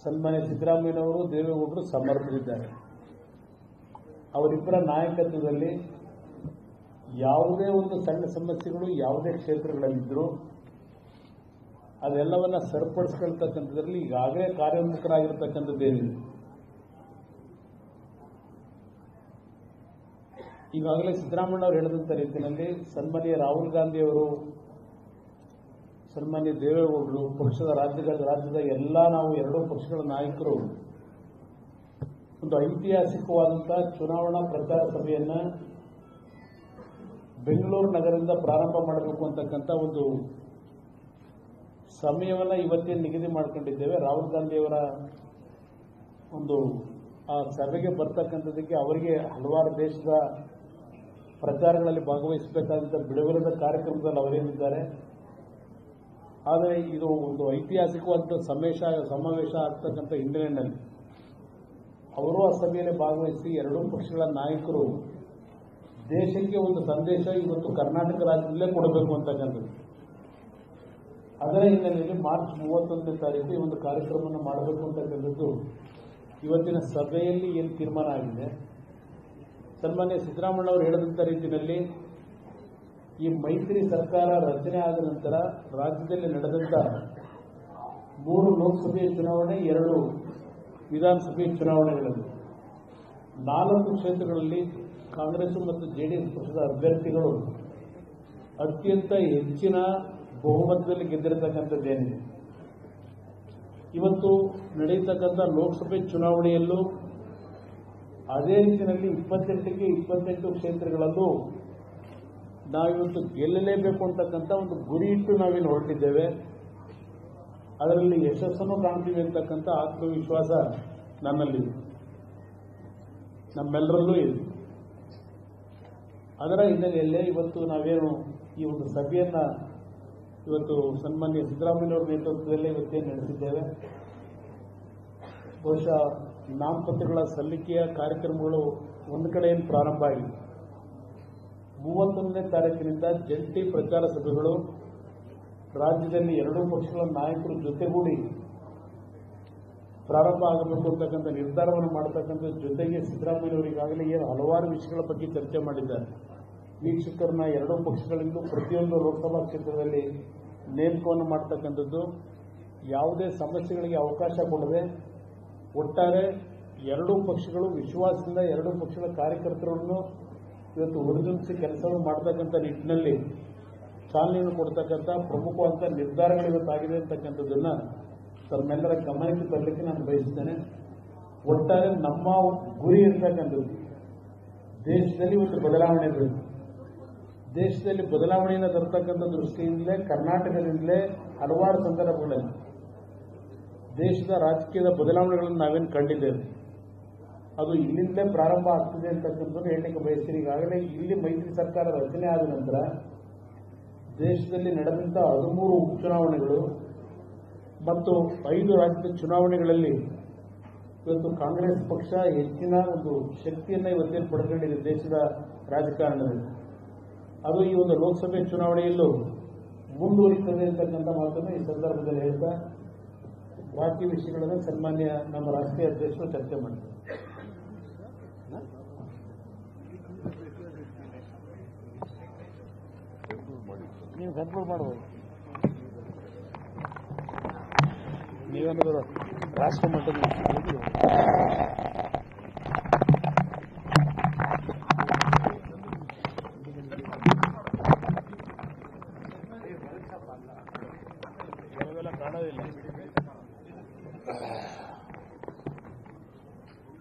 ಸನ್ಮಾನ್ಯ ಸಿದ್ದರಾಮಯ್ಯನವರು, ದೇವೇಗೌಡರು ಸಮರ್ಥರಿದ್ದಾರೆ. ಅವರಿಬ್ಬರ ನಾಯಕತ್ವದಲ್ಲಿ ಯಾವುದೇ ಒಂದು ಸಣ್ಣ ಸಮಸ್ಯೆಗಳು ಯಾವುದೇ ಕ್ಷೇತ್ರಗಳಲ್ಲಿದ್ದರೂ ಅದೆಲ್ಲವನ್ನ ಸರಿಪಡಿಸ್ಕೊಳ್ತಕ್ಕಂಥದ್ರಲ್ಲಿ ಈಗಾಗಲೇ ಕಾರ್ಯೋನ್ಮುಖರಾಗಿರ್ತಕ್ಕಂಥದ್ದೇನಿದೆ. ಈಗಾಗಲೇ ಸಿದ್ದರಾಮಯ್ಯ ಅವರು ಹೇಳಿದಂಥ ರೀತಿಯಲ್ಲಿ ಸನ್ಮಾನ್ಯ ರಾಹುಲ್ ಗಾಂಧಿ ಅವರು, ಸನ್ಮಾನ್ಯ ದೇವೇಗೌಡರು, ಪಕ್ಷದ ರಾಜ್ಯದ ಎಲ್ಲ ನಾವು 2 ಪಕ್ಷಗಳ ನಾಯಕರು ಒಂದು ಐತಿಹಾಸಿಕವಾದಂತಹ ಚುನಾವಣಾ ಪ್ರಚಾರ ಸಭೆಯನ್ನ ಬೆಂಗಳೂರು ನಗರದಿಂದ ಪ್ರಾರಂಭ ಮಾಡಬೇಕು ಅಂತಕ್ಕಂಥ ಒಂದು ಸಮಯವನ್ನ ಇವತ್ತೇನು ನಿಗದಿ ಮಾಡಿಕೊಂಡಿದ್ದೇವೆ. ರಾಹುಲ್ ಗಾಂಧಿಯವರ ಒಂದು ಆ ಸಭೆಗೆ ಬರ್ತಕ್ಕಂಥದಕ್ಕೆ ಅವರಿಗೆ ಹಲವಾರು ದೇಶದ ಪ್ರಚಾರಗಳಲ್ಲಿ ಭಾಗವಹಿಸಬೇಕಾದಂಥ ಬಿಡುಗಡೆ ಕಾರ್ಯಕ್ರಮದಲ್ಲಿ ಅವರೇನಿದ್ದಾರೆ. ಆದರೆ ಇದು ಒಂದು ಐತಿಹಾಸಿಕವಾದ ಸಮಾವೇಶ ಆಗ್ತಕ್ಕಂಥ ಹಿನ್ನೆಲೆಯಲ್ಲಿ ಅವರು ಆ ಸಭೆಯಲ್ಲಿ ಭಾಗವಹಿಸಿ 2 ಪಕ್ಷಗಳ ನಾಯಕರು ದೇಶಕ್ಕೆ ಒಂದು ಸಂದೇಶ ಇವತ್ತು ಕರ್ನಾಟಕ ರಾಜ್ಯದಲ್ಲೇ ಕೊಡಬೇಕು ಅಂತಕ್ಕಂಥದ್ದು. ಅದರ ಹಿನ್ನೆಲೆಯಲ್ಲಿ ಮಾರ್ಚ್ 31ನೇ ತಾರೀಕು ಈ ಒಂದು ಕಾರ್ಯಕ್ರಮವನ್ನು ಮಾಡಬೇಕು ಅಂತಕ್ಕಂಥದ್ದು ಇವತ್ತಿನ ಸಭೆಯಲ್ಲಿ ಏನು ತೀರ್ಮಾನ ಆಗಿದೆ. ಸನ್ಮಾನ್ಯ ಸಿದ್ದರಾಮಯ್ಯ ಅವರು ಹೇಳಿದಂಥ ರೀತಿಯಲ್ಲಿ ಈ ಮೈತ್ರಿ ಸರ್ಕಾರ ರಚನೆ ಆದ ನಂತರ ರಾಜ್ಯದಲ್ಲಿ ನಡೆದಂಥ 3 ಲೋಕಸಭೆಯ ಚುನಾವಣೆ, 2 ವಿಧಾನಸಭೆಯ ಚುನಾವಣೆಗಳಲ್ಲಿ 4 ಕ್ಷೇತ್ರಗಳಲ್ಲಿ ಕಾಂಗ್ರೆಸ್ ಮತ್ತು JDS ಪಕ್ಷದ ಅಭ್ಯರ್ಥಿಗಳು ಅತ್ಯಂತ ಹೆಚ್ಚಿನ ಬಹುಮತದಲ್ಲಿ ಗೆದ್ದಿರತಕ್ಕಂಥದ್ದೇನಿದೆ. ಇವತ್ತು ನಡೆಯತಕ್ಕಂಥ ಲೋಕಸಭೆ ಚುನಾವಣೆಯಲ್ಲೂ ಅದೇ ರೀತಿಯಲ್ಲಿ 28ಕ್ಕೆ 28 ಕ್ಷೇತ್ರಗಳಲ್ಲೂ ನಾವಿವತ್ತು ಗೆಲ್ಲಲೇಬೇಕು ಅಂತಕ್ಕಂಥ ಒಂದು ಗುರಿ ಇಟ್ಟು ನಾವೇನು ಹೊರಟಿದ್ದೇವೆ. ಅದರಲ್ಲಿ ಯಶಸ್ಸನ್ನು ಕಾಣ್ತೀವಿ ಅಂತಕ್ಕಂಥ ಆತ್ಮವಿಶ್ವಾಸ ನನ್ನಲ್ಲಿದೆ, ನಮ್ಮೆಲ್ಲರಲ್ಲೂ ಇದೆ. ಅದರ ಹಿನ್ನೆಲೆಯಲ್ಲೇ ಇವತ್ತು ನಾವೇನು ಈ ಒಂದು ಸಭೆಯನ್ನ ಇವತ್ತು ಸನ್ಮಾನ್ಯ ಸಿದ್ದರಾಮಯ್ಯನವರ ನೇತೃತ್ವದಲ್ಲೇ ಇವತ್ತೇನು ನಡೆಸಿದ್ದೇವೆ. ಬಹುಶಃ ನಾಮಪತ್ರಗಳ ಸಲ್ಲಿಕೆಯ ಕಾರ್ಯಕ್ರಮಗಳು ಒಂದು ಕಡೆ ಏನು ಪ್ರಾರಂಭ ಆಗಿದೆ. 31ನೇ ತಾರೀಕಿನಿಂದ ಜಂಟಿ ಪ್ರಚಾರ ಸಭೆಗಳು ರಾಜ್ಯದಲ್ಲಿ 2 ಪಕ್ಷಗಳ ನಾಯಕರ ಜೊತೆಗೂಡಿ ಪ್ರಾರಂಭ ಆಗಬೇಕು ಅಂತಕ್ಕಂಥ ನಿರ್ಧಾರವನ್ನು ಮಾಡತಕ್ಕಂಥ ಜೊತೆಗೆ ಸಿದ್ದರಾಮಯ್ಯನವರು ಈಗಾಗಲೇ ಏನು ಹಲವಾರು ವಿಷಯಗಳ ಬಗ್ಗೆ ಚರ್ಚೆ ಮಾಡಿದ್ದಾರೆ. ವೀಕ್ಷಕರನ್ನ 2 ಪಕ್ಷಗಳಿಂದ ಪ್ರತಿಯೊಂದು ಲೋಕಸಭಾ ಕ್ಷೇತ್ರದಲ್ಲಿ ನೇಮಕವನ್ನು ಮಾಡತಕ್ಕಂಥದ್ದು, ಯಾವುದೇ ಸಮಸ್ಯೆಗಳಿಗೆ ಅವಕಾಶ ಕೊಡದೆ ಒಟ್ಟಾರೆ 2 ಪಕ್ಷಗಳು ವಿಶ್ವಾಸದಿಂದ 2 ಪಕ್ಷಗಳ ಕಾರ್ಯಕರ್ತರನ್ನು ಇವತ್ತು ಹುರಿದುಂಬಿಸಿ ಕೆಲಸವನ್ನು ಮಾಡತಕ್ಕಂಥ ನಿಟ್ಟಿನಲ್ಲಿ ಚಾಲನೆಯನ್ನು ಕೊಡ್ತಕ್ಕಂಥ ಪ್ರಮುಖವಾದ ನಿರ್ಧಾರಗಳು ಇವತ್ತಾಗಿದೆ ಅಂತಕ್ಕಂಥದ್ದನ್ನ ತಮ್ಮೆಲ್ಲರ ಗಮನಕ್ಕೆ ತರಲಿಕ್ಕೆ ನಾನು ಬಯಸ್ತೇನೆ. ಒಟ್ಟಾರೆ ನಮ್ಮ ಗುರಿ ಇರ್ತಕ್ಕಂಥದ್ದು ದೇಶದಲ್ಲಿ ಒಂದು ಬದಲಾವಣೆ ಬೇಕು. ದೇಶದಲ್ಲಿ ಬದಲಾವಣೆಯನ್ನು ತರತಕ್ಕಂಥ ದೃಷ್ಟಿಯಿಂದಲೇ ಕರ್ನಾಟಕದಿಂದಲೇ ಹಲವಾರು ಸಂದರ್ಭಗಳಲ್ಲಿ ದೇಶದ ರಾಜಕೀಯದ ಬದಲಾವಣೆಗಳನ್ನು ನಾವೇನು ಕಂಡಿದ್ದೇವೆ. ಅದು ಇಲ್ಲಿಂದಲೇ ಪ್ರಾರಂಭ ಆಗ್ತದೆ ಅಂತಕ್ಕಂಥದ್ದು ಹೇಳಲಿಕ್ಕೆ ಬಯಸ್ತೀನಿ. ಈಗಾಗಲೇ ಇಲ್ಲಿ ಮೈತ್ರಿ ಸರ್ಕಾರ ರಚನೆ ಆದ ನಂತರ ದೇಶದಲ್ಲಿ ನಡೆದಂಥ 13 ಉಪಚುನಾವಣೆಗಳು ಮತ್ತು 5 ರಾಜ್ಯದ ಚುನಾವಣೆಗಳಲ್ಲಿ ಇವತ್ತು ಕಾಂಗ್ರೆಸ್ ಪಕ್ಷ ಹೆಚ್ಚಿನ ಒಂದು ಶಕ್ತಿಯನ್ನು ಇವತ್ತೇನು ಪಡ್ಕೊಂಡಿದೆ ದೇಶದ ರಾಜಕಾರಣದಲ್ಲಿ. ಅದು ಈ ಒಂದು ಲೋಕಸಭೆ ಚುನಾವಣೆಯಲ್ಲೂ ಮುಂದುವರಿತದೆ ಅಂತಕ್ಕಂಥ ಮಾತನ್ನು ಈ ಸಂದರ್ಭದಲ್ಲಿ ಹೇಳ್ತಾ ಬಾಕಿ ವಿಷಯಗಳನ್ನು ಸನ್ಮಾನ್ಯ ನಮ್ಮ ರಾಷ್ಟ್ರೀಯ ಅಧ್ಯಕ್ಷರು ಚರ್ಚೆ ಮಾಡಿದ್ದಾರೆ. ನೀವು ಕನ್ಫರ್ಮ್ ಮಾಡಬಹುದು. ನೀವೇನಾದರೂ ರಾಷ್ಟ್ರ ಮಟ್ಟದಲ್ಲಿ ಕಾಣೋದಿಲ್ಲ.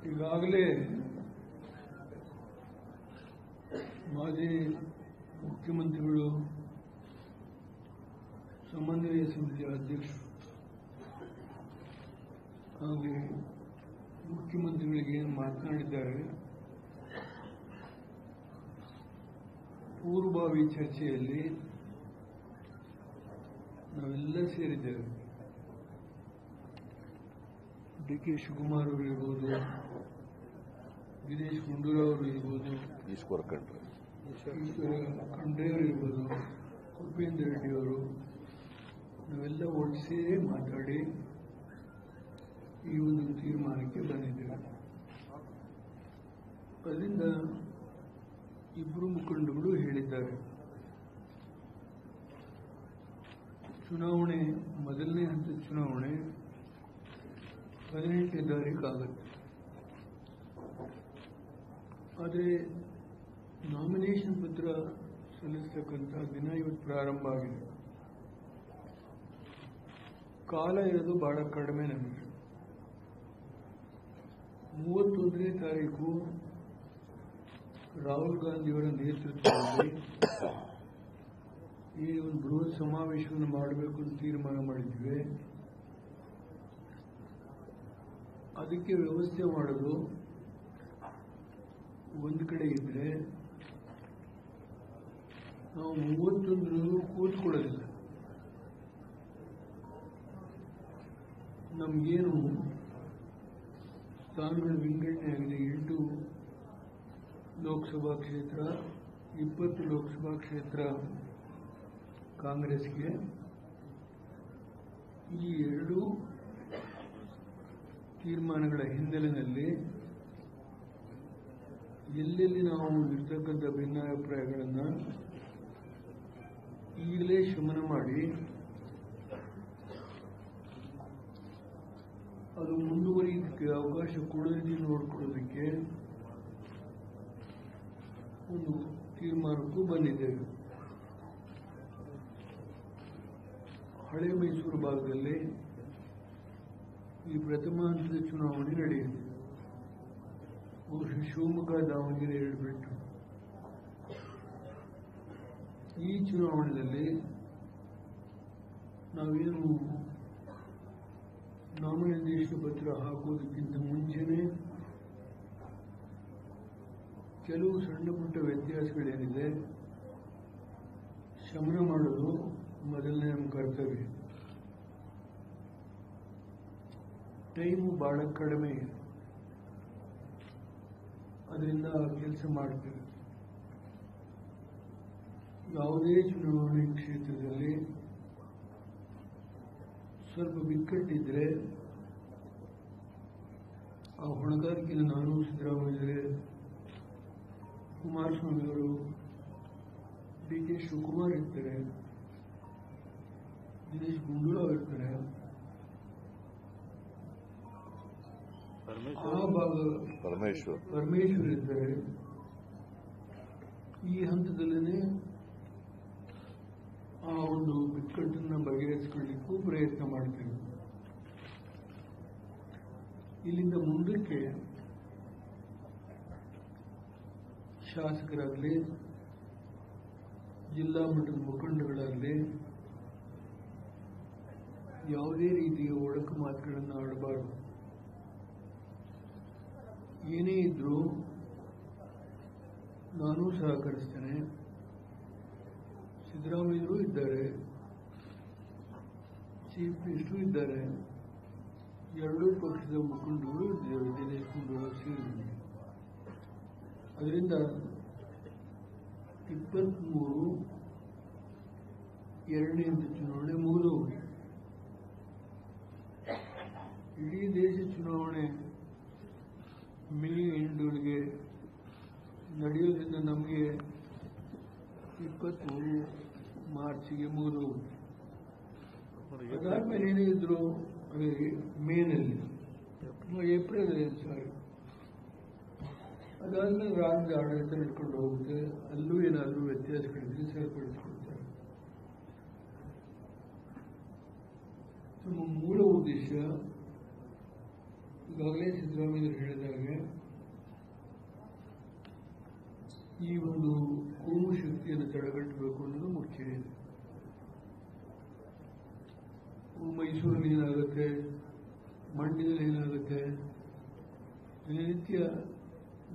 ಈಗಾಗಲೇ ಮಾಜಿ ಮುಖ್ಯಮಂತ್ರಿಗಳು, ಸಮನ್ವಯ ಸಮಿತಿಯ ಅಧ್ಯಕ್ಷರು ಹಾಗೆ ಮುಖ್ಯಮಂತ್ರಿಗಳಿಗೆ ಏನು ಮಾತನಾಡಿದ್ದಾರೆ, ಪೂರ್ವಭಾವಿ ಚರ್ಚೆಯಲ್ಲಿ ನಾವೆಲ್ಲ ಸೇರಿದ್ದೇವೆ. ಡಿ.ಕೆ. ಶಿವಕುಮಾರ್ ಅವರು ಇರ್ಬೋದು, ದಿನೇಶ್ ಗುಂಡೂರಾವ್ ಅವರು ಇರ್ಬೋದು, ಈಶ್ವರ ಖಂಡ್ರೆ ಅವರು ಇರ್ಬೋದು, ಉಪೇಂದ್ರ ರೆಡ್ಡಿ ಅವರು, ನಾವೆಲ್ಲ ಒಟ್ಟು ಸೇರಿ ಮಾತಾಡಿ ಈ ಒಂದು ತೀರ್ಮಾನಕ್ಕೆ ಬಂದಿದ್ದೇವೆ. ಅದರಿಂದ ಇಬ್ಬರು ಮುಖಂಡಗಳು ಹೇಳಿದ್ದಾರೆ, ಚುನಾವಣೆ ಮೊದಲನೇ ಹಂತದ ಚುನಾವಣೆ 18ನೇ ತಾರೀಕು ಆಗುತ್ತೆ. ಆದರೆ ನಾಮಿನೇಷನ್ ಪತ್ರ ಸಲ್ಲಿಸತಕ್ಕಂಥ ದಿನ ಇವತ್ತು ಪ್ರಾರಂಭ ಆಗಿದೆ. ಕಾಲ ಇರೋದು ಬಹಳ ಕಡಿಮೆ. ನಮಗೆ 31ನೇ ತಾರೀಕು ರಾಹುಲ್ ಗಾಂಧಿಯವರ ನೇತೃತ್ವದಲ್ಲಿ ಈ ಒಂದು ಬೃಹತ್ ಸಮಾವೇಶವನ್ನು ಮಾಡಬೇಕು ಅಂತ ತೀರ್ಮಾನ ಮಾಡಿದ್ವಿ. ಅದಕ್ಕೆ ವ್ಯವಸ್ಥೆ ಮಾಡೋದು ಒಂದು ಕಡೆ ಇದ್ರೆ, ನಾವು 31 ಕೂತ್ಕೊಳ್ಳೋದಿಲ್ಲ. ನಮಗೇನು ಸ್ಥಾನಗಳ ವಿಂಗಡಣೆ ಆಗಿದೆ. 8 ಲೋಕಸಭಾ ಕ್ಷೇತ್ರ, 20 ಲೋಕಸಭಾ ಕ್ಷೇತ್ರ ಕಾಂಗ್ರೆಸ್ಗೆ. ಈ 2 ತೀರ್ಮಾನಗಳ ಹಿನ್ನೆಲೆಯಲ್ಲಿ ಎಲ್ಲೆಲ್ಲಿ ನಾವು ಇರ್ತಕ್ಕಂಥ ಭಿನ್ನಾಭಿಪ್ರಾಯಗಳನ್ನು ಈಗಲೇ ಶಮನ ಮಾಡಿ ಅದು ಮುಂದುವರಿಯಲಿಕ್ಕೆ ಅವಕಾಶ ಕೊಡೋದಕ್ಕೆ ನೋಡಿಕೊಳ್ಳೋದಕ್ಕೆ ಒಂದು ತೀರ್ಮಾನಕ್ಕೂ ಬಂದಿದ್ದೇವೆ. ಹಳೆ ಮೈಸೂರು ಭಾಗದಲ್ಲಿ ಈ ಪ್ರಥಮ ಹಂತದ ಚುನಾವಣೆ ನಡೆಯಿತು. ಬಹುಶಃ ಶಿವಮೊಗ್ಗ, ದಾವಣಗೆರೆ 2 ಬಿಟ್ಟು ಈ ಚುನಾವಣೆಯಲ್ಲಿ ನಾವೇನು ನಾಮನಿರ್ದೇಶನ ಪತ್ರ ಹಾಕೋದಕ್ಕಿಂತ ಮುಂಚೆನೆ ಕೆಲವು ಸಣ್ಣ ಪುಟ್ಟ ವ್ಯತ್ಯಾಸಗಳೇನಿದೆ ಶಮನ ಮಾಡೋದು ಮೊದಲನೇ ನಮ್ಮ ಕರ್ತವ್ಯ. ಟೈಮು ಬಹಳ ಕಡಿಮೆ, ಅದರಿಂದ ಕೆಲಸ ಮಾಡ್ತೇವೆ. ಯಾವುದೇ ಚುನಾವಣೆ ಕ್ಷೇತ್ರದಲ್ಲಿ ಸ್ವಲ್ಪ ಬಿಕ್ಕಟ್ಟಿದ್ರೆ ಆ ಹೊಣೆಗಾರಿಕೆಯನ್ನು ನಾನು, ಸಿದ್ದರಾಮಯ್ಯ, ಕುಮಾರಸ್ವಾಮಿ ಅವರು, ಡಿ.ಕೆ. ಶಿವಕುಮಾರ್ ಇರ್ತಾರೆ, ದಿನೇಶ್ ಗುಂಡೂರಾವ್ ಇರ್ತಾರೆ, ಆ ಭಾಗ ಪರಮೇಶ್ವರ್ ಇರ್ತಾರೆ. ಈ ಹಂತದಲ್ಲೇ ಆ ಒಂದು ಬಿಕ್ಕಟ್ಟನ್ನು ಬಗೆಹರಿಸಿಕೊಳ್ಳಿಕ್ಕೂ ಪ್ರಯತ್ನ ಮಾಡ್ತೇವೆ. ಇಲ್ಲಿಂದ ಮುಂದಕ್ಕೆ ಶಾಸಕರಾಗಲಿ, ಜಿಲ್ಲಾ ಮಟ್ಟದ ಮುಖಂಡಗಳಾಗಲಿ ಯಾವುದೇ ರೀತಿಯ ಒಡಕು ಮಾತುಗಳನ್ನು ಆಡಬಾರದು. ಏನೇ ಇದ್ರೂ ನಾನು ಸಹಕರಿಸ್ತೇನೆ. ಸಿದ್ದರಾಮಯ್ಯರು ಇದ್ದಾರೆ, ಚೀಫ್ ಮಿನಿಸ್ಟರ್ ಇದ್ದಾರೆ, 2 ಪಕ್ಷದ ಮುಖಂಡರು ಇದ್ದಾರೆ, ದಿನೇಶ್ ಗುಂಡೂರಾವ್ ಸೇರಿದ್ದಾರೆ. ಅದರಿಂದ 23 2ನೇ ಹಂತ ಚುನಾವಣೆ ಮುಗಿದೋಗಿ ಇಡೀ ದೇಶ ಚುನಾವಣೆ ಮೇ 8ಗೆ ನಡೆಯೋದ್ರಿಂದ ನಮಗೆ 23 ಮಾರ್ಚ್ಗೆ ಮುಗಿದು ಅದಾದ್ಮೇಲೆ ಏನೇ ಇದ್ರು ಮೇನಲ್ಲಿ ಏಪ್ರಿಲ್ ಸಾರಿ ಅದಾದ್ಮೇಲೆ ರಾಜ್ಯದ ಆಡಳಿತ ನಡ್ಕೊಂಡು ಹೋಗುತ್ತೆ. ಅಲ್ಲೂ ಏನಾದರೂ ವ್ಯತ್ಯಾಸಗಳಿದ್ರೆ ಸರಿಪಡಿಸ್ಕೊಳ್ತಾರೆ. ನಮ್ಮ ಮೂಲ ಉದ್ದೇಶ ಈಗಾಗಲೇ ಸಿದ್ದರಾಮಯ್ಯ ಹೇಳಿದಾಗೆ ಈ ಒಂದು ಕೋಮು ಶಕ್ತಿಯನ್ನು ತಡೆಗಟ್ಟಬೇಕು ಅನ್ನೋದು ಮುಖ್ಯ ಇದೆ. ಮೈಸೂರಲ್ಲಿ ಏನಾಗುತ್ತೆ, ಮಂಡ್ಯದಲ್ಲಿ ಏನಾಗುತ್ತೆ, ದಿನನಿತ್ಯ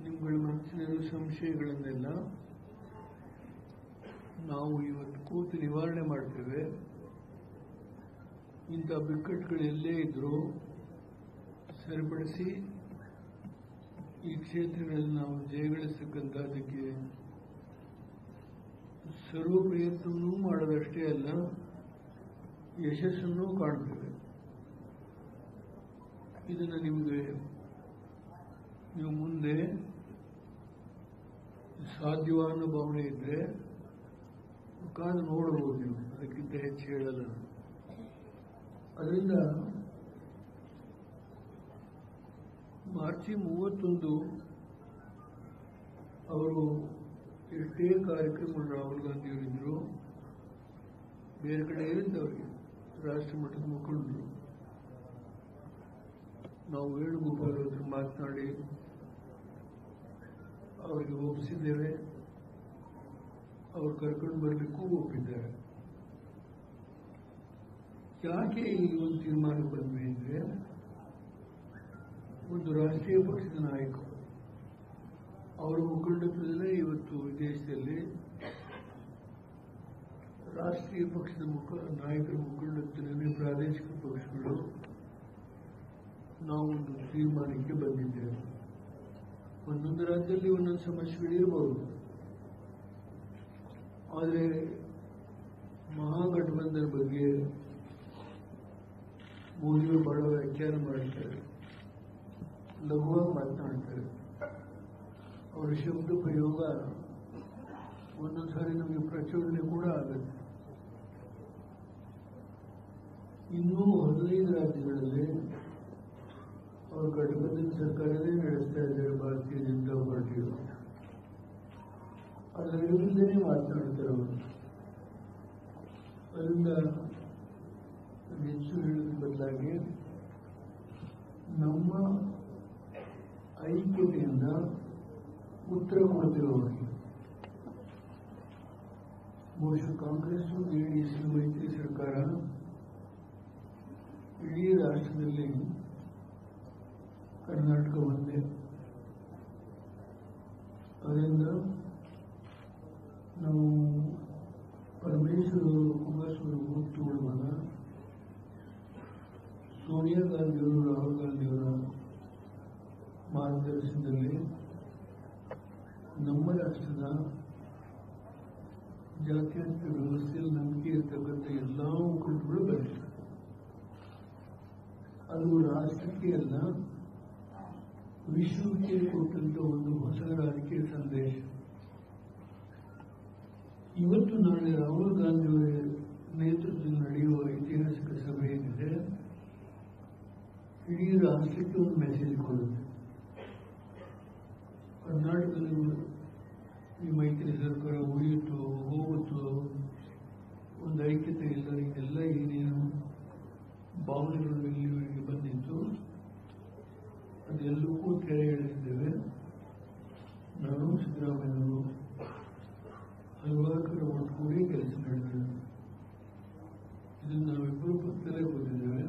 ನಿಮ್ಮಗಳ ಮನಸ್ಸಿನಲ್ಲಿರುವ ಸಂಶಯಗಳನ್ನೆಲ್ಲ ನಾವು ಇವತ್ತು ಕೂತು ನಿವಾರಣೆ ಮಾಡ್ತೇವೆ. ಇಂಥ ಬಿಕ್ಕಟ್ಟುಗಳು ಎಲ್ಲೇ ಇದ್ರೂ ಸರಿಪಡಿಸಿ ಈ ಕ್ಷೇತ್ರಗಳಲ್ಲಿ ನಾವು ಜಯಗಳಿಸತಕ್ಕಂಥದ್ದಕ್ಕೆ ಸರ್ವ ಪ್ರಯತ್ನವೂ ಮಾಡೋದಷ್ಟೇ ಅಲ್ಲ, ಯಶಸ್ಸನ್ನು ಕಾಣ್ತೇವೆ. ಇದನ್ನು ನಿಮಗೆ ನೀವು ಮುಂದೆ ಸಾಧ್ಯವಾದ ಭಾವನೆ ಇದ್ರೆ ಕಾದು ನೋಡಬಹುದು. ನೀವು ಅದಕ್ಕಿಂತ ಹೆಚ್ಚು ಹೇಳಲ್ಲ. ಅದರಿಂದ ಮಾರ್ಚ್ 31 ಅವರು ಎಷ್ಟೇ ಕಾರ್ಯಕ್ರಮಗಳು ರಾಹುಲ್ ಗಾಂಧಿಯವರಿದ್ರು, ಬೇರೆ ಕಡೆ ಇರಿದ್ದವರಿಗೆ ರಾಷ್ಟ್ರ ಮಟ್ಟದ ಮುಖಂಡರು ನಾವು ವೇಣುಗೋಪಾಲ್ ಹತ್ರ ಮಾತನಾಡಿ ಅವರಿಗೆ ಒಪ್ಪಿಸಿದ್ದೇವೆ. ಅವರು ಕರ್ಕೊಂಡು ಬರಲಿಕ್ಕೂ ಒಪ್ಪಿದ್ದಾರೆ. ಯಾಕೆ ಈ ಒಂದು ತೀರ್ಮಾನ ಬಂದ್ವಿ ಅಂದ್ರೆ, ಒಂದು ರಾಷ್ಟ್ರೀಯ ಪಕ್ಷದ ನಾಯಕರು ಅವರ ಮುಖಂಡತ್ವದಲ್ಲೇ ಇವತ್ತು ದೇಶದಲ್ಲಿ ರಾಷ್ಟ್ರೀಯ ಪಕ್ಷದ ನಾಯಕರ ಮುಖಂಡತ್ವದಲ್ಲಿ ಪ್ರಾದೇಶಿಕ ಪಕ್ಷಗಳು ನಾವೊಂದು ತೀರ್ಮಾನಕ್ಕೆ ಬಂದಿದ್ದೇವೆ. ಒಂದೊಂದು ರಾಜ್ಯದಲ್ಲಿ ಒಂದೊಂದು ಸಮಸ್ಯೆಗಳಿರಬಹುದು, ಆದರೆ ಮಹಾಗಠಬಂಧನ ಬಗ್ಗೆ ಮೋದಿಯವರು ಬಹಳ ವ್ಯಾಖ್ಯಾನ ಮಾಡ್ತಾರೆ, ಲಘುವಾಗಿ ಮಾತನಾಡ್ತಾರೆ. ಅವರ ಶಬ್ದ ಪ್ರಯೋಗ ಒಂದೊಂದು ಸಾರಿ ನಮಗೆ ಪ್ರಚೋದನೆ ಕೂಡ ಆಗುತ್ತೆ. ಇನ್ನೂ 15 ರಾಜ್ಯಗಳಲ್ಲಿ ಅವರು ಗಠಬಂಧನ ಸರ್ಕಾರವೇ ನಡೆಸ್ತಾ ಇದ್ದಾರೆ ಭಾರತೀಯ ಜನತಾ ಪಾರ್ಟಿಯವರು. ಅದರ ವಿರುದ್ಧನೇ ಮಾತನಾಡ್ತಾರೆ ಅವರು. ಅದರಿಂದ ಹೆಚ್ಚು ಹೇಳೋದ್ರ ಬದಲಾಗಿ ನಮ್ಮ ಐಕ್ಯತೆಯಿಂದ ಉತ್ತರ ಕೊಡ್ತೇವೆ ಅವರಿಗೆ. ಬಹುಶಃ ಕಾಂಗ್ರೆಸ್ JDS ಮೈತ್ರಿ ಸರ್ಕಾರ ಇಡೀ ರಾಷ್ಟ್ರದಲ್ಲಿ ಕರ್ನಾಟಕ ಒಂದೇ. ಅದರಿಂದ ನಾವು ಪರಮೇಶ್ವರ ಕುಮಾರಸ್ವಾಮಿ ಗುರುತು ತಗೊಳ್ಳುವಾಗ ಸೋನಿಯಾ ಗಾಂಧಿಯವರು ರಾಹುಲ್ ಗಾಂಧಿಯವರ ಮಾರ್ಗದರ್ಶನದಲ್ಲಿ ನಮ್ಮ ರಾಷ್ಟ್ರದ ಜಾತ್ಯತೀತ ವ್ಯವಸ್ಥೆಯಲ್ಲಿ ನಂಬಿಕೆ ಇರತಕ್ಕಂಥ ಎಲ್ಲಾ ಮುಖಂಡಗಳು ಬಂದಿದ್ದಾರೆ. ಅದು ರಾಷ್ಟ್ರಕ್ಕೆ ಅಲ್ಲ, ವಿಶ್ವಕ್ಕೆ ಕೊಟ್ಟಂತ ಒಂದು ಹೊಸ ರಾಜಕೀಯ ಸಂದೇಶ. ಇವತ್ತು ನಾಳೆ ರಾಹುಲ್ ಗಾಂಧಿಯವರ ನೇತೃತ್ವದಲ್ಲಿ ನಡೆಯುವ ಐತಿಹಾಸಿಕ ಸಭೆ ಏನಿದೆ, ಇಡೀ ರಾಷ್ಟ್ರಕ್ಕೆ ಒಂದು ಮೆಸೇಜ್ ಕೊಡುತ್ತೆ. ಕರ್ನಾಟಕದಲ್ಲಿ ಈ ಮೈತ್ರಿ ಸರ್ಕಾರ ಉಳಿಯಿತು ಹೋಗುತ್ತೋ, ಒಂದು ಐಕ್ಯತೆ ಇಲ್ಲ, ಇದೆಲ್ಲ ಏನೇನು ಭಾವನೆಗಳು ಇಲ್ಲಿವರೆಗೆ ಬಂದಿತ್ತು ಅದೆಲ್ಲಕ್ಕೂ ತೆರೆ ಎಳೆದಿದ್ದೇವೆ. ನಾನು ಸಿದ್ದರಾಮಯ್ಯವರು ಹಲವಾರು ಕಡೆ ಒಟ್ಟುಗೂಡಿ ಕೆಲಸ ಮಾಡಿದ್ದೇವೆ. ಇದನ್ನು ನಾವಿಬ್ಬರು ಪಕ್ಕದಲ್ಲೇ ಓದಿದ್ದೇವೆ.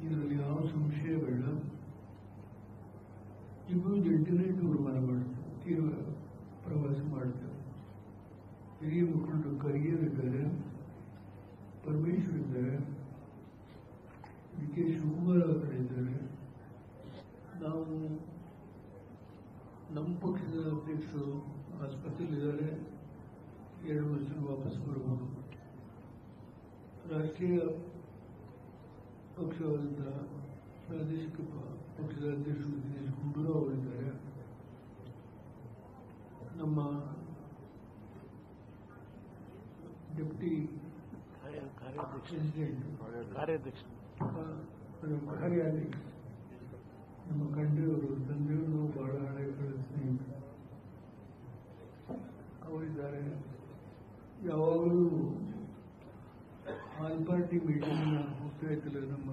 ಇದರಲ್ಲಿ ಯಾವ ಸಂಶಯ ಬೇಡ. ಇಬ್ಬರು ಜಂಟಿನೇ ಟೂರ್ ಮಾಡ್ತೇವೆ, ತೀವ್ರ ಪ್ರವಾಸ ಮಾಡ್ತೇವೆ. ಹಿರಿಯ ಮುಖಂಡರು ಖರ್ಗೆಯವರಿದ್ದಾರೆ, ಪರಮೇಶ್ವರ್ ಇದ್ದಾರೆ, DK ಶಿವಕುಮಾರ್ ಅವರ ಕಡೆ ಇದ್ದಾರೆ. ನಾವು ನಮ್ಮ ಪಕ್ಷದ ಅಧ್ಯಕ್ಷರು ಆಸ್ಪತ್ರೆಯಲ್ಲಿದ್ದಾರೆ, 2 ವರ್ಷ ವಾಪಸ್ ಬರಬಹುದು. ರಾಷ್ಟ್ರೀಯ ಪಕ್ಷವಾದಂಥ ಪ್ರಾದೇಶಿಕ ಪಕ್ಷದ ಅಧ್ಯಕ್ಷರು ದಿನೇಶ್ ಗುಂಡೂರಾವ್ ಅವರಿದ್ದಾರೆ. ನಮ್ಮ ಡೆಪ್ಟಿ ಕಾರ್ಯಾಧ್ಯಕ್ಷ ನಮ್ಮ ಕಂಠೆಯವರು ತಂದೆಯವರು ಬಹಳ ಹಳೆಯ ಸ್ನೇಹಿತರು ಅವರಿದ್ದಾರೆ. ಯಾವಾಗಲೂ ಆಲ್ ಪಾರ್ಟಿ ಮೀಟಿಂಗ್ ಹೋಗ್ತಾ ಇದ್ದಿಲ್ಲ, ನಮ್ಮ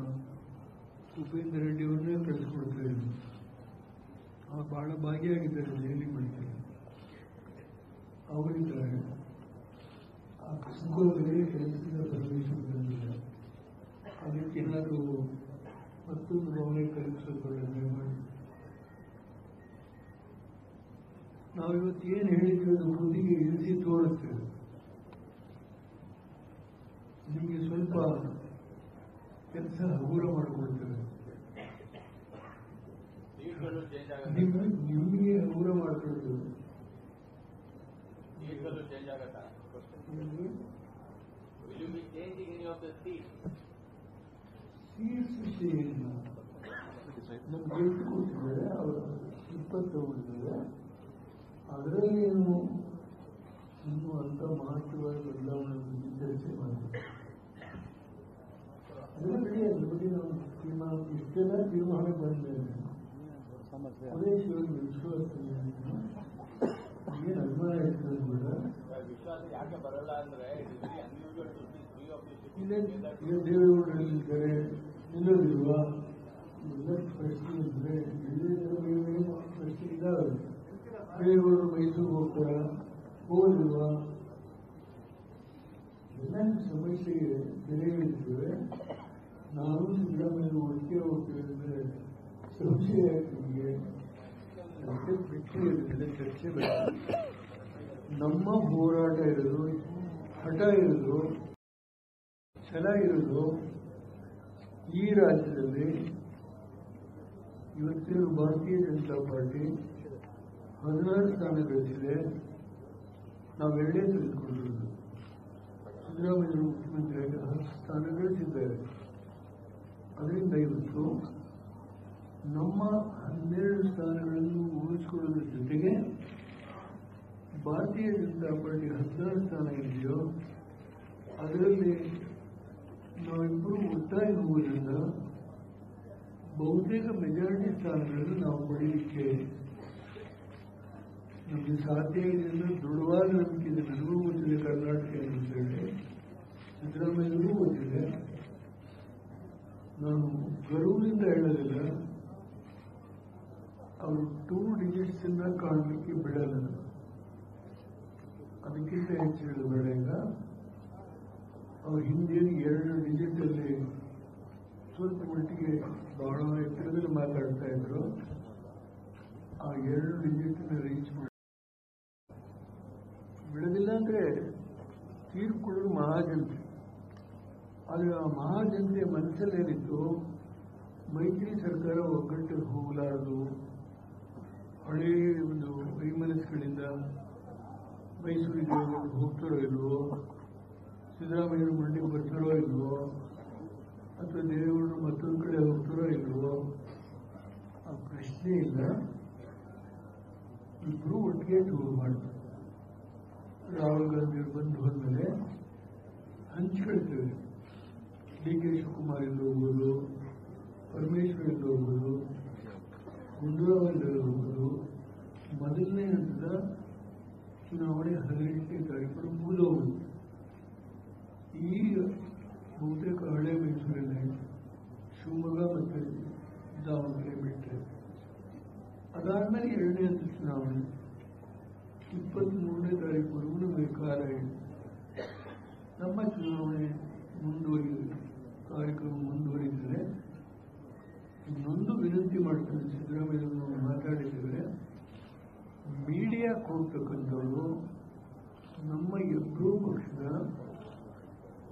ಉಪೇಂದ್ರ ರೆಡ್ಡಿ ಅವ್ರನ್ನೇ ಕಳಿಸ್ಕೊಡ್ತಾ ಇದ್ರು. ಅವ್ರು ಬಹಳ ಭಾಗಿಯಾಗಿದ್ದಾರೆ ದೆಹಲಿ ಮೀಟಿಂಗ್. ಅವರಿದ್ದಾರೆ. ಆ ಸುಖದಲ್ಲಿ ಕೆಲಸದ ಪರಮೇಶ್ವರ ಬಂದಿಲ್ಲ, ಅದಕ್ಕೇನಾದರೂ ಮತ್ತೊಂದು ಭಾವನೆ ಕಲಿಸೋದನ್ನು ಮಾಡಿ ನಾವಿವತ್ತು ಏನು ಹೇಳಿದ್ವಿ ಅದು ಬುದ್ಧಿಗೆ ಇಳಿಸಿ ತೋರಿಸ್ತೇವೆ. ನಿಮಗೆ ಸ್ವಲ್ಪ ಕೆಲಸ ಹಗುರ ಮಾಡಿಕೊಡ್ತೇವೆ, ನಿಮಗೆ ಹಗುರ ಮಾಡಿಕೊಡ್ತೇವೆ. ನಮ್ಗೆ ಎಷ್ಟು ಕೊಟ್ಟಿದ್ದಾರೆ, ಅವರು 20 ತಗೊಂಡಿದ್ದಾರೆ. ಅದರಲ್ಲಿ ಏನು ಇನ್ನೂ ಅಂತ ಮಹತ್ವವಾದ ಬದಲಾವಣೆ ಚರ್ಚೆ ಮಾಡಿದೆ. ಅದರ ಬಗ್ಗೆ ಅದ್ರ ಬಗ್ಗೆ ನಾವು ಇಷ್ಟೆಲ್ಲ ತೀರ್ಮಾನ ಬಂದಿದ್ದೇವೆ. ಸುರೇಶ್ವರಿಗೆ ವಿಶ್ವಾಸ ಏನು ಅಭಿಮಾನ ಇರ್ತದೆ ಕೂಡ ಯಾಕೆ ಬರಲ್ಲ ಅಂದ್ರೆ ದೇವೇಗೌಡರಿದ್ದಾರೆ, ನಿಲ್ಲೋದಿಲ್ವಾ, ಎಲ್ಲ ಪ್ರಶ್ನೆ ಇದ್ರೆ ಪ್ರಶ್ನೆ ಇದ್ದಾವೆ. ದೇವೇಗೌಡರು ಮೈಸೂರು ಹೋಗ್ತಾರ, ಹೋಗೋದಿಲ್ವಾ, ಎಲ್ಲ ಸಮಸ್ಯೆಗೆ ತೆರೆಯಿರ್ತೇವೆ. ನಾನು ಸಿದ್ದರಾಮಯ್ಯ ಒಟ್ಟಿಗೆ ಹೋಗ್ತೇವೆ ಅಂದರೆ ಸಂಶಯ ನಿಮಗೆ ಬಿಟ್ಟರೆ ಚರ್ಚೆ ಬೇಡ. ನಮ್ಮ ಹೋರಾಟ ಇರೋದು, ಹಠ ಇರೋದು, ಛಲ ಇರೋದು ಈ ರಾಜ್ಯದಲ್ಲಿ. ಇವತ್ತೇನು ಭಾರತೀಯ ಜನತಾ ಪಾರ್ಟಿ 16 ಸ್ಥಾನ ಗಳಿಸಿದೆ, ನಾವೆರಡೇ ತೆಗೆದುಕೊಂಡಿರೋದು. ಸಿದ್ದರಾಮಯ್ಯ ಮುಖ್ಯಮಂತ್ರಿಯಾಗಿ 10 ಸ್ಥಾನ ಗಳಿಸಿದ್ದಾರೆ. ಅದರಿಂದ ಇವತ್ತು ನಮ್ಮ 12 ಸ್ಥಾನಗಳನ್ನು ಉಳಿಸಿಕೊಳ್ಳೋದ್ರ ಜೊತೆಗೆ ಭಾರತೀಯ ಜನತಾ ಪಾರ್ಟಿ 16 ಸ್ಥಾನ ಇದೆಯೋ ಅದರಲ್ಲಿ ನಾವಿಬ್ಬರು ಒಟ್ಟಾಗಿ ಹೋಗೋದ್ರಿಂದ ಬಹುತೇಕ ಮೆಜಾರಿಟಿ ಸ್ಥಾನಗಳನ್ನು ನಾವು ಪಡೆಯಲಿಕ್ಕೆ ನಮಗೆ ಸಾಧ್ಯ ಇದೆ ಅನ್ನೋ ದೃಢವಾದ ನಂಬಿಕೆ ಇದೆ. ನನಗೂ ಗೊತ್ತಿದೆ ಕರ್ನಾಟಕ ಅಂತ ಹೇಳಿ, ಸಿದ್ದರಾಮಯ್ಯಗೂ ಗೊತ್ತಿದೆ. ನಾನು ಗರ್ವದಿಂದ ಹೇಳೋದಿಲ್ಲ, ಅವರು 2 ಡಿಜಿಟ್ಸ್ ಕಾಣಲಿಕ್ಕೆ ಬಿಡಲ್ಲ. ಅದಕ್ಕಿಂತ ಹೆಚ್ಚು ಹೇಳಬೇಡ. ಈಗ ಅವ್ರ ಹಿಂದೆ 2 ಡಿಜಿಟ್ ಅಲ್ಲಿ ಸ್ವಲ್ಪ ಮಟ್ಟಿಗೆ ಬಹಳ ಎತ್ತರದಲ್ಲಿ ಮಾತಾಡ್ತಾ ಇದ್ರು. ಆ 2 ಡಿಜಿಟ್ ರೀಚ್ ಮಾಡಿ ಬಿಡೋದಿಲ್ಲ ಅಂದ್ರೆ ತೀರ್ಪು ಕೊಡೋದು ಮಹಾಜನತೆ. ಆದರೆ ಆ ಮಹಾಜನತೆ ಮನಸ್ಸಲ್ಲೇನಿತ್ತು, ಮೈತ್ರಿ ಸರ್ಕಾರ ಒಗ್ಗಟ್ಟಿಗೆ ಹೋಗಲಾರದು, ಹಳೇ ಒಂದು ವೈಮನಸ್ಸುಗಳಿಂದ ಮೈಸೂರಿಗೆ ಹೋಗ್ತಾರೋ ಇಲ್ವೋ, ಸಿದ್ದರಾಮಯ್ಯರು ಮಂಡಿಗೆ ಬರ್ತಾರೋ ಇಲ್ವೋ, ಅಥವಾ ದೇವೇಗೌಡರು ಮತ್ತೊಂದು ಕಡೆ ಹೋಗ್ತಾರೋ ಇಲ್ವೋ, ಆ ಪ್ರಶ್ನೆ ಇಲ್ಲ. ಇಬ್ಬರು ಒಟ್ಟಿಗೆ ಟೂರ್ ಮಾಡ್ತಾರೆ. ರಾಹುಲ್ ಗಾಂಧಿಯವರು ಬಂದು ಹೋದ್ಮೇಲೆ ಹಂಚ್ಕೊಳ್ತೇವೆ. ಡಿ ಕೆ ಶಿವಕುಮಾರ್ ಎಂದು ಹೋಗ್ಬೋದು, ಪರಮೇಶ್ವರ್ ಎಂದು ಹೋಗ್ಬೋದು, ಗುಂಡೂರಾವ್ ಎಂದು ಹೋಗ್ಬೋದು. ಮೊದಲನೇ ಹಂತದ ಚುನಾವಣೆ 18ನೇ ತಾರೀಕು ಮುಗಿದೋಗುದು. ಈಗ ಬಹುತೇಕ ಹಳೆ ಮೈಸೂರಿನ ಶಿವಮೊಗ್ಗ ಮತ್ತು ದಾವಣಗೆರೆ ಬಿಟ್ಟರೆ ಅದಾದ್ಮೇಲೆ 2ನೇ ಹಂತದ ಚುನಾವಣೆ 23ನೇ ತಾರೀಕು ನಮಗೆ ಕಾಲ ಇದೆ. ನಮ್ಮ ಚುನಾವಣೆ ಕಾರ್ಯಕ್ರಮ ಮುಂದುವರಿದರೆ ಇನ್ನೊಂದು ವಿನಂತಿ ಮಾಡ್ತಾರೆ. ಸಿದ್ದರಾಮಯ್ಯ ಮಾತಾಡಿದ್ದೇವೆ, ಮೀಡಿಯಾಕ್ಕೆ ಹೋಗ್ತಕ್ಕಂಥವ್ರು ನಮ್ಮ ಇಬ್ಬರೂ ಪಕ್ಷದ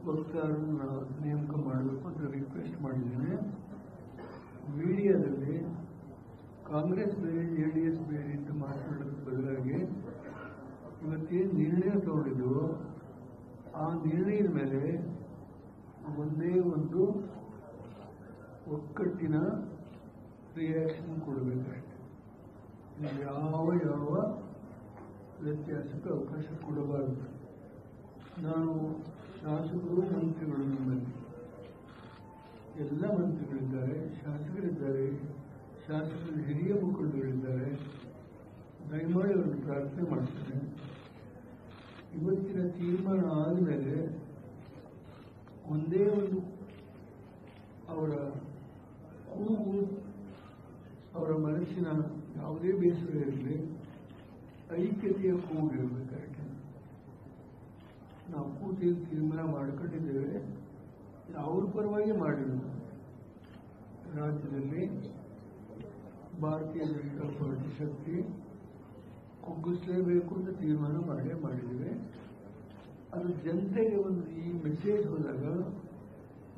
ವಕ್ತಾರನ್ನು ನೇಮಕ ಮಾಡಬೇಕು ಅಂತ ರಿಕ್ವೆಸ್ಟ್ ಮಾಡಿದ್ದೇನೆ. ಮೀಡಿಯಾದಲ್ಲಿ ಕಾಂಗ್ರೆಸ್ ಬೇರೆ JDS ಬೇರೆ ಅಂತ ಮಾತನಾಡೋದ್ರ ಬದಲಾಗಿ ಇವತ್ತೇನು ನಿರ್ಣಯ ತಗೊಂಡಿದ್ವು ಆ ನಿರ್ಣಯದ ಮೇಲೆ ಒಂದೇ ಒಂದು ಒಕ್ಕಟ್ಟಿನ ರಿಯಾಕ್ಷನ್ ಕೊಡಬೇಕಾಗಿದೆ. ಯಾವ ವ್ಯತ್ಯಾಸಕ್ಕೆ ಅವಕಾಶ ಕೊಡಬಾರದು. ನಾನು ಶಾಸಕರು ಮಂತ್ರಿಗಳು ನಮ್ಮಲ್ಲಿ ಎಲ್ಲ ಮಂತ್ರಿಗಳಿದ್ದಾರೆ, ಶಾಸಕರಿದ್ದಾರೆ, ಶಾಸಕರ ಹಿರಿಯ ಮುಖಂಡರಿದ್ದಾರೆ. ದಯಮಾಡಿ ಅವರನ್ನು ಪ್ರಾರ್ಥನೆ ಮಾಡ್ತೇನೆ, ಇವತ್ತಿನ ತೀರ್ಮಾನ ಆದಮೇಲೆ ಒಂದೇ ಒಂದು ಅವರ ಕೂಗು, ಅವರ ಮನಸ್ಸಿನ ಯಾವುದೇ ಬೇಸರ ಇರಲಿ, ಐಕ್ಯತೆಯ ಕೂಗು ಇರಬೇಕಾಗಿದೆ. ನಾವು ಕೂತಿ ತೀರ್ಮಾನ ಮಾಡಿಕೊಂಡಿದ್ದೇವೆ, ಅವ್ರ ಪರವಾಗಿ ಮಾಡಿದ್ರು. ರಾಜ್ಯದಲ್ಲಿ ಭಾರತೀಯ ಜನತಾ ಪಾರ್ಟಿ ಶಕ್ತಿ ಕುಗ್ಗಿಸಲೇಬೇಕು ಅಂತ ತೀರ್ಮಾನ ಮಾಡಿದ್ದೇವೆ. ಅದು ಜನತೆಗೆ ಒಂದು ಈ ಮೆಸೇಜ್ ಹೋದಾಗ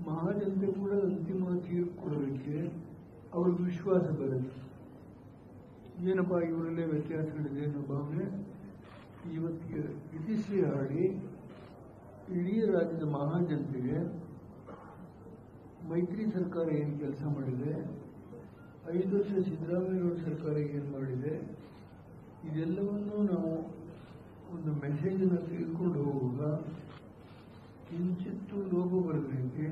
ಮಹಾಜನತೆ ಕೂಡ ಅಂತಿಮ ತೀರ್ಪು ಕೊಡೋದಕ್ಕೆ ಅವ್ರಿಗೆ ವಿಶ್ವಾಸ ಬರುತ್ತೆ. ಏನಪ್ಪ ಇವರಲ್ಲೇ ವ್ಯತ್ಯಾಸಗಳಿದೆ ಅನ್ನೋ ಭಾವನೆ ಇವತ್ತಿಗೆ ಇತಿಶ್ರೀ ಹಾಡಿ ಇಡೀ ರಾಜ್ಯದ ಮಹಾಜನತೆಗೆ ಮೈತ್ರಿ ಸರ್ಕಾರ ಏನು ಕೆಲಸ ಮಾಡಿದೆ, 5 ವರ್ಷ ಸಿದ್ದರಾಮಯ್ಯ ಸರ್ಕಾರ ಏನು ಮಾಡಿದೆ, ಇದೆಲ್ಲವನ್ನೂ ನಾವು ಒಂದು ಮೆಸೇಜನ್ನು ತೆಗೆದುಕೊಂಡು ಹೋಗುವಾಗ ಕಿಂಚಿತ್ತು ಲೋಪ ಬರಬೇಕು.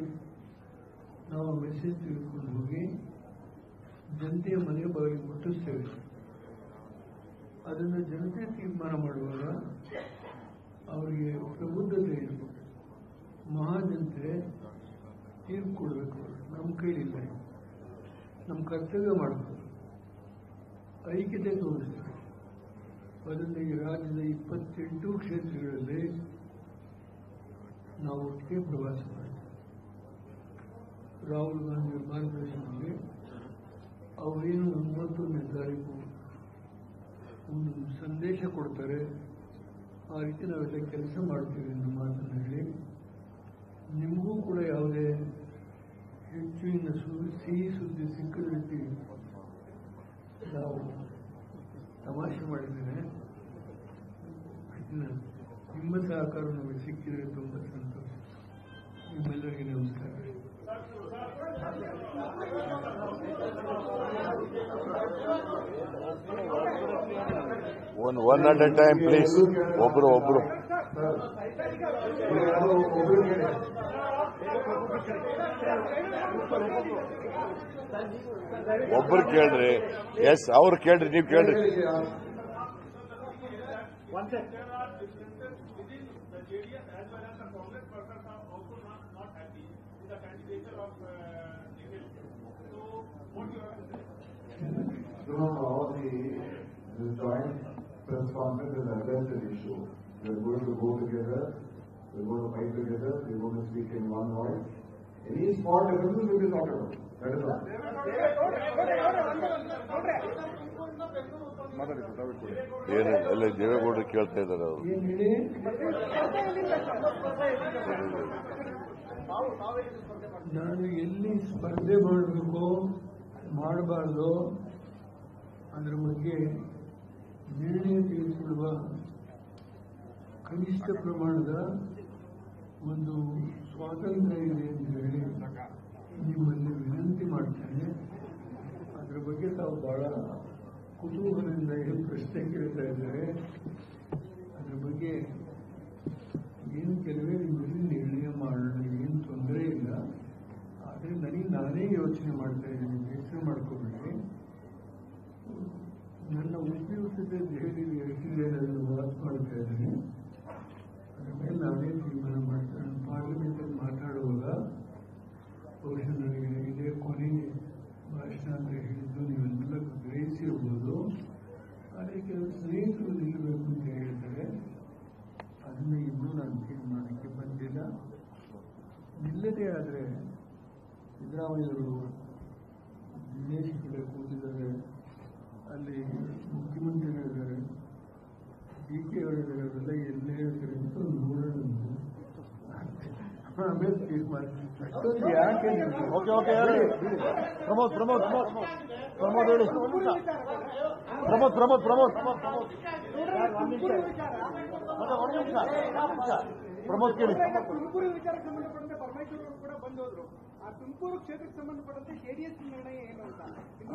ನಾವು ಮೆಸೇಜ್ ತೆಗೆದುಕೊಂಡು ಹೋಗಿ ಜನತೆಯ ಮನೆ ಬಾಗಿಲಿಗೆ ಮುಟ್ಟಿಸ್ತೇವೆ. ಅದನ್ನು ಜನತೆ ತೀರ್ಮಾನ ಮಾಡುವಾಗ ಅವರಿಗೆ ಪ್ರಬುದ್ಧತೆ ಇರಬೇಕು. ಮಹಾಜನತೆ ತೀರ್ಪು ಕೊಡಬೇಕು. ನಮ್ಮ ಕೈಲಿಲ್ಲ, ನಮ್ಮ ಕರ್ತವ್ಯ ಮಾಡಬೇಕು, ಐಕ್ಯತೆ ತೋರಿಸಬೇಕು. ಅದನ್ನು ಈ ರಾಜ್ಯದ 28 ಕ್ಷೇತ್ರಗಳಲ್ಲಿ ನಾವು ಒಟ್ಟಿಗೆ ಪ್ರವಾಸ ಮಾಡಿದ್ದೇವೆ. ರಾಹುಲ್ ಗಾಂಧಿ ಮಾರ್ಗದರ್ಶನದಲ್ಲಿ ಅವರೇನು 29ನೇ ತಾರೀಕು ಒಂದು ಸಂದೇಶ ಕೊಡ್ತಾರೆ, ಆ ರೀತಿ ನಾವೆಲ್ಲ ಕೆಲಸ ಮಾಡ್ತೀವಿ ಎಂದು ಮಾತನ್ನು ಹೇಳಿ, ನಿಮಗೂ ಕೂಡ ಯಾವುದೇ ಹೆಚ್ಚಿನ ಸಿಹಿ ಸುದ್ದಿ ಸಿಕ್ಕದ ರೀತಿ ನಾವು ತಮಾಷೆ ಮಾಡಿದ್ದೇನೆ. ನಿಮ್ಮ ಸಹಕಾರ ನಮಗೆ ಸಿಕ್ಕಿದ್ರೆ ತುಂಬ ಸಂತೋಷ. ನಿಮ್ಮೆಲ್ಲರಿಗೆ ನಮಸ್ಕಾರ. One at A time please. ಒಬ್ರು ಕೇಳ್ರಿ. ಎಸ್, ಅವ್ರು ಕೇಳ್ರಿ, ನೀವು ಕೇಳ್ರಿ. There are differences within the JDS as well as the Congress persons are also not happy with the candidature of Nikhil. So, what do you have to say? So, the joint press conference is addressed an issue. We are going to go together, we are going to fight together, we are going to speak in one voice. Any small differences will be sorted out. That is all. ಏನು ಅಲ್ಲ, ದೇವೇಗೌಡರು ಕೇಳ್ತಾ ಇದ್ದಾರೆ ಅವರು. ನಾನು ಎಲ್ಲಿ ಸ್ಪರ್ಧೆ ಮಾಡಬೇಕೋ ಮಾಡಬಾರ್ದು ಅದರ ಬಗ್ಗೆ ನಿರ್ಣಯ ತೆಗೆದುಕೊಳ್ಳುವ ಕನಿಷ್ಠ ಪ್ರಮಾಣದ ಒಂದು ಸ್ವಾತಂತ್ರ್ಯ ಇದೆ ಅಂತ ಹೇಳಿ ನಿಮ್ಮಲ್ಲಿ ವಿನಂತಿ ಮಾಡ್ತೇನೆ. ಅದರ ಬಗ್ಗೆ ತಾವು ಬಹಳ ಕುತೂಹಲದಿಂದ ಏನು ಪ್ರಶ್ನೆ ಕೇಳ್ತಾ ಇದ್ದಾರೆ. ಅದರ ಬಗ್ಗೆ ಏನು ಕೆಲವೇ ನಿಮ್ಮಲ್ಲಿ ನಿರ್ಣಯ ಮಾಡೋಣ, ಏನು ತೊಂದರೆ ಇಲ್ಲ. ಆದರೆ ನನಗೆ ನಾನೇ ಯೋಚನೆ ಮಾಡ್ತಾ ಇದ್ದೀನಿ, ಬೇಸರ ಮಾಡ್ಕೋಬೇಡಿ. ನನ್ನ ಉಪಯುಕ್ತತೆ ದೆಹಲಿಗೆ ಎಷ್ಟಿದೆ ಅನ್ನೋದನ್ನು ಮಾತು ಮಾಡ್ತಾ ಇದ್ದೀನಿ. ಅದರ ಮೇಲೆ ನಾನೇ ತೀರ್ಮಾನ ಮಾಡ್ತೇನೆ. ನಾನು ಪಾರ್ಲಿಮೆಂಟಲ್ಲಿ ಮಾತಾಡುವಾಗ ಬಹುಶಃ ನನಗೆ ಇದೇ ಕೊನೆಗೆ ಭಾಷಣ ಅಂತ ಹೇಳಿದ್ದು ನೀವೆಲ್ಲ ಗ್ರಹಿಸಿರ್ಬೋದು. ಆದರೆ ಕೆಲವು ಸ್ನೇಹಿತರು ನಿಲ್ಲಬೇಕು ಅಂತ ಹೇಳ್ತಾರೆ. ಅದನ್ನು ಇನ್ನೂ ನಾನು ತೀರ್ಮಾನಕ್ಕೆ ಬಂದಿಲ್ಲ. ನಿಲ್ಲದೇ ಆದರೆ ಸಿದ್ದರಾಮಯ್ಯವರು ದಿನೇಶ್ ಕಡೆ ಕೂತಿದ್ದಾರೆ, ಅಲ್ಲಿ ಮುಖ್ಯಮಂತ್ರಿಗಳಿದ್ದಾರೆ, ಡಿ.ಕೆ ಅವರಿದ್ದಾರೆ, ಅವರೆಲ್ಲ ಎಲ್ಲೇ ಹೇಳ್ತಾರೆ ಅಂತ ನೋಡೋಣ. ಆಮೇಲೆ ತೀರ್ಮಾನ ಅಷ್ಟೊಂದು ಯಾಕೆ ಹೇಳಿ ಪ್ರಮೋದ್ ಹೇಳಿ ಪ್ರಮೋದ್ ಕೇಳಿ. ತುಮಕೂರು ವಿಚಾರಕ್ಕೆ ಸಂಬಂಧಪಟ್ಟಂತೆ ಪರಮೇಶ್ವರ್ ಕೂಡ ಬಂದೋದ್ರು. ತುಮಕೂರು ಕ್ಷೇತ್ರಕ್ಕೆ ಸಂಬಂಧಪಟ್ಟಂತೆ JDS ನಿರ್ಣಯ ಏನು ಅಂತ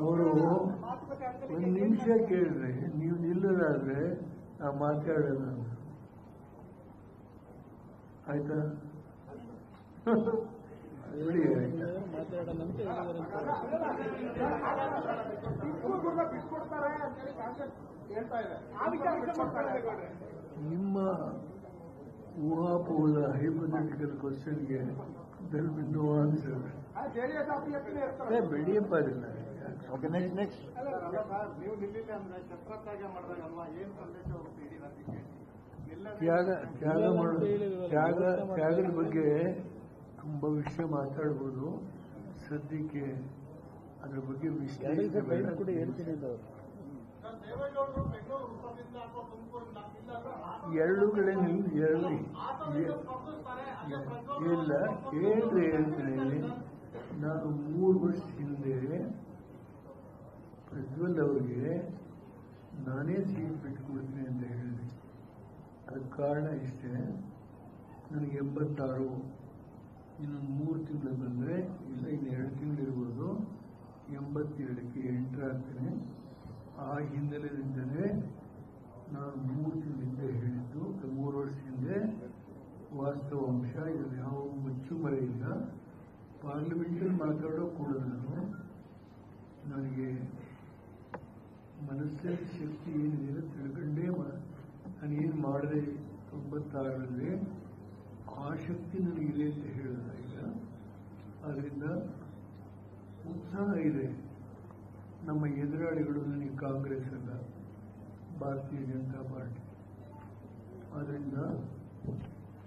ಅವರು ಮಾತುಕತೆ ಆದ್ಮೇಲೆ ಒಂದು ನಿಮಿಷ ಕೇಳಿದ್ರೆ ನೀವು ನಿಲ್ಲೋದಾದ್ರೆ ನಾ ಮಾತಾಡೋಣ ಆಯ್ತಾ ಹೇಳಿ ಆಯ್ತಾ ತುಮಕೂರ್ನ ಬಿಟ್ಕೊಡ್ತಾರೆ ಅಂತ ಹೇಳಿ ಕಾಂಗ್ರೆಸ್ ಹೇಳ್ತಾ ಇದೆ. ಆ ವಿಚಾರ ನಿಮ್ಮ ಊಹಾಪೋಹದ ಹೈಪೋಥೆಟಿಕಲ್ ಕ್ವಶನ್ಗೆ there will be no answer. JDS ಅಭ್ಯರ್ಥಿನೇ ಇರ್ತಾರೆ. ಬೆಳೆಯಪ್ಪ ಅದನ್ನ Okay, next. ನೀವು ನಿಲ್ಲಿಲ್ಲ ಅಂದ್ರೆ ಶಸ್ತ್ರತ್ಯಾಗ ಮಾಡಿದಾಗಲ್ವಾ ಏನ್ ಸಂದೇಶ ಹೋಗ್ತೀರಿ ಅದಕ್ಕೆ ತ್ಯಾಗದ ಬಗ್ಗೆ ತುಂಬಾ ವಿಷಯ ಮಾತಾಡ್ಬೋದು. ಸದ್ಯಕ್ಕೆ ಅದ್ರ ಬಗ್ಗೆ ಎರಡು ಕಡೆ ಇಲ್ಲ ಹೇಳ್ತೀನಿ. ನಾನು 3 ವರ್ಷ ಹಿಂದೆ ಪ್ರಜ್ವಲ್ ಅವರಿಗೆ ನಾನೇ ಸೀಟ್ ಬಿಟ್ಕೊಡ್ತೀನಿ ಅಂತ ಹೇಳಿದೆ. ಅದಕ್ಕೆ ಕಾರಣ ಇಷ್ಟೇ, ನನಗೆ 86, ಇನ್ನೊಂದು 3 ತಿಂಗಳು ಬಂದರೆ ಇಲ್ಲ ಇನ್ನು 2 ತಿಂಗಳಿರ್ಬೋದು, 82ಕ್ಕೆ ಎಂಟರ್ ಆಗ್ತೇನೆ. ಆ ಹಿನ್ನೆಲೆಯಿಂದಲೇ ನಾನು 3 ತಿಂಗಳಿಂದ ಹೇಳಿದ್ದು, 3 ವರ್ಷ ಹಿಂದೆ ವಾಸ್ತವಾಂಶ. ಇದರಲ್ಲಿ ಯಾವ ಮುಚ್ಚುಮರೆ ಇಲ್ಲ. ಪಾರ್ಲಿಮೆಂಟಲ್ಲಿ ಮಾತಾಡೋ ಕೂಡ ನನಗೆ ಮನಸ್ಸಲ್ಲಿ ಶಕ್ತಿ ಏನಿದೆ ತಿಳ್ಕೊಂಡೇ ನಾನೇನು ಮಾಡಿದೆ 96ರಲ್ಲಿ ಆ ಶಕ್ತಿ ನನಗಿದೆ ಅಂತ ಹೇಳೋದಾಗಿಲ್ಲ. ಅದರಿಂದ ಉತ್ಸಾಹ ಇದೆ. ನಮ್ಮ ಎದುರಾಳಿಗಳು ನನಗೆ ಕಾಂಗ್ರೆಸ್ ಅಲ್ಲ, ಭಾರತೀಯ ಜನತಾ ಪಾರ್ಟಿ. ಆದ್ದರಿಂದ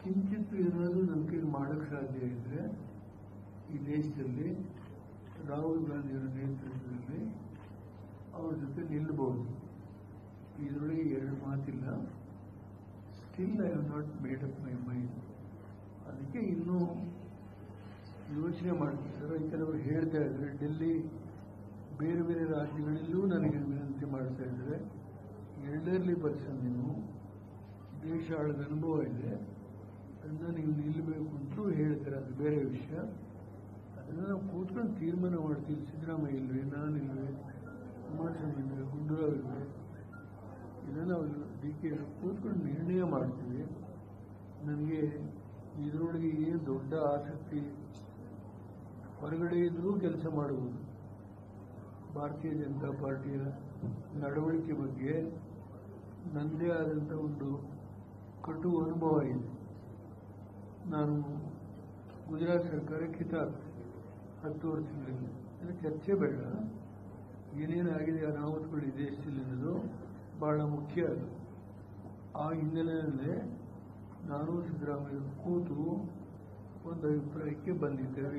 ಕಿಂಚಿತ್ ಏನಾದರೂ ನಮ್ಮ ಕೈಗೆ ಮಾಡೋಕ್ಕೆ ಸಾಧ್ಯ ಇದ್ರೆ ಈ ದೇಶದಲ್ಲಿ ರಾಹುಲ್ ಗಾಂಧಿಯವರ ನೇತೃತ್ವದಲ್ಲಿ ಅವ್ರ ಜೊತೆ ನಿಲ್ಲಬಹುದು. ಇದರೊಳಗೆ 2 ಮಾತಿಲ್ಲ. Still I have not made up my mind. ಅದಕ್ಕೆ ಇನ್ನೂ ಯೋಚನೆ ಮಾಡ್ತಿದ್ದಾರೆ. ಕೆಲವರು ಹೇಳ್ತಾ ಇದ್ದಾರೆ, ಡೆಲ್ಲಿ ಬೇರೆ ಬೇರೆ ರಾಜ್ಯಗಳಲ್ಲೂ ನನಗೆ ವಿನಂತಿ ಮಾಡ್ತಾ ಇದ್ದಾರೆ, ಎಲ್ಡರ್ಲಿ ಪರ್ಸನ್ ನೀವು, ದೇಶ ಆಳದ ಅನುಭವ ಇದೆ, ಅದನ್ನ ನೀವು ನಿಲ್ಲಬೇಕು ಅಂತೂ ಹೇಳ್ತಾರೆ. ಅದು ಬೇರೆ ವಿಷಯ. ಅದನ್ನು ನಾವು ಕೂತ್ಕೊಂಡು ತೀರ್ಮಾನ ಮಾಡ್ತೀವಿ. ಸಿದ್ದರಾಮಯ್ಯ ಇಲ್ವೇ, ನಾನಿಲ್ವೇ, ಕುಮಾರಸ್ವಾಮಿ ಇಲ್ವೇ, ಗುಂಡೂರಾವ್ ಇಲ್ವೇ, ಇದನ್ನು ನಾವು DK ಕೂತ್ಕೊಂಡು ನಿರ್ಣಯ ಮಾಡ್ತೀವಿ. ನನಗೆ ಇದರೊಳಗೆ ಏನು ದೊಡ್ಡ ಆಸಕ್ತಿ, ಹೊರಗಡೆ ಇದ್ರೂ ಕೆಲಸ ಮಾಡುವುದು. ಭಾರತೀಯ ಜನತಾ ಪಾರ್ಟಿಯ ನಡವಳಿಕೆ ಬಗ್ಗೆ ನನ್ನದೇ ಆದಂಥ ಒಂದು ಕಟು ಅನುಭವ ಇದೆ. ನಾನು ಗುಜರಾತ್ ಸರ್ಕಾರಕ್ಕೆ ಕಿತಾಬ್ 10 ವರ್ಷಗಳಲ್ಲಿ, ಅದರ ಚರ್ಚೆ ಬೇಡ. ಏನೇನಾಗಿದೆ ಅನಾಹುತಗಳು ಈ ದೇಶದಲ್ಲಿ ಅನ್ನೋದು ಬಹಳ ಮುಖ್ಯ. ಅದು ಆ ಹಿನ್ನೆಲೆಯಲ್ಲಿ ನಾನು ಸಿದ್ದರಾಮಯ್ಯ ಕೂತು ಒಂದು ಅಭಿಪ್ರಾಯಕ್ಕೆ ಬಂದಿದ್ದೇವೆ.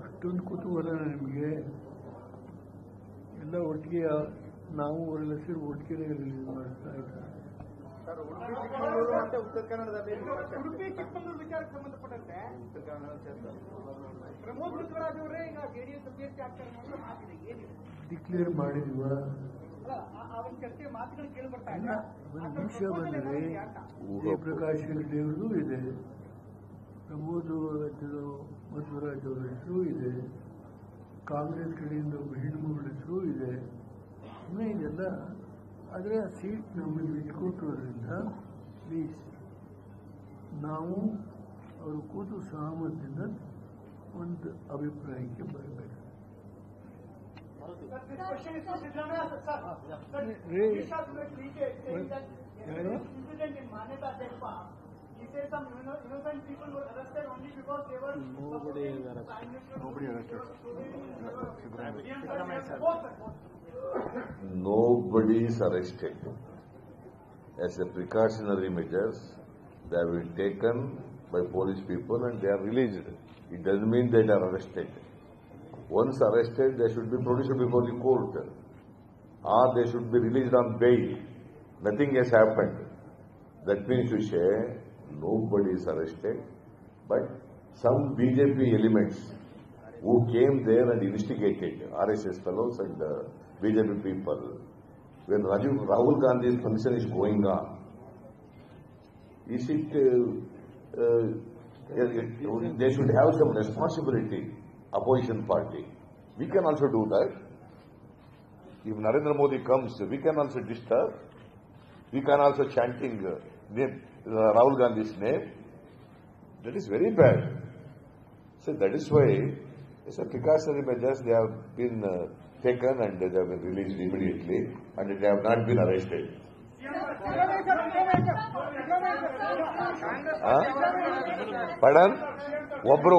ಅಷ್ಟೊಂದು ಕುತೂಹಲ ನಿಮಗೆ ಎಲ್ಲ ಒಟ್ಟಿಗೆ, ನಾವು ಅವರೆಲ್ಲ ಸೇರಿ ಒಟ್ಟಿಗೆ ರಿಲೀಸ್ ಮಾಡ್ತಾ ಇದ್ದಾರೆ. ಉತ್ತರ ಕನ್ನಡದಲ್ಲಿ ಉಡುಪಿ ಚಿಕ್ಕಮಗಳೂರು ವಿಚಾರಕ್ಕೆ ಸಂಬಂಧಪಟ್ಟಂತೆ ಪ್ರಮೋದ್ ಮುನಿರಾಜ್ ಅವರೇ ಈಗ JDS ಅಭ್ಯರ್ಥಿ ಆಗ್ತಾರೆ ಅನ್ನೋ ಮಾತಿದೆ. ಏನಿದೆ ಡಿಕ್ಲೇರ್ ಮಾಡಿಲ್ವಾ? ಅವನ ಚರ್ಚೆ ಮಾತುಗಳು ಕೇಳಿ ಬರ್ತಾ ಇಲ್ಲ. ಒಂದು ವಿಷಯ ಬಂದರೆ ಜಯಪ್ರಕಾಶ್ ಹೆಗಡೆ ಅವರದು ಇದೆ, ಪ್ರಮೋದ್ ಮಧ್ವರಾಜ್ ಅವರ ಹೆಸರು ಇದೆ, ಕಾಂಗ್ರೆಸ್ ಕಡೆಯಿಂದ ಒಬ್ಬ ಹೆಣ್ಣುಮಗಳ ಹೆಸರು ಇದೆ. ಇನ್ನೂ ಇದೆಲ್ಲ. ಆದರೆ ಆ ಸೀಟ್ ನಮಗೆ ಬಿಟ್ಟುಕೊಟ್ಟಿರೋದ್ರಿಂದ ಪ್ಲೀಸ್ ನಾವು ಅವರು ಕೂತು ಸಹಮತದಿಂದ ಒಂದು ಅಭಿಪ್ರಾಯಕ್ಕೆ ಬರಬೇಕು. Nobody is arrested. As a precautionary measures, they have been taken by police people and they are released. It doesn't mean they are arrested. Once arrested, they should be produced before the court, or they should be released on bail. Nothing has happened. That means to say nobody is arrested, but some BJP elements who came there and instigated, RSS fellows and BJP people, when Rahul Gandhi's function is going on, Is it, they should have some responsibility, opposition party. We can also do that. If Narendra Modi comes, we can also disturb. We can also chanting Rahul Gandhi's name. That is very bad. So that is why it's a precautionary measures they have been taken and they have been released immediately and they have not been arrested. Pardon? ಒಬ್ರು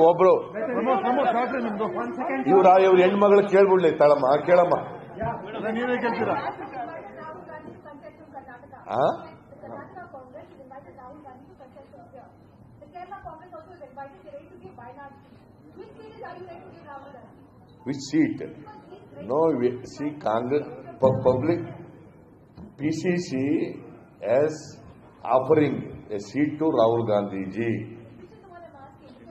ಇವ್ರ ಹೆಣ್ಮಗಳು ಕೇಳ್ಬಿಡ್ಲಿ ತಳಮ್ಮ ಕೇಳಮ್ಮ. ನೀವೇ ಕೇಳ್ತೀರಾ? Karnataka Congress has invited Rahul Gandhi to contest here. The Kerala Congress also is invited. They're ready to give Wayanad seat. Which seat are you ready to give Rahul Gandhi? Which seat? No, see, Congress public PCC as offering a seat to Rahul Gandhi ji.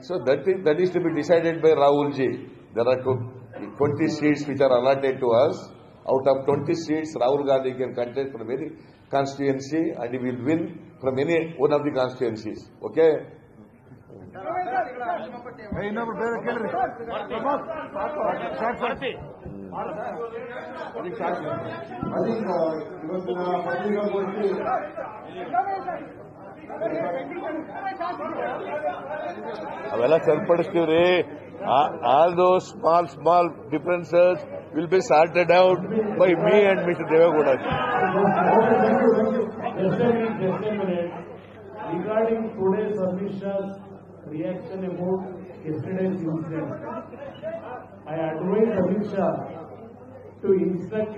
So that is to be decided by Rahul ji. There are 20 seats which are allotted to us. Out of 20 seats, Rahul Gandhi can contest from any constituency and he will win from any one of the constituencies. Okay? ಅವೆಲ್ಲ ಸರಿಪಡಿಸ್ತೀವ್ರಿ. All those small differences will be sorted out by me and Mr. Devagowda. Just a minute. Regarding today's Amish's reaction about yesterday's incident, I advise Amisha to instruct